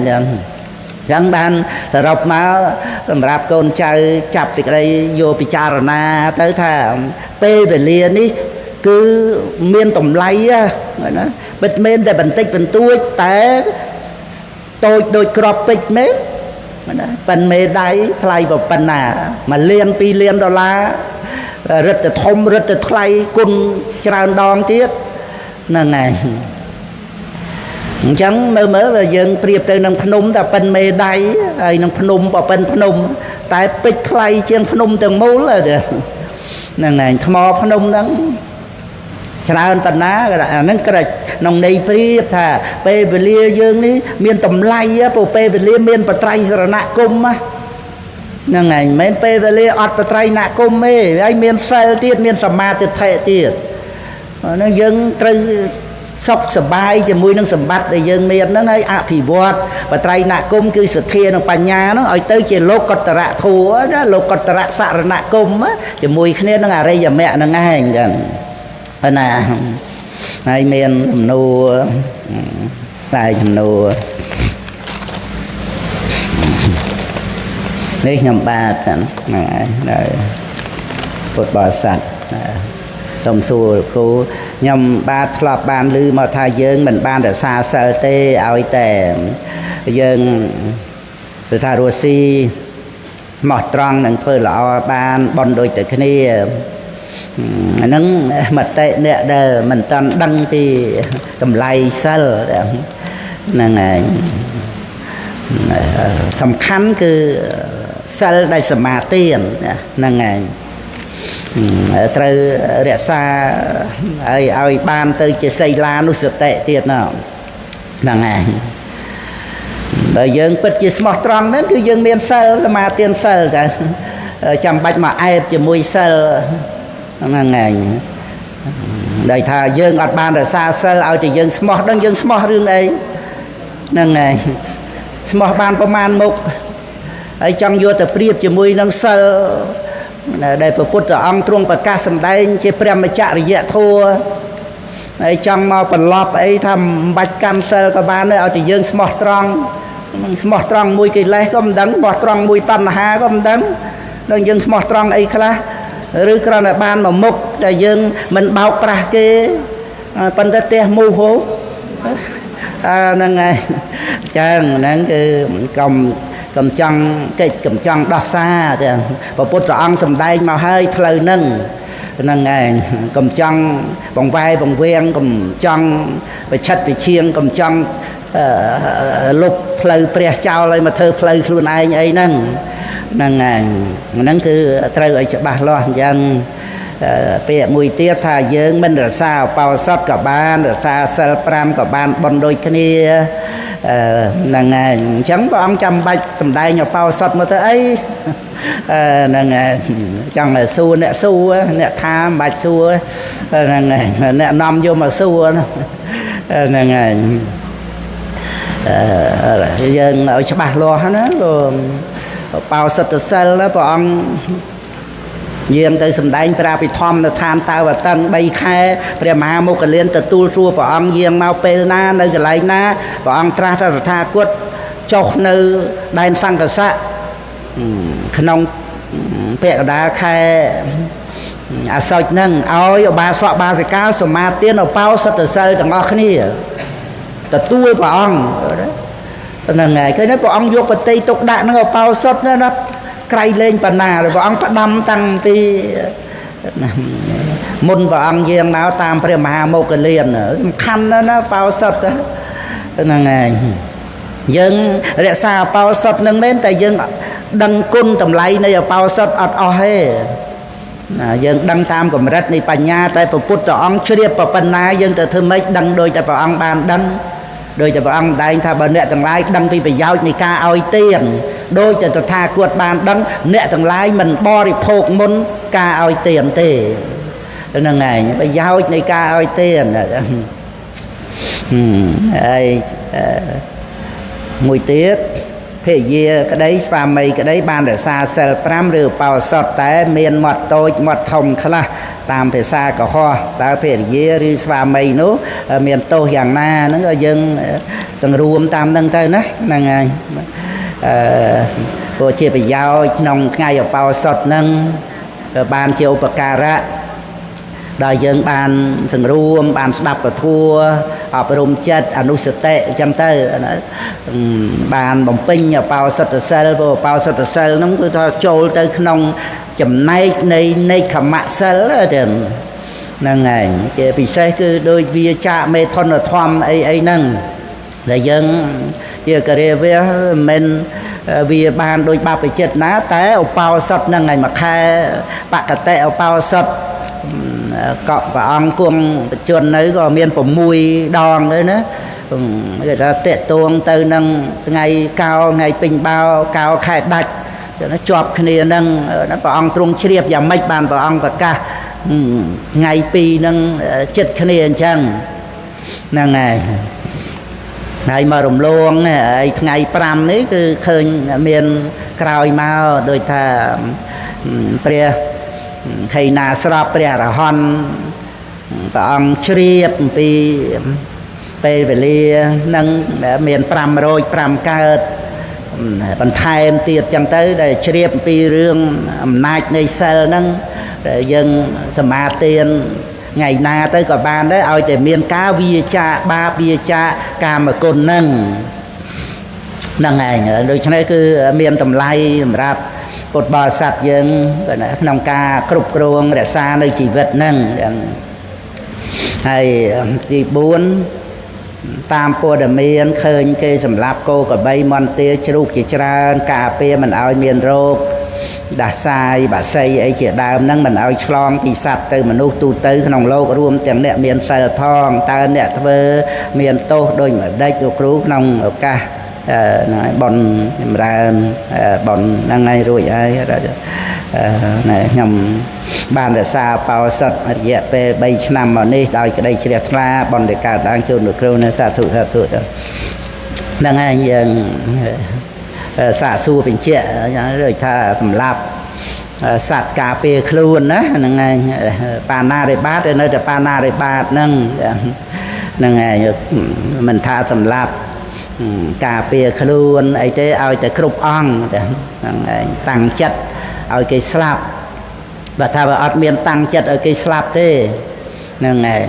ចឹងបានសរុបមកសម្រាប់កូនចៅចាប់សេចក្តីយកពិចារណាទៅថាពេលវេលានេះគឺមានតម្លៃណាពិតមែនតែបន្តិចបន្តួចតែតូចដូចក្របពេជ្រមែនណាប៉ិនមេដៃថ្លៃប៉ុណ្ណា1លាន2លានដុល្លាររឹតតែធំរឹតតែថ្លៃគុណច្រើនដងទៀតហ្នឹងហើយអញ្ចឹងមើលយើងប្រៀបទៅនឹងភ្នំតែប៉ិនមេដៃហើយនឹងភ្នំប៉ិនភ្នំតែពេជ្រថ្លៃជាងភ្នំទាំងមូលហ្នឹងហើយថ្មភ្នំហ្នឹងច្រើនប៉ុណ្ណាអាហ្នឹងក្រឹកក្នុងន័យប្រៀបថាពេលវេលាយើងនេះមានតម្លៃព្រោះពេលវេលាមានបត្រៃសរណគមហ្នឹងហើយមិនមែនពេលវេលាអត់បត្រៃណគមទេហើយមានសិលទៀតមានសមាធិទៀតហ្នឹងយើងត្រូវសុខសប្បាយជាមួយនឹងសម្បត្តិដែលយើងមានហ្នឹងហើយអភិវឌ្ឍបត្រៃណគមគឺសទ្ធានិងបញ្ញាហ្នឹងឲ្យទៅជាលោកុត្តរធម៌ណាលោកុត្តរសរណគមជាមួយគ្នានឹងអរិយមគ្គហ្នឹងឯងចឹងណាហើយមានចំនួនតែចំនួននេះខ្ញុំបាទហ្នឹងហើយពុទ្ធបរិស័ទសូមសួរគ្រូខ្ញុំបាទធ្លាប់បានឮមកថាយើងមិនបានរក្សាសិលទេឲ្យតែយើងគឺថារស់ស៊ីស្មោះត្រង់នឹងធ្វើល្អបានបន់ដូចតែគ្នាអាហ្នឹងមតិអ្នកដែលមិនតាន់ដឹងពីតម្លៃសិលហ្នឹងហើយសំខាន់គឺសិលដែលសមាទានហ្នឹងហើយត្រូវរក្សាឲ្យបានទៅជាសីលានុសតិទៀតហ្នឹងហើយបើយើងពិតជាស្មោះត្រង់ហ្នឹងគឺយើងមានសិលសមាទានសិលតែចាំបាច់មកអែបជាមួយសិលហ្នឹងហើយដែលថាយើងអត់បានរក្សាសិលឲ្យតែយើងស្មោះដឹងយើងស្មោះរឿងអីហ្នឹងហើយស្មោះបានប្រមាណមុខហើយចង់យកទៅប្រៀបជាមួយនឹងសិលដែលព្រះពុទ្ធអង្គទ្រង់ប្រកាសសម្ដែងជាព្រះមច្ចរិយធម៌ហើយចង់មកបន្លប់អីថាមិនបាច់កាន់សិលក៏បានដែរឲ្យតែយើងស្មោះត្រង់មួយកិលេសក៏មិនដឹងស្មោះត្រង់មួយតណ្ហាក៏មិនដឹងដល់យើងស្មោះត្រង់អីខ្លះឬគ្រាន់តែបានមកមុខដែលយើងមិនបោកប្រាស់គេប៉ុន្តែផ្ទះមូហូហ្នឹងហើយចឹងហ្នឹងគឺកំចង់កិច្ចកំចង់ដោះសារទាំងព្រះពុទ្ធអង្គសម្ដែងមកហើយផ្លូវហ្នឹងហើយកុំចង់បង្វែរបង្វៀងកុំចង់ប្រឆិតប្រឈៀងកុំចង់លុបផ្លូវព្រះចោលឲ្យមកធ្វើផ្លូវខ្លួនឯងអីហ្នឹងហើយហ្នឹងគឺត្រូវឲ្យច្បាស់លាស់អញ្ចឹងពាក្យមួយទៀតថាយើងមិនរក្សាឧបោសថក៏បានរក្សាសិល5ក៏បានបន់ដូចគ្នាហ្នឹងហើយអញ្ចឹងព្រះអង្គចាំបាច់សម្ដែងឧបោសថមកទៅអីហ្នឹងហើយចង់ឲ្យសួរអ្នកថាមិនបាច់សួរហ្នឹងហើយអ្នកនាំយកមកសួរហ្នឹងហើយយើងឲ្យច្បាស់លាស់ណាឧបោសថសិលណាព្រះអង្គយាងទៅសម្ដែងព្រះអភិធម្មនៅឋានតាវតឹង3ខែព្រះមហាមុគលានទទួលសួរព្រះអង្គយាងមកពេលណានៅកន្លែងណាព្រះអង្គត្រាស់ថាតថាគតចុះនៅដែនសង្កសៈក្នុងពាក្យកដាលខែអាសោចហ្នឹងឲ្យឧបាសកបាសិកាសមាទានឧបោសថសិលទាំងអស់គ្នាទទួលព្រះអង្គហ្នឹងហើយឃើញទេព្រះអង្គយកបតីទុកដាក់នឹងឧបោសថណាក្រៃលែងបណ្ណាព្រះអង្គផ្ដាំតាំងពីមុនព្រះអង្គយាងមកតាមព្រះមហាមោគលានសំខាន់ណាស់បោសថ ហ្នឹងហើយយើងរក្សាអបោសុតនឹងមែនតែយើងដឹងគុណតម្លៃនៃអបោសុតអត់អស់ទេយើងដឹងតាមកម្រិតនៃបញ្ញាតែព្រះពុទ្ធអង្គជ្រាបប៉ុណ្ណាយើងទៅធ្វើម៉េចដឹងដោយតែព្រះអង្គបានដឹងដោយតែព្រះអង្គម្ដែងថាបើអ្នកទាំងឡាយដឹងពីប្រយោជន៍នៃការឲ្យទានដោយតែតថាគតបានដឹងអ្នកទាំងឡាយមិនបរិភោគមុនការឲ្យទានទេហ្នឹងឯងប្រយោជន៍នៃការឲ្យទានហើយមួយទៀតភរិយាក្តីស្វាមីក្តីបានរក្សាសិល5ឬឧបោសថតែមានមាត់តូចមាត់ធំខ្លះតាមភាសាកុហកតើភរិយាឬស្វាមីនោះមានទោសយ៉ាងណាហ្នឹងក៏យើងសង្រួមតាមហ្នឹងទៅណាហ្នឹងហើយព្រោះជាប្រយោជន៍ក្នុងថ្ងៃឧបោសថហ្នឹងបានជាឧបការៈដល់យើងបានសង្រួមបានស្ដាប់ពធអប់រំចិត្តអនុសតិអញ្ចឹងទៅបានបំពេញអបោសថសិលព្រោះអបោសថសិលហ្នឹងគឺថាចូលទៅក្នុងចំណែកនៃនេក្ខមសិលទៅហ្នឹងហើយជាពិសេសគឺដូចវាចាកមេធនធម្មអីហ្នឹងដែលយើងជាករិយាវាមិនវាបានដូចបព្វជិតណាតែឧបោសថហ្នឹងហើយមួយខែបកតិឧបោសថក៏ព្រះអង្គគង់បជននៅក៏មាន6ដងទៅណាគេថាតេតួងទៅនឹងថ្ងៃកោថ្ងៃពេញបោកោខែដាច់ជាប់គ្នានឹងព្រះអង្គទ្រង់ជ្រាបយ៉ាងម៉េចបានព្រះអង្គប្រកាសថ្ងៃ2នឹងចិត្តគ្នាអញ្ចឹងហ្នឹងហើយមករំលងហើយថ្ងៃ5នេះគឺឃើញមានក្រោយមកដូចថាព្រះខៃណាស្របព្រះអរហន្តព្រះអង្គជ្រាបអំពីពេលវេលានឹងមាន505កើតបន្ថែមទៀតចឹងទៅដែលជ្រាបអំពីរឿងអំណាចនៃសិលហ្នឹងដែលយើងសមាទានថ្ងៃណាទៅក៏បានដែរឲ្យតែមានការវាចាបាបវាចាកាមគុណហ្នឹងឯងដូច្នេះគឺមានតម្លៃសម្រាប់ពុទ្ធបរិស័ទយើងក្នុងការគ្រប់គ្រងរក្សានៅជីវិតហ្នឹងហើយទី4តាមព័ត៌មានឃើញគេសម្លាប់គោក្របីមន្ទាជ្រូកជាច្រើនការពារមិនឲ្យមានរោគដាសាយបាសីអីជាដើមហ្នឹងមិនឲ្យឆ្លងពីសត្វទៅមនុស្សទូទៅក្នុងโลกរួមទាំងអ្នកមានសិលផងតើអ្នកធ្វើមានទោសដូចម្ដេចលោកគ្រូក្នុងឱកាសបនចម្រើនបនហ្នឹងហើយរួចហើយខ្ញុំបានរក្សាបោសិទ្ធរយៈពេល3ឆ្នាំមកនេះដោយក្តីជ្រះថ្លាបនដែលកើតឡើងជូនលោកគ្រូនៅសាធុហ្នឹងហើយយើងសាកសួរបញ្ជាក់ដូចថាសម្រាប់សត្វការពារខ្លួនណាហ្នឹងហើយបាណារិបាតនៅតែបាណារិបាតហ្នឹងហើយមិនថាសម្រាប់ការពារខ្លួនអីទេឲ្យតែគ្រប់អង្គហ្នឹងហើយតាំងចិត្តឲ្យគេស្លាប់បើថាបើអត់មានតាំងចិត្តឲ្យគេស្លាប់ទេហ្នឹងហើយ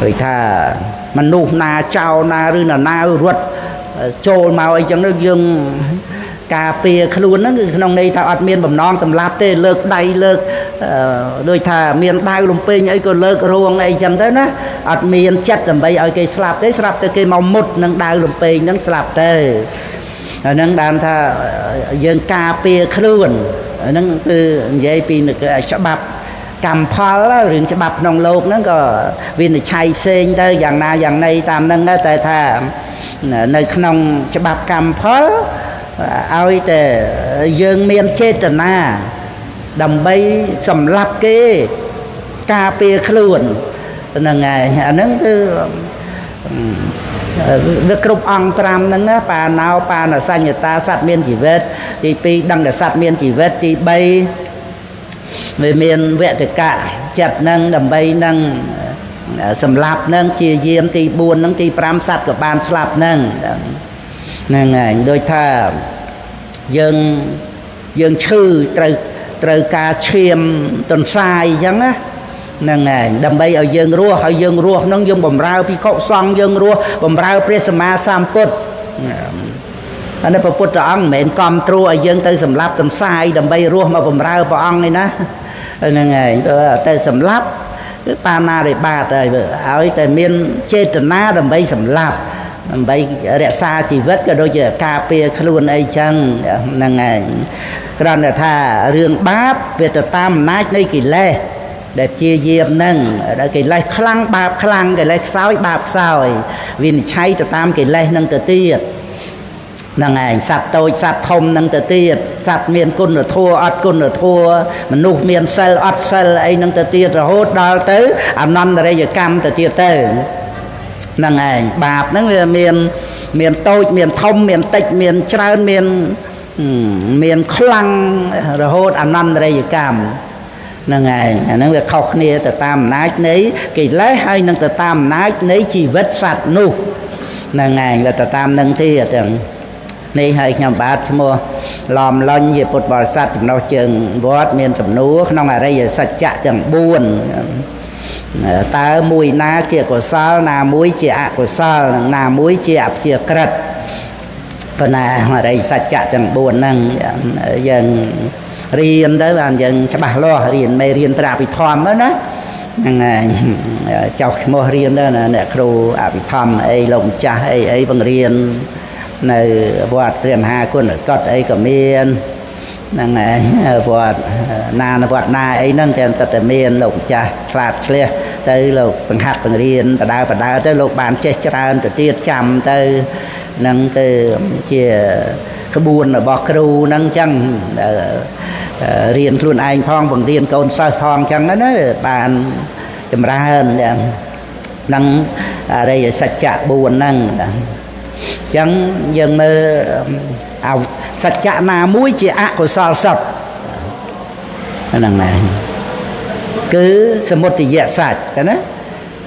ដូចថាមនុស្សណាចោលណាឬនរណារត់ចូលមកអីចឹងនោះយើងការពារខ្លួនហ្នឹងគឺក្នុងន័យថាអត់មានបំណងសម្លាប់ទេលើកដៃលើកដូចថាមានដាវលំពេងអីក៏លើករងអីចឹងទៅណាអត់មានចិត្តដើម្បីឲ្យគេស្លាប់ទេស្រាប់តែគេមកមុតនឹងដាវលំពេងហ្នឹងស្លាប់ទៅហ្នឹងបានថាយើងការពារខ្លួនហ្នឹងគឺនិយាយពីច្បាប់កម្មផលរឿងច្បាប់ក្នុងโลกហ្នឹងក៏វិនិច្ឆ័យផ្សេងទៅយ៉ាងណាយ៉ាងណីតាមហ្នឹងតែថានៅក្នុងច្បាប់កម្មផលឲ្យតែយើងមានចេតនាដើម្បីសម្លាប់គេការពារខ្លួនហ្នឹងហើយអាហ្នឹងគឺវាគ្រប់អង្គ5ហ្នឹងណាបាណោបាណសញ្ញតាសត្វមានជីវិតទី2ដឹងតែសត្វមានជីវិតទី3វាមានវតិកៈចិត្តហ្នឹងដើម្បីនឹងសម្លាប់ហ្នឹងជាយាមទី4ហ្នឹងទី5សត្វក៏បានស្លាប់ហ្នឹងហើយដូចថាយើងឈឺត្រូវការឈាមទន្សាយអញ្ចឹងណាហ្នឹងហើយដើម្បីឲ្យយើងរស់ហើយយើងរស់ហ្នឹងយើងបំរើភិក្ខុសង្ឃយើងរស់បំរើព្រះសម្មាសម្ពុទ្ធអានេះព្រះពុទ្ធអង្គមិនមែនកំត្រួតឲ្យយើងទៅសម្លាប់ទន្សាយដើម្បីរស់មកបំរើព្រះអង្គនេះណាហ្នឹងហើយទៅសម្លាប់ តាណារិបាតហើយឲ្យតែមានចេតនាដើម្បីសម្លាប់ដើម្បីរក្សាជីវិតក៏ដូចជាការពារខ្លួនអីចឹងហ្នឹងឯងគ្រាន់តែថារឿងបាបវាទៅតាមអំណាចនៃកិលេសដែលជាយាមហ្នឹងដែលកិលេសខ្លាំងបាបខ្លាំងកិលេសខ្សោយបាបខ្សោយវិនិច្ឆ័យទៅតាមកិលេសហ្នឹងទៅទៀតហ្នឹងឯងសត្វតូចសត្វធំហ្នឹងទៅទៀតសត្វមានគុណធម៌អត់គុណធម៌មនុស្សមានសិលអត់សិលអីហ្នឹងទៅទៀតរហូតដល់ទៅអនន្តរិយកម្មទៅទៀតទៅហ្នឹងឯងបាបហ្នឹងវាមានតូចមានធំមានតិចមានច្រើនមានខ្លាំងរហូតអនន្តរិយកម្មហ្នឹងឯងអាហ្នឹងវាខុសគ្នាទៅតាមអំណាចនៃកិលេសហើយនឹងទៅតាមអំណាចនៃជីវិតសត្វនោះហ្នឹងឯងវាទៅតាមនឹងទៀតចឹងនេះហើយខ្ញុំបាទឈ្មោះឡំលន់ជាពុទ្ធបរិស័ទចំណុះជើងវត្តមានសំណួរក្នុងអរិយសច្ចៈទាំង4តើមួយណាជាកុសលណាមួយជាអកុសលណាមួយជាអព្យាក្រឹតប៉ុន្តែអរិយសច្ចៈទាំង4ហ្នឹងយើងរៀនទៅបានយើងច្បាស់លាស់រៀនមេរៀនព្រះអភិធម្មណាហ្នឹងហើយចៅឈ្មោះរៀនទៅអ្នកគ្រូអភិធម្មអីលោកម្ចាស់អីបង្រៀននៅវត្តព្រះមហាគុណកតអីក៏មានហ្នឹងហើយវត្តណាវត្តណាអីហ្នឹងតែមានលោកម្ចាស់ខ្លាចឆ្លះទៅលោកបង្ហាត់បង្រៀនបដើទៅលោកបានចេះច្រើនទៅទៀតចាំទៅហ្នឹងទៅជាក្បួនរបស់គ្រូហ្នឹងអញ្ចឹងរៀនខ្លួនឯងផងបង្រៀនកូនសិស្សផងអញ្ចឹងណាបានចម្រើនយ៉ាងហ្នឹងអរិយសច្ចៈ4ហ្នឹងអញ្ចឹងយើងមើលសច្ចៈណាមួយជាអកុសលសត្វហ្នឹងឯងគឺសមុទយសច្ចណា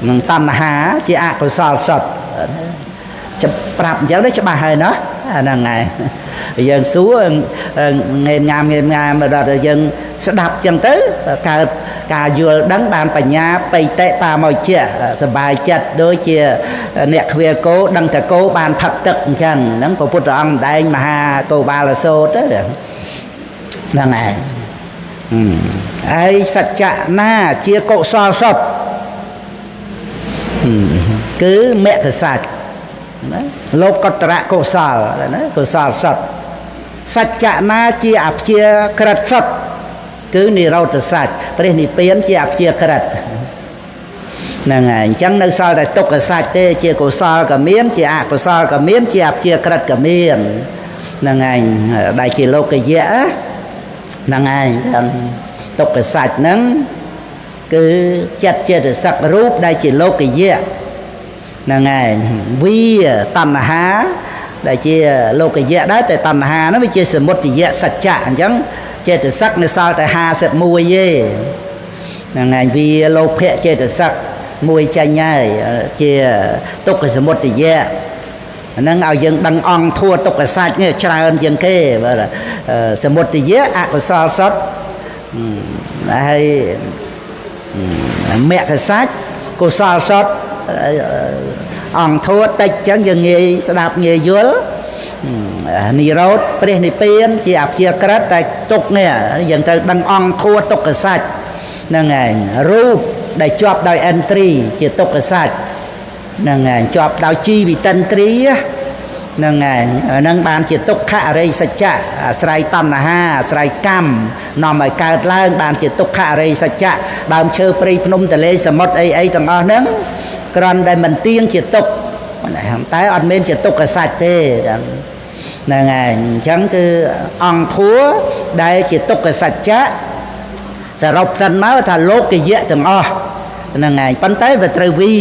នឹងតណ្ហាជាអកុសលសត្វប្រាប់អញ្ចឹងទៅច្បាស់ហើយណាអាហ្នឹងឯងយើងសួរងេមងាមមកដល់តែយើងស្ដាប់អញ្ចឹងទៅកើតការយល់ដឹងបានបញ្ញាបៃតេតាមកជាសបាយចិត្តដូចជាអ្នកខ្វៀលគោដឹងតែគោបានផឹកទឹកអញ្ចឹងហ្នឹងព្រះពុទ្ធអង្គម្ដែងមហាគោបាលសោតហ្នឹងឯងហើយសច្ចៈណាជាកុសលសត្វគឺមគ្គសច្ចណាលោកតរៈកុសលណាកុសលសត្វសច្ចៈណាជាអព្យាក្រឹតសត្វគឺនិរោធសច្ចព្រះនិព្វានជាអព្យាក្រឹតហ្នឹងហើយអញ្ចឹងនៅសល់តែទុក្ខសច្ចទេជាកុសលក៏មានជាអកុសលក៏មានជាអព្យាក្រឹតក៏មានហ្នឹងហើយដែលជាលោកយៈហ្នឹងហើយទុក្ខសច្ចហ្នឹងគឺចិត្តចេតសិករូបដែលជាលោកយៈហ្នឹងហើយវាតណ្ហាដែលជាលោកយៈដែរតែតណ្ហាហ្នឹងវាជាសមុទយសច្ចៈអញ្ចឹងចេតសិកនៅសល់តែ51ទេហ្នឹងហើយវាលោភៈចេតសិកមួយចាញ់ហើយជាទុក្ខសមុទយៈហ្នឹងឲ្យយើងដឹងអង្គធัวទុក្ខសច្ចនេះច្រើនជាងគេបាទសមុទយៈអកុសលសត្វហើយមគ្គសច្ចកុសលសត្វអង្គធัวតិចចឹងយើងងាយស្ដាប់ងាយយល់និរោធព្រះនិព្វានជាអព្យាក្រឹតតែទុក្ខនេះយើងត្រូវដឹងអង្គធัวទុក្ខសច្ចហ្នឹងឯងរូបដែលជាប់ដោយឥន្ទ្រីជាទុក្ខសច្ចហ្នឹងឯងជាប់ដោយជីវិតឥន្ទ្រីហ្នឹងឯងហ្នឹងបានជាទុក្ខអរិយសច្ចៈអាស្រ័យតណ្ហាអាស្រ័យកម្មនាំឲ្យកើតឡើងបានជាទុក្ខអរិយសច្ចៈដើមឈើព្រៃភ្នំទន្លេសមុទ្រអីទាំងអស់ហ្នឹងគ្រាន់តែមិនទៀងជាទុក្ខតែអត់មានជាទុក្ខសច្ចទេហ្នឹងហើយអញ្ចឹងគឺអង្គធัวដែលជាទុក្ខសច្ចៈសរុបសិនមកថាលោកយៈទាំងអស់ហ្នឹងហើយប៉ុន្តែវាត្រូវវា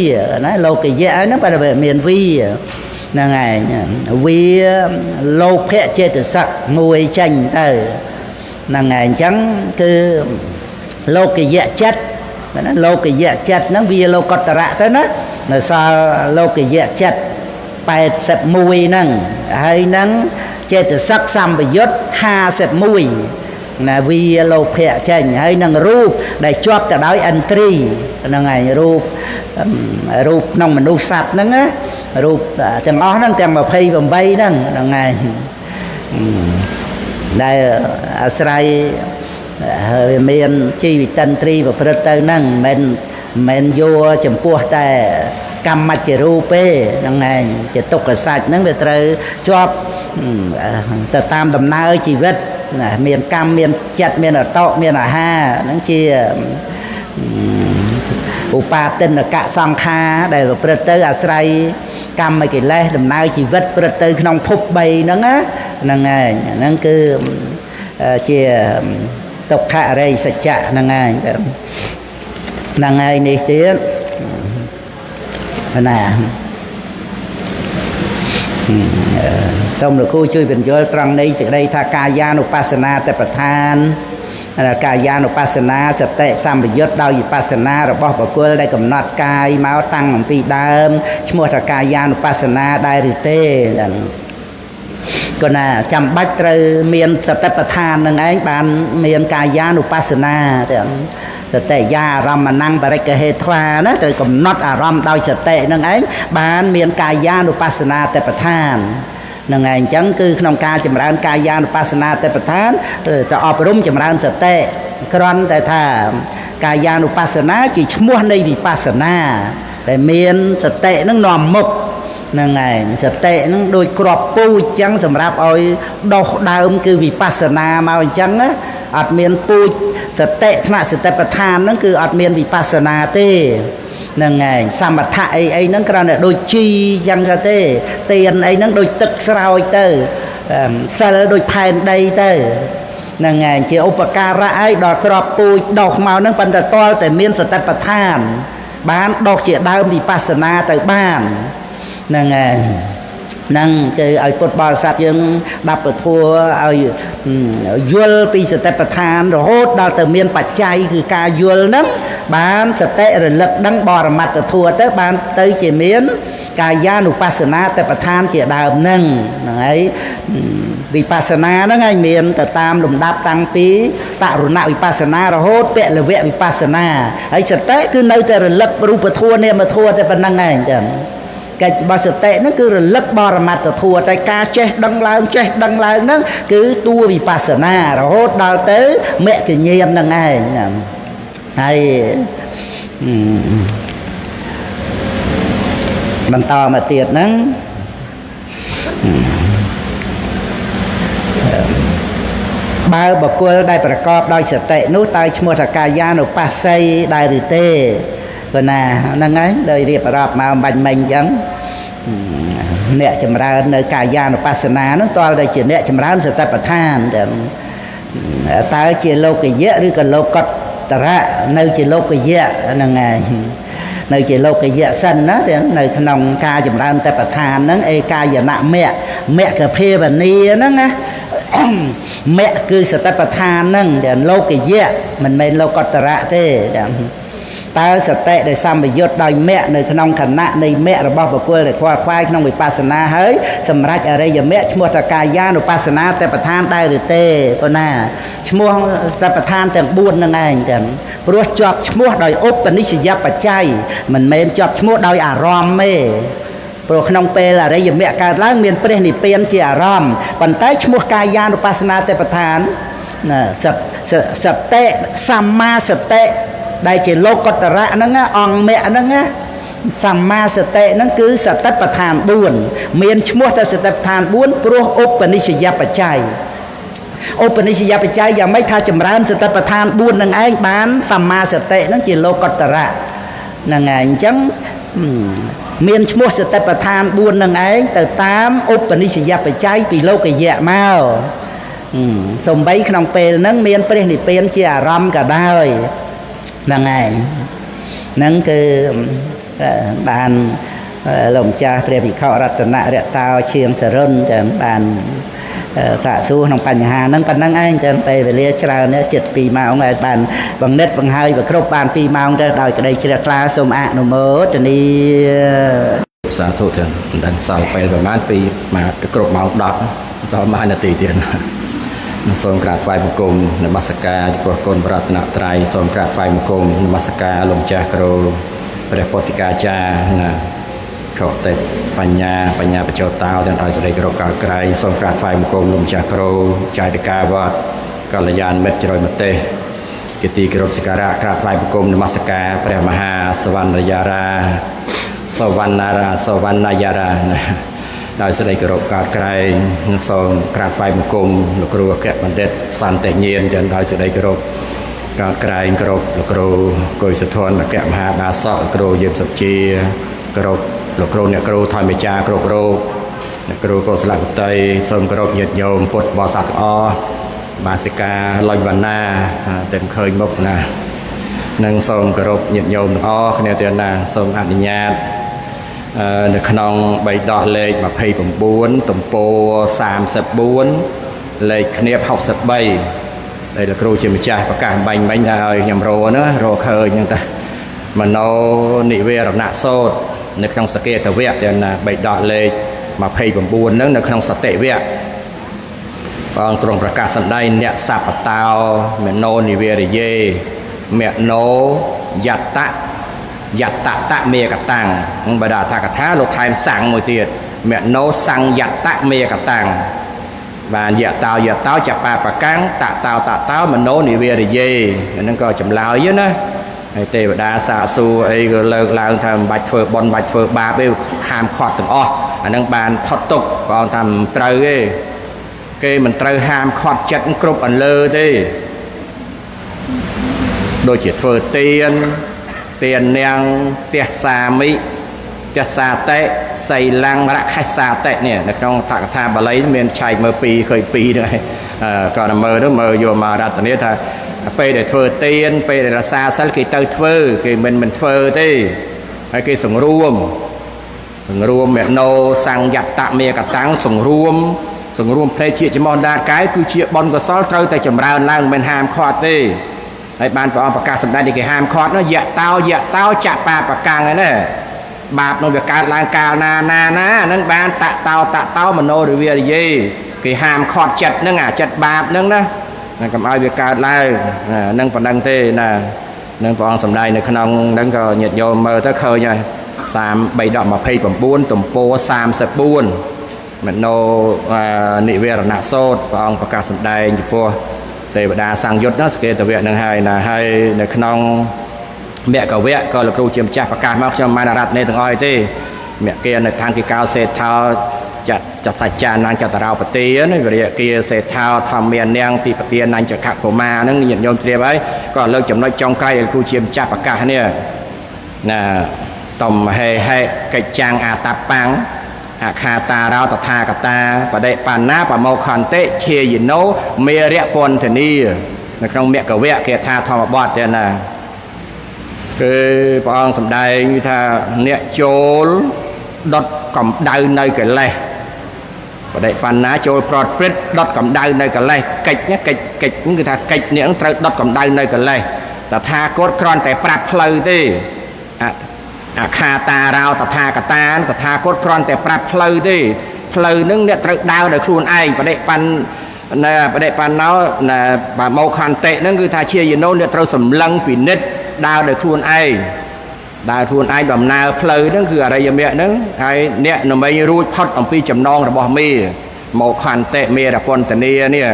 ណាលោកយៈហ្នឹងបើវាមានវាហ្នឹងហើយវាលោភៈចេតសិកមួយចេញទៅហ្នឹងហើយអញ្ចឹងគឺលោកយៈចិត្តណាលោកយៈចិត្តហ្នឹងវាលោកតរៈទៅណានៅសល់លោកយៈចិត្ត81ហ្នឹងហើយហ្នឹងចេតសិកសម្បយុទ្ធ51ណាវាលោភៈចេញហើយនឹងរូបដែលជាប់ទៅដោយឥន្ទ្រីហ្នឹងហើយរូបក្នុងមនុស្សសត្វហ្នឹងណារូបទាំងអស់ហ្នឹងទាំង28ហ្នឹងហ្នឹងហើយដែលអាស្រ័យវាមានជីវិតឥន្ទ្រីប្រព្រឹត្តទៅហ្នឹងមិន men vô chấm puaแต่កម្មមច្ចរូបទេហ្នឹងឯងជាទុក្ខសាច់ហ្នឹងវាត្រូវជាប់ទៅតាមដំណើរជីវិតណាមានកម្មមានចិត្តមានអតោមានអាហារហ្នឹងជាឧបាទិនកៈសង្ខារដែលប្រព្រឹត្តទៅអាស្រ័យកម្មកិលេសដំណើរជីវិតប្រព្រឹត្តទៅក្នុងភព3ហ្នឹងណាហ្នឹងឯងហ្នឹងគឺជាទុក្ខអរិយសច្ចៈហ្នឹងឯងហ្នឹងហើយនេះទៀតណាសូមលោកគ្រូជួយបញ្យល់ត្រង់នេះសេចក្តីថាកាយានុបស្សនាតែប្រឋានកាយានុបស្សនាសតិសម្បយុទ្ធដោយវិបស្សនារបស់បុគ្គលដែលកំណត់កាយមកតាំងអំពីដើមឈ្មោះថាកាយានុបស្សនាដែរឬទេក៏ណាចាំបាច់ត្រូវមានសតិប្បដ្ឋាននឹងឯងបានមានកាយានុបស្សនាទាំងសតិយាអារម្មណ៍ណੰបរិក្ខហេត្វាណាត្រូវកំណត់អារម្មណ៍ដោយសតិនឹងឯងបានមានកាយានុបស្សនាតបដ្ឋាននឹងឯងអញ្ចឹងគឺក្នុងការចម្រើនកាយានុបស្សនាតបដ្ឋានទៅអប់រំចម្រើនសតិគ្រាន់តែថាកាយានុបស្សនាជាឈ្មោះនៃវិបស្សនាដែលមានសតិនឹងនាំមុខហ្នឹងឯងសតិហ្នឹងដូចគ្រាប់ពូជអញ្ចឹងសម្រាប់ឲ្យដុសដើមគឺវិបស្សនាមកអញ្ចឹងណាអត់មានពូជសតិថ្នាក់សតិប្បដ្ឋានហ្នឹងគឺអត់មានវិបស្សនាទេហ្នឹងឯងសមថៈអីហ្នឹងគ្រាន់តែដូចជីអញ្ចឹងទេទៀនអីហ្នឹងដូចទឹកស្រោចទៅសិលដូចផែនដីទៅហ្នឹងឯងជាឧបការៈអីដល់ក្របពូជដុសមកហ្នឹងប៉ុន្តែតលតែមានសតិប្បដ្ឋានបានដុសជាដើមវិបស្សនាទៅបានហ្នឹងឯងហ្នឹងគឺឲ្យពុទ្ធបរិស័ទយើងដាប់ពធัวឲ្យយល់ពីសតិប្បដ្ឋានរហូតដល់ទៅមានបច្ច័យគឺការយល់ហ្នឹងបានសតិរលឹកដឹងបរមត្តធัวទៅបានទៅជាមានកាយានុបស្សនាតបដ្ឋានជាដើមហ្នឹងហ្នឹងហើយវិបស្សនាហ្នឹងឯងមានទៅតាមលំដាប់តាំងពីបរុណវិបស្សនារហូតពលវៈវិបស្សនាហើយសតិគឺនៅតែរលឹករូបធัวនាមធัวតែប៉ុណ្្នឹងឯងចឹងកិច្ចរបស់សតិហ្នឹងគឺរលឹកបរមត្តធัวតែការចេះដឹងឡើងហ្នឹងគឺតួវិបស្សនារហូតដល់ទៅមគ្គញ្ញាណហ្នឹងឯងហើយបន្តមកទៀតហ្នឹងបើបុគ្គលដែលប្រកបដោយសតិនោះតើឈ្មោះថាកាយានុបស្សីដែរឬទេព្រោះណាហ្នឹងហើយដោយរៀបរាប់មកបាញ់មិញអញ្ចឹងអ្នកចម្រើននៅកាយានុបស្សនានោះតលតែជាអ្នកចម្រើនសតិប្បដ្ឋានតើជាលោកយៈឬក៏លោកតរៈនៅជាលោកយៈហ្នឹងហើយនៅជាលោកយៈសិនណានៅក្នុងការចម្រើនតបដ្ឋានហ្នឹងឯកាយនៈមគ្គភាវនាហ្នឹងណាមគ្គគឺសតិប្បដ្ឋានហ្នឹងដែលលោកយៈមិនមែនលោកតរៈទេតើសតិដែលសម្បយុទ្ធដោយមគ្គនៅក្នុងខណៈនៃមគ្គរបស់បុគ្គលដែលខ្វល់ខ្វាយក្នុងវិបស្សនាហើយសម្រាប់អរិយមគ្គឈ្មោះថាកាយានុបស្សនាតបដ្ឋានដែរឬទេប៉ុណ្ណាឈ្មោះតបដ្ឋានទាំង4ហ្នឹងឯងចឹងព្រោះជាប់ឈ្មោះដោយឧបនិស្សយបច្ច័យមិនមែនជាប់ឈ្មោះដោយអារម្មណ៍ទេព្រោះក្នុងពេលអរិយមគ្គកើតឡើងមានព្រះនិព្វានជាអារម្មណ៍ប៉ុន្តែឈ្មោះកាយានុបស្សនាតបដ្ឋានសតិសម្មាសតិដែលជាលោកតរៈហ្នឹងអង្គមគ្គហ្នឹងសម្មាសតិហ្នឹងគឺសតិប្បដ្ឋាន4មានឈ្មោះតែសតិប្បដ្ឋាន4ព្រោះឧបនិស្សយបច្ច័យឧបនិស្សយបច្ច័យយ៉ាងម៉េចថាចម្រើនសតិប្បដ្ឋាន4នឹងឯងបានសម្មាសតិហ្នឹងជាលោកតរៈហ្នឹងឯងអញ្ចឹងមានឈ្មោះសតិប្បដ្ឋាន4នឹងឯងទៅតាមឧបនិស្សយបច្ច័យពីលោកយៈមកសំបីក្នុងពេលហ្នឹងមានព្រះនិព្វានជាអារម្មណ៍ក៏ដោយហ្នឹងឯងហ្នឹងគឺបានលោកម្ចាស់ព្រះវិខរតនរតោឈៀងសរុនតែបានសាកសួរក្នុងបញ្ហាហ្នឹងប៉ុណ្ណឹងឯងចឹងពេលវេលាច្រើនជិត2ម៉ោងហើយបានបង្និតបង្ហើយវាគ្រប់បាន2ម៉ោងទៅដោយក្តីជ្រះថ្លាសូមអនុមោទនាសាធុទាំងដល់សល់ពេលប្រហែលពីមកគ្រប់ម៉ោង10សល់មួយនាទីទៀតសូមក្រាបថ្វាយបង្គំនមស្ការចំពោះគុណបរតនត្រ័យសូមក្រាបថ្វាយបង្គំនមស្ការលោកម្ចាស់គ្រូព្រះពុទ្ធិកាចារ្យណាខុសទេបញ្ញាបច្ចោតោទាំងឲ្យសេចក្តីគោរពកោតក្រែងសូមក្រាបថ្វាយបង្គំលោកម្ចាស់គ្រូចាយតកាវត្តកល្យានមិត្តជ្រោយមទេសគ កិត្តិគោរពសក្ការៈក្រាបថ្វាយបង្គំនមស្ការព្រះមហាសវណ្ណយារាសវណ្ណយារាដោយសេចក្តីគោរពកោតក្រែងនិងសូមក្រាបថ្វាយបង្គំលោកគ្រូអគ្គបណ្ឌិតសន្តិញាណទាំងដោយសេចក្តីគោរពកោតក្រែងគោរពលោកគ្រូកុយសុធនអគ្គមហាបាសកគ្រូយឹមសុជាគោរពលោកគ្រូអ្នកគ្រូថយមេចាគ្រប់រូបអ្នកគ្រូកុសលបតីសូមគោរពញាតិញោមពុទ្ធបរិស័ទទាំងអស់បាសិកាលុញវណ្ណាទាំងឃើញមុខណានិងសូមគោរពញាតិញោមទាំងអស់គ្នាទៀតណាសូមអនុញ្ញាតនៅក្នុងបៃដកលេខ29ទំព័រ34លេខគ្នាប63ដែលលោកគ្រូជាម្ចាស់ប្រកាសបាញ់មិញថាឲ្យខ្ញុំរកឃើញហ្នឹងតាមโนនិវេរណសូត្រនៅក្នុងសកេតវៈទាំងណាបៃដកលេខ29ហ្នឹងនៅក្នុងសតិវៈព្រះអង្គទ្រង់ប្រកាសសម្ដែងអ្នកសពតោមโนនិវេរយេមโนយតតមេកតាំងបដាថាកថាលោកថែមសាំងមួយទៀតមโนសੰយតមេកតាំងបានយតោចបាបកាំងតតោមโนនិវេរយេហ្នឹងក៏ចម្លើយណាហើយទេវតាសាសួរអីក៏លើកឡើងថាមិនបាច់ធ្វើបុណ្យមិនបាច់ធ្វើបាបទេហាមឃាត់ទាំងអស់អាហ្នឹងបានផុតទុកព្រះអង្គថាមិនត្រូវទេគេមិនត្រូវហាមឃាត់ចិត្តគ្រប់អន្លើទេដូចជាធ្វើទាននាងទះសាមិទះសាតេសីលੰរខេសាតេនេះនៅក្នុងថកថាបាលីមានឆែកមើលពីរឃើញពីរដែរក៏មើលយកមករតនាថាពេលដែលធ្វើទានពេលដែលរសាសិលគេទៅធ្វើគេមិនធ្វើទេហើយគេសង្រួមមโนសੰយតមេកតាំងសង្រួមភ្នែកជាចំហដាកាយគឺជាបុណ្យកុសលត្រូវតែចម្រើនឡើងមិនហាមឃាត់ទេហើយបានព្រះអង្គប្រកាសសម្ដែងគេហាមឃាត់នោះយតោចបាបកាំងហ្នឹងណាបាបនោះវាកើតឡើងកាលណាហ្នឹងបានតតោមโนរិវិរិយេគេហាមឃាត់ចិត្តហ្នឹងអាចិត្តបាបហ្នឹងណាកុំឲ្យវាកើតឡើងហ្នឹងប៉ុណ្ណឹងទេណានឹងព្រះអង្គសម្ដែងនៅក្នុងហ្នឹងក៏ញាតិញោមមើលទៅឃើញហើយ329ទំព័រ34មโนនិវេរណសូត្រព្រះអង្គប្រកាសសម្ដែងចំពោះទេវតាសង្យុត្តណាសកេតវៈនឹងហើយនៅក្នុងមគ្គវៈក៏លោកគ្រូជាម្ចាស់ប្រកាសមកខ្ញុំមិនរតនេទាំងអស់ទេមគ្គនៅឋានគិកោសេដ្ឋោចសច្ចានាងចតរោបទីណាវិរិយគាសេដ្ឋោធម្មានាងទីពទានាងចក្ខកុមារហ្នឹងញាតិញោមជ្រាបហើយក៏លើកចំណុចចុងក្រោយឲ្យគ្រូជាម្ចាស់ប្រកាសនេះណាតំហេហេកិច្ចាំងអាតបាំងអខាតារោតថាកតាបដិបណ្ណាប្រមោខន្តិជាយិណោមេរៈពន្ធនីនៅក្នុងមគ្គវៈគេថាធម្មបទទេណាគឺព្រះអង្គសម្ដែងថាអ្នកចូលដុតកម្ដៅនៅកិលេសបដិបណ្ណាចូលប្រត់ព្រឹត្តដុតកម្ដៅនៅកិលេសកិច្ចហ្នឹងគឺថាកិច្ចនេះត្រូវដុតកម្ដៅនៅកិលេសតថាគតគ្រាន់តែប្រាប់ផ្លូវទេអខាតារោតថាកតាតថាគតគ្រាន់តែប្រាប់ផ្លូវទេផ្លូវហ្នឹងអ្នកត្រូវដើរដោយខ្លួនឯងបដិបណ្ណោបមោខន្តិហ្នឹងគឺថាជាយិណោអ្នកត្រូវសម្លឹងពិនិត្យដើរដោយខ្លួនឯងដំណើរផ្លូវហ្នឹងគឺអរិយមគ្គហ្នឹងហើយអ្នកដើម្បីរួចផុតអំពីចំណងរបស់មេមោខន្តិមេរពន្ធនីនេះ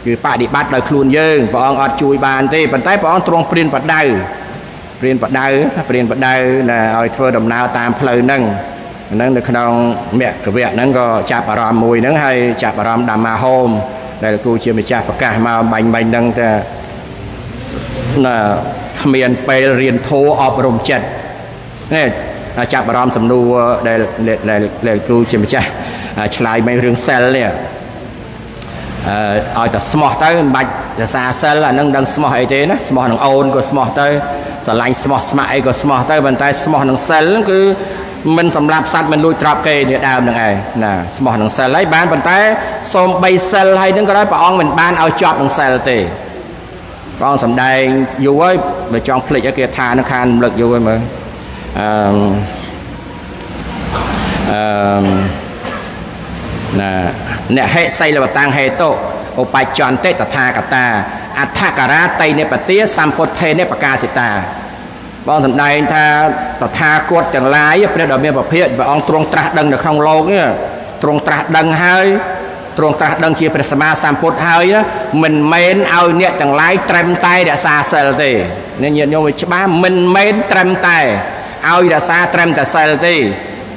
គឺបដិបត្តិដោយខ្លួនយើងព្រះអង្គអត់ជួយបានទេប៉ុន្តែព្រះអង្គទ្រង់ព្រានបដៅណាឲ្យធ្វើដំណើរតាមផ្លូវហ្នឹងនៅក្នុងមគ្គវៈហ្នឹងក៏ចាប់អារម្មណ៍មួយហ្នឹងហើយចាប់អារម្មណ៍ដំមាហោមដែលគ្រូជាម្ចាស់ប្រកាសមកបាញ់ហ្នឹងថាណាគ្មានពេលរៀនធម៌អប់រំចិត្តនេះចាប់អារម្មណ៍សំណួរដែលគ្រូជាម្ចាស់ឆ្លើយមិនរឿងសិលនេះឲ្យតែស្មោះទៅមិនបាច់រសាសិលអានឹងដឹងស្មោះអីទេណាស្មោះនឹងអូនក៏ស្មោះទៅស្រឡាញ់ស្មោះស្ម័គ្រអីក៏ស្មោះទៅប៉ុន្តែស្មោះនឹងសិលគឺមិនសម្រាប់សត្វមិនលួចទ្រព្យគេនេះដើមនឹងឯងណាស្មោះនឹងសិលហើយបានប៉ុន្តែសូមបីសិលហើយនឹងក៏ដោយព្រះអង្គមិនបានឲ្យជាប់នឹងសិលទេព្រះអង្គសម្ដែងយូរហើយបើចង់ភ្លេចឲ្យគេថានឹងខានរំលឹកយូរហើយមើលណាអ្នកហេសីលវតាំងហេតុឧបច្ចន្តិតថាកតាអដ្ឋការាតៃនិបទាសម្ពុទ្ធេនិបកាសិតាបងសម្ដែងថាតថាគតទាំងឡាយព្រះដ៏មានពភាកព្រះអង្គទ្រង់ត្រាស់ដឹងនៅក្នុងលោកនេះទ្រង់ត្រាស់ដឹងហើយទ្ ទ្រង់ត្រាស់ដឹងជាព្រះសម្មាសម្ពុទ្ធហើយមិនមែនឲ្យអ្នកទាំងឡាយត្រឹមតែរក្សាសិលទេនេះញាតិញោមច្បាស់មិនមែនត្រឹមតែឲ្យរក្សាត្រឹមតែសិលទេ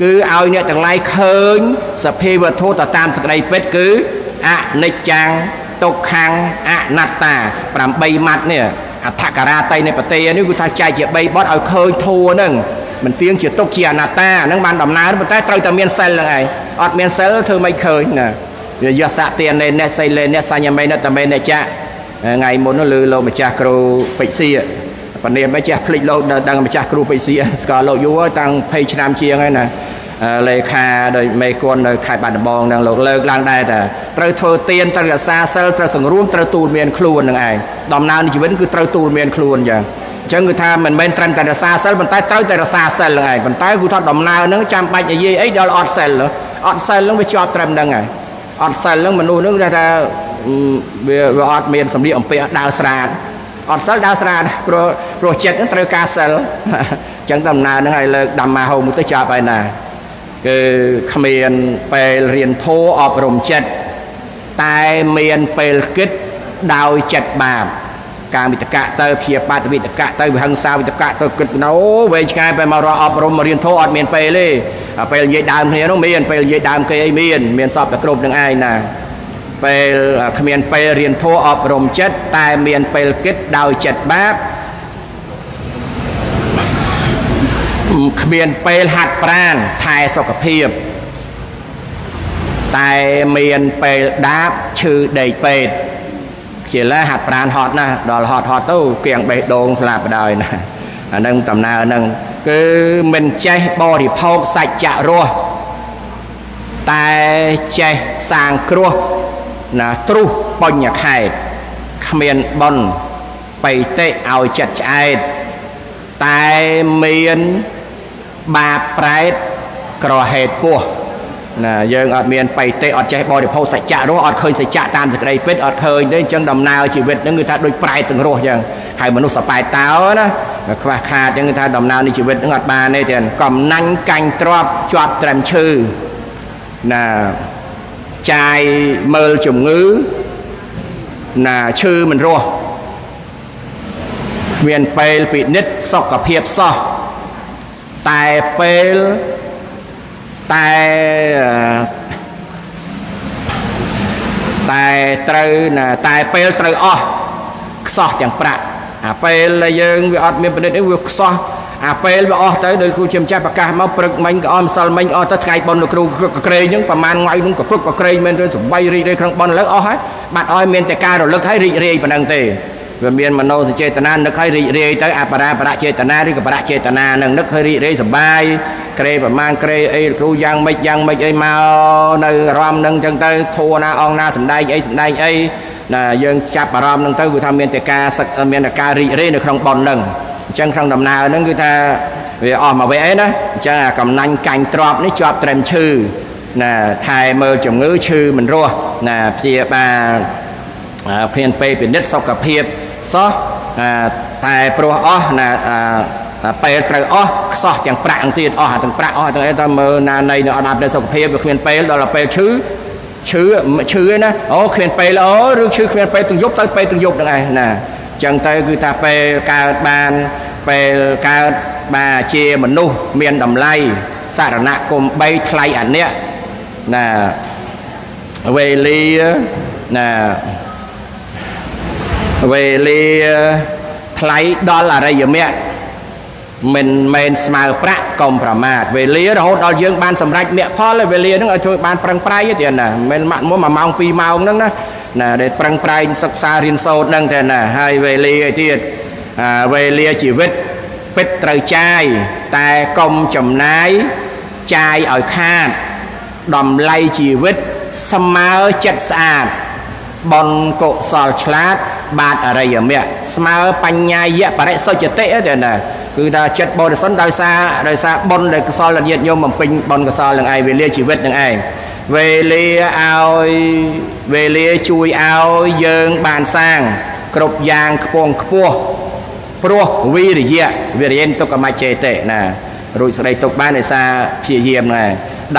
គឺឲ្យអ្នកទាំងឡាយឃើញសភាវធម៌ទៅតាមសេចក្តីពិតគឺអនិច្ចំទុក្ខំអនត្តា8ម៉ាត់នេះអដ្ឋការាតៃនៃប្រទេសនេះគឺថាចែកជា3បទឲ្យឃើញធัวហ្នឹងមិនទៀងជាទុកជាអនត្តាហ្នឹងបានដំណើរប៉ុន្តែត្រូវតែមានសិលហ្នឹងឯងអត់មានសិលធ្វើមិនឃើញណាវាយសៈទានេអ្នកសីលេអ្នកសញ្ញមេនតមេអ្នកចាថ្ងៃមុនលើលោកម្ចាស់គ្រូពេជ្រសៀបនាមមិនចេះភ្លេចលោកដឹងម្ចាស់គ្រូពេជ្រសៀស្គាល់លោកយូរតាំង20ឆ្នាំជាងហើយណាលេខាដោយមេគុណនៅខេត្តបាត់ដំបងនឹងលោកលើកឡើងដែរថាត្រូវធ្វើទានត្រូវរក្សាសិលត្រូវសង្រួមត្រូវទូលមានខ្លួននឹងឯងដំណើរនៃជីវិតគឺត្រូវទូលមានខ្លួនអញ្ចឹងគឺថាមិនមែនត្រឹមតែរក្សាសិលប៉ុន្តែត្រូវតែរក្សាសិលនឹងឯងប៉ុន្តែគឺថាដំណើរហ្នឹងចាំបាច់និយាយអីដល់អត់សិលហ្នឹងវាជាប់ត្រឹមហ្នឹងហើយអត់សិលហ្នឹងមនុស្សហ្នឹងថាវាអត់មានសម្លៀកអំពាក់ដើរស្រាតអត់សិលដើរស្រាតព្រោះចិត្តហ្នឹងត្រូវការសិលអញ្ចឹងដំណើរហ្នឹងឲ្យលើកដំមាហូមទៅចាប់ហើយណាគឺគ្មានពេលរៀនធម៌អប់រំចិត្តតែមានពេលគិតដោយចិត្តបាបការវិតកៈទៅព្យាបាទវិតកៈទៅវិហិង្សាវិតកៈទៅគិតណូវែងឆ្ងាយពេលមករកអប់រំរៀនធម៌អត់មានពេលទេពេលនិយាយដើមគ្នានោះមានពេលនិយាយដើមគេអីមានសពតែគ្រប់នឹងឯងណាពេលគ្មានពេលរៀនធម៌អប់រំចិត្តតែមានពេលគិតដោយចិត្តបាបគ្មានពេលហាត់ប្រាណថែសុខភាពតែមានពេលដាបឈឺដេកពេទ្យជាឡាហាត់ប្រាណហត់ណាស់ដល់ហត់ទៅគៀងបេះដូងស្លាប់បណ្ដោយណាអានឹងដំណើរហ្នឹងគឺមិនចេះបរិភោគសាច់រស់តែចេះសាងគ្រោះណាទ្រុសបញ្ញខេតគ្មានបុណ្យបៃតិឲ្យចិត្តឆ្អែតតែមានបាបប្រែតក្រហេតុពោះណាយើងអត់មានបៃតិអត់ចេះបរិភោគសច្ចៈរស់អត់ឃើញសច្ចៈតាមសេចក្តីពិតអត់ឃើញទេអញ្ចឹងដំណើរជីវិតហ្នឹងគឺថាដូចប្រែតទាំងរស់អញ្ចឹងហើយមនុស្សសបែតតោណាខ្វះខាតអញ្ចឹងគឺថាដំណើរនៃជីវិតហ្នឹងអត់បានទេទាំងកំណាញ់កាញ់ទ្របជាប់ត្រឹមឈឺណាចាយមើលជំងឺណាឈឺមិនរស់គ្មានពេលពិនិត្យសុខភាពសោះតែពេលតែត្រូវណាតែពេលត្រូវអស់ខ្សោះទាំងប្រាក់អាពេលដែលយើងវាអត់មានពិនិត្យវាខ្សោះអាពេលវាអស់ទៅដោយគ្រូជាម្ចាស់ប្រកាសមកព្រឹកមិញក៏អមសិលមិញអស់ទៅថ្ងៃបុណ្យលោកគ្រូក្រែងហ្នឹងប្រហែលថ្ងៃហ្នឹងក៏ព្រឹកក៏ក្រែងមែនទៅសំបីរីករាយក្នុងបុណ្យឥឡូវអស់ហើយបាត់ឲ្យមានតែការរលឹកឲ្យរីករាយប៉ុណ្ណឹងទេវាមានមโนសចេតនានឹកឲ្យរីករាយទៅអបរាបរៈចេតនាឬក៏បរៈចេតនានឹងនឹកឲ្យរីករាយសប្បាយក្រេប្រមាណក្រេអីគ្រូយ៉ាងម៉េចអីមកនៅអារម្មណ៍នឹងចឹងទៅធัวណាអង្គណាសំដែងអីណាយើងចាប់អារម្មណ៍នឹងទៅគឺថាមានតែការសឹកមានតែការរីករាយនៅក្នុងបុណ្យនឹងអញ្ចឹងក្នុងដំណើរហ្នឹងគឺថាវាអស់មកវិញអីណាអញ្ចឹងអាកំណាញ់កាញ់ទ្របនេះជាប់ត្រឹមឈឺណាថែមើលជំងឺឈឺមិនរស់ណាព្យាបាលព្រានពេពិនិត្យសុខភាពសោះតែព្រោះអស់ណាពេលត្រូវអស់ខ្សោះទាំងប្រាក់ទៀតអស់ទាំងប្រាក់អស់ទាំងអីទៅមើលណានៃនៅអត់បានសុខភាពវាគ្មានពេលដល់ពេលឈឺឯណាអូគ្មានពេលអូរឿងឈឺគ្មានពេលទាំងយប់ទៅពេលទាំងយប់ហ្នឹងឯងណាអញ្ចឹងទៅគឺថាពេលកើតបានពេលកើតបាទជាមនុស្សមានតម្លៃសារណគម3ថ្លៃអនិយណាវេលាណាវេលាថ្លៃដល់អរិយមគ្គមិនមែនស្មើប្រាក់កុំប្រមាថវេលារហូតដល់យើងបានសម្រេចមគ្គផលវេលាហ្នឹងឲ្យធ្វើបានប្រឹងប្រែងទៀតណាមិនមែន1ម៉ោង2ម៉ោងហ្នឹងណាដែលប្រឹងប្រែងសិក្សារៀនសូត្រហ្នឹងទេណាហើយវេលាឲ្យទៀតវេលាជីវិតពិតត្រូវចាយតែកុំចំណាយចាយឲ្យខាតតម្លៃជីវិតស្មើចិត្តស្អាតបុណ្យកុសលឆ្លាតបាទអរិយមគ្គស្មើបញ្ញាយៈបរិសុទ្ធតិទេណាគឺថាចិត្តបរិសុទ្ធដោយសារបុណ្យដែលកុសលញាតិញោមបំពេញបុណ្យកុសលនឹងឯងវេលាជីវិតនឹងឯងវេលាជួយឲ្យយើងបានសាងគ្រប់យ៉ាងខ្ពង់ខ្ពស់ព្រោះវិរិយៈវិរិយទុក្ខមច្ចេតិណារួចស្ដីទុកបានដោយសារព្យាយាមណា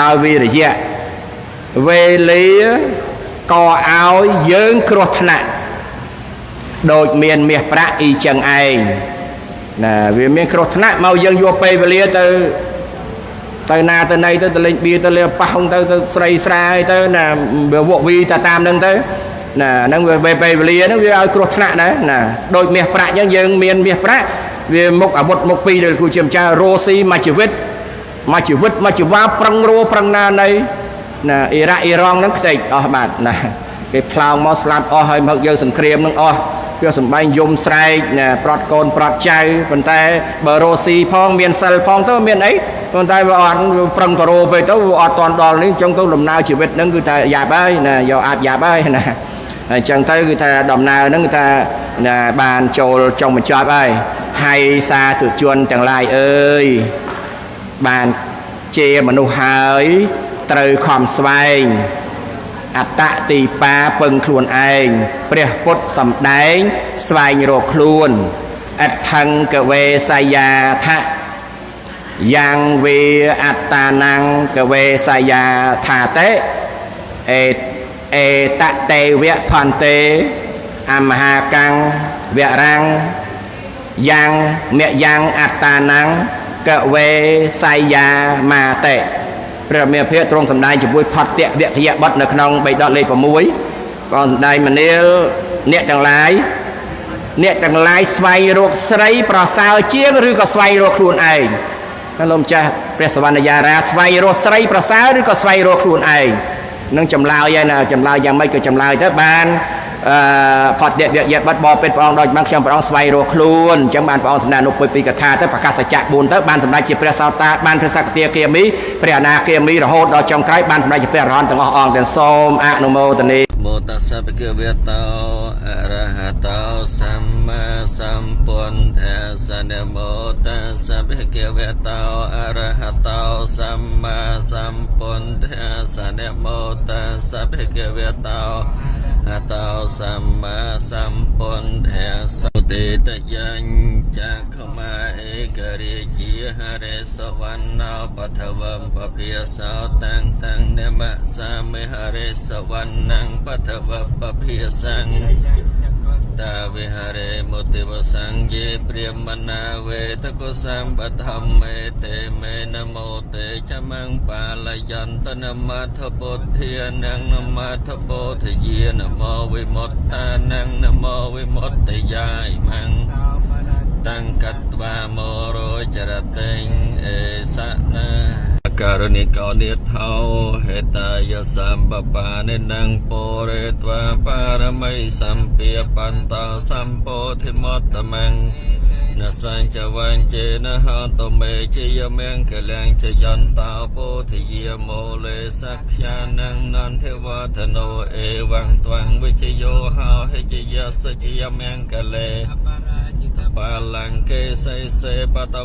ដោយវិរិយៈវេលា ក៏ឲ្យយើងគ្រោះថ្នាក់ដូចមានមាសប្រាក់អ៊ីចឹងឯងណាវាមានគ្រោះថ្នាក់មកយើងយកពេលវេលាទៅណាទៅណីទៅលេងបៀទៅលេងប៉ះទៅស្រីស្រាយទៅណាវាវក់វីទៅតាមហ្នឹងទៅណាហ្នឹងវាពេលវេលាហ្នឹងវាឲ្យគ្រោះថ្នាក់ណាដូចមាសប្រាក់អញ្ចឹងយើងមានមាសប្រាក់វាមុខអាវុធមុខពីរដែលគូជាម្ចាស់រស់ស៊ីមកជីវិតមកជីវ៉ាប្រឹងរស់ប្រឹងណាណីណាអ៊ីរ៉ាក់អ៊ីរ៉ង់ហ្នឹងខ្ទេចអស់បាទណាគេផ្លោងមកស្លាប់អស់ហើយមកយើងសង្គ្រាមហ្នឹងអស់វាសំបែងយំស្រែកណាប្រត់កូនប្រត់ចៅប៉ុន្តែបើរស់ស៊ីផងមានសិលផងទៅមានអីប៉ុន្តែវាអត់ប្រឹងប្រោពេកទៅវាអត់តាន់ដល់នេះអញ្ចឹងទៅដំណើរជីវិតហ្នឹងគឺថាយ៉ាប់ហើយណាយកអាចយ៉ាប់ហើយណាអញ្ចឹងទៅគឺថាដំណើរហ្នឹងគឺថាណាបានចូលចុងបញ្ចប់ហើយហើយសាធុជនទាំងឡាយអើយបានជាមនុស្សហើយត្រូវខំស្វែងអត្តទីបាពឹងខ្លួនឯងព្រះពុទ្ធសម្ដែងស្វែងរកខ្លួនអថង្កវេសាយាថៈយ៉ាងវេអត្តានੰកវេសាយាថាតេអេតតេវៈផន្តេអមហាកੰវរាំងយ៉ាងមយ៉ាងអត្តានੰកវេសាយាមាតេព្រះមេភិទ្រង់សម្ដែងជាមួយផតៈវគ្គយបទនៅក្នុងបេដកលេខ6បងសម្ដែងមនាលអ្នកទាំងឡាយស្វែងរកស្រីប្រសើរជាងឬក៏ស្វែងរកខ្លួនឯងលោកម្ចាស់ព្រះសវណ្ណយារាស្វែងរកស្រីប្រសើរឬក៏ស្វែងរកខ្លួនឯងនឹងចម្លើយហើយណាចម្លើយយ៉ាងម៉េចក៏ចម្លើយទៅបានផតៈវគ្គយបទបបពេតព្រះអង្គដូចបានខ្ញុំព្រះអង្គស្វែងរកខ្លួនអញ្ចឹងបានព្រះអង្គសម្ដែងអនុពីកថាទៅប្រកាសសច្ចៈ4ទៅបានសម្ដែងជាព្រះសោតាបានព្រះសក្តិគាមីព្រះអនាគាមីរហូតដល់ចុងក្រោយបានសម្ដែងជាព្រះអរហន្តទាំងអស់អង្គទាំងសូមអនុមោទនាមោតស្សៈភគវតោអរហតោសម្មាសម្ពុទ្ធស្សៈនមោតស្សៈភគវតោអរហតោសម្មាសម្ពុទ្ធស្សៈនមោតស្សៈភគវតោអតោសម្មាសម្ពុទ្ធស្សៈទេតយញ្ចក្មាអេករិជាហរិសវណ្ណោបថវំពភិសោតាំងនមសាមិហរិសវណ្ណងបថវពភិសង្ឃតាវិហរេមុតិវសង្ឃយេព្រាមណាវេតកុសម្បធម្មមេតេមេនមោតេចមង្បាលយន្តនមថពុទ្ធានងនមថពោធយានមោវិមុតតានងនមោវិមុតតយាយមង្តាំងកត្វាមរោចរតេងអេសនាករនិកោនិថោហេតាយសម្បបានិនងពរេត្វាបារមីសម្ភាបន្តោសម្ពោធិមត្តមង្នសញ្ចវញ្ចេនហន្តមេជយមង្គលំចយន្តោពោធិយាមោលេសក្ខានងនន្ទវធនោអេវង្ត្វង្វិជយោហោហិជយសជយមង្គលេបាលង្កេសៃសេបត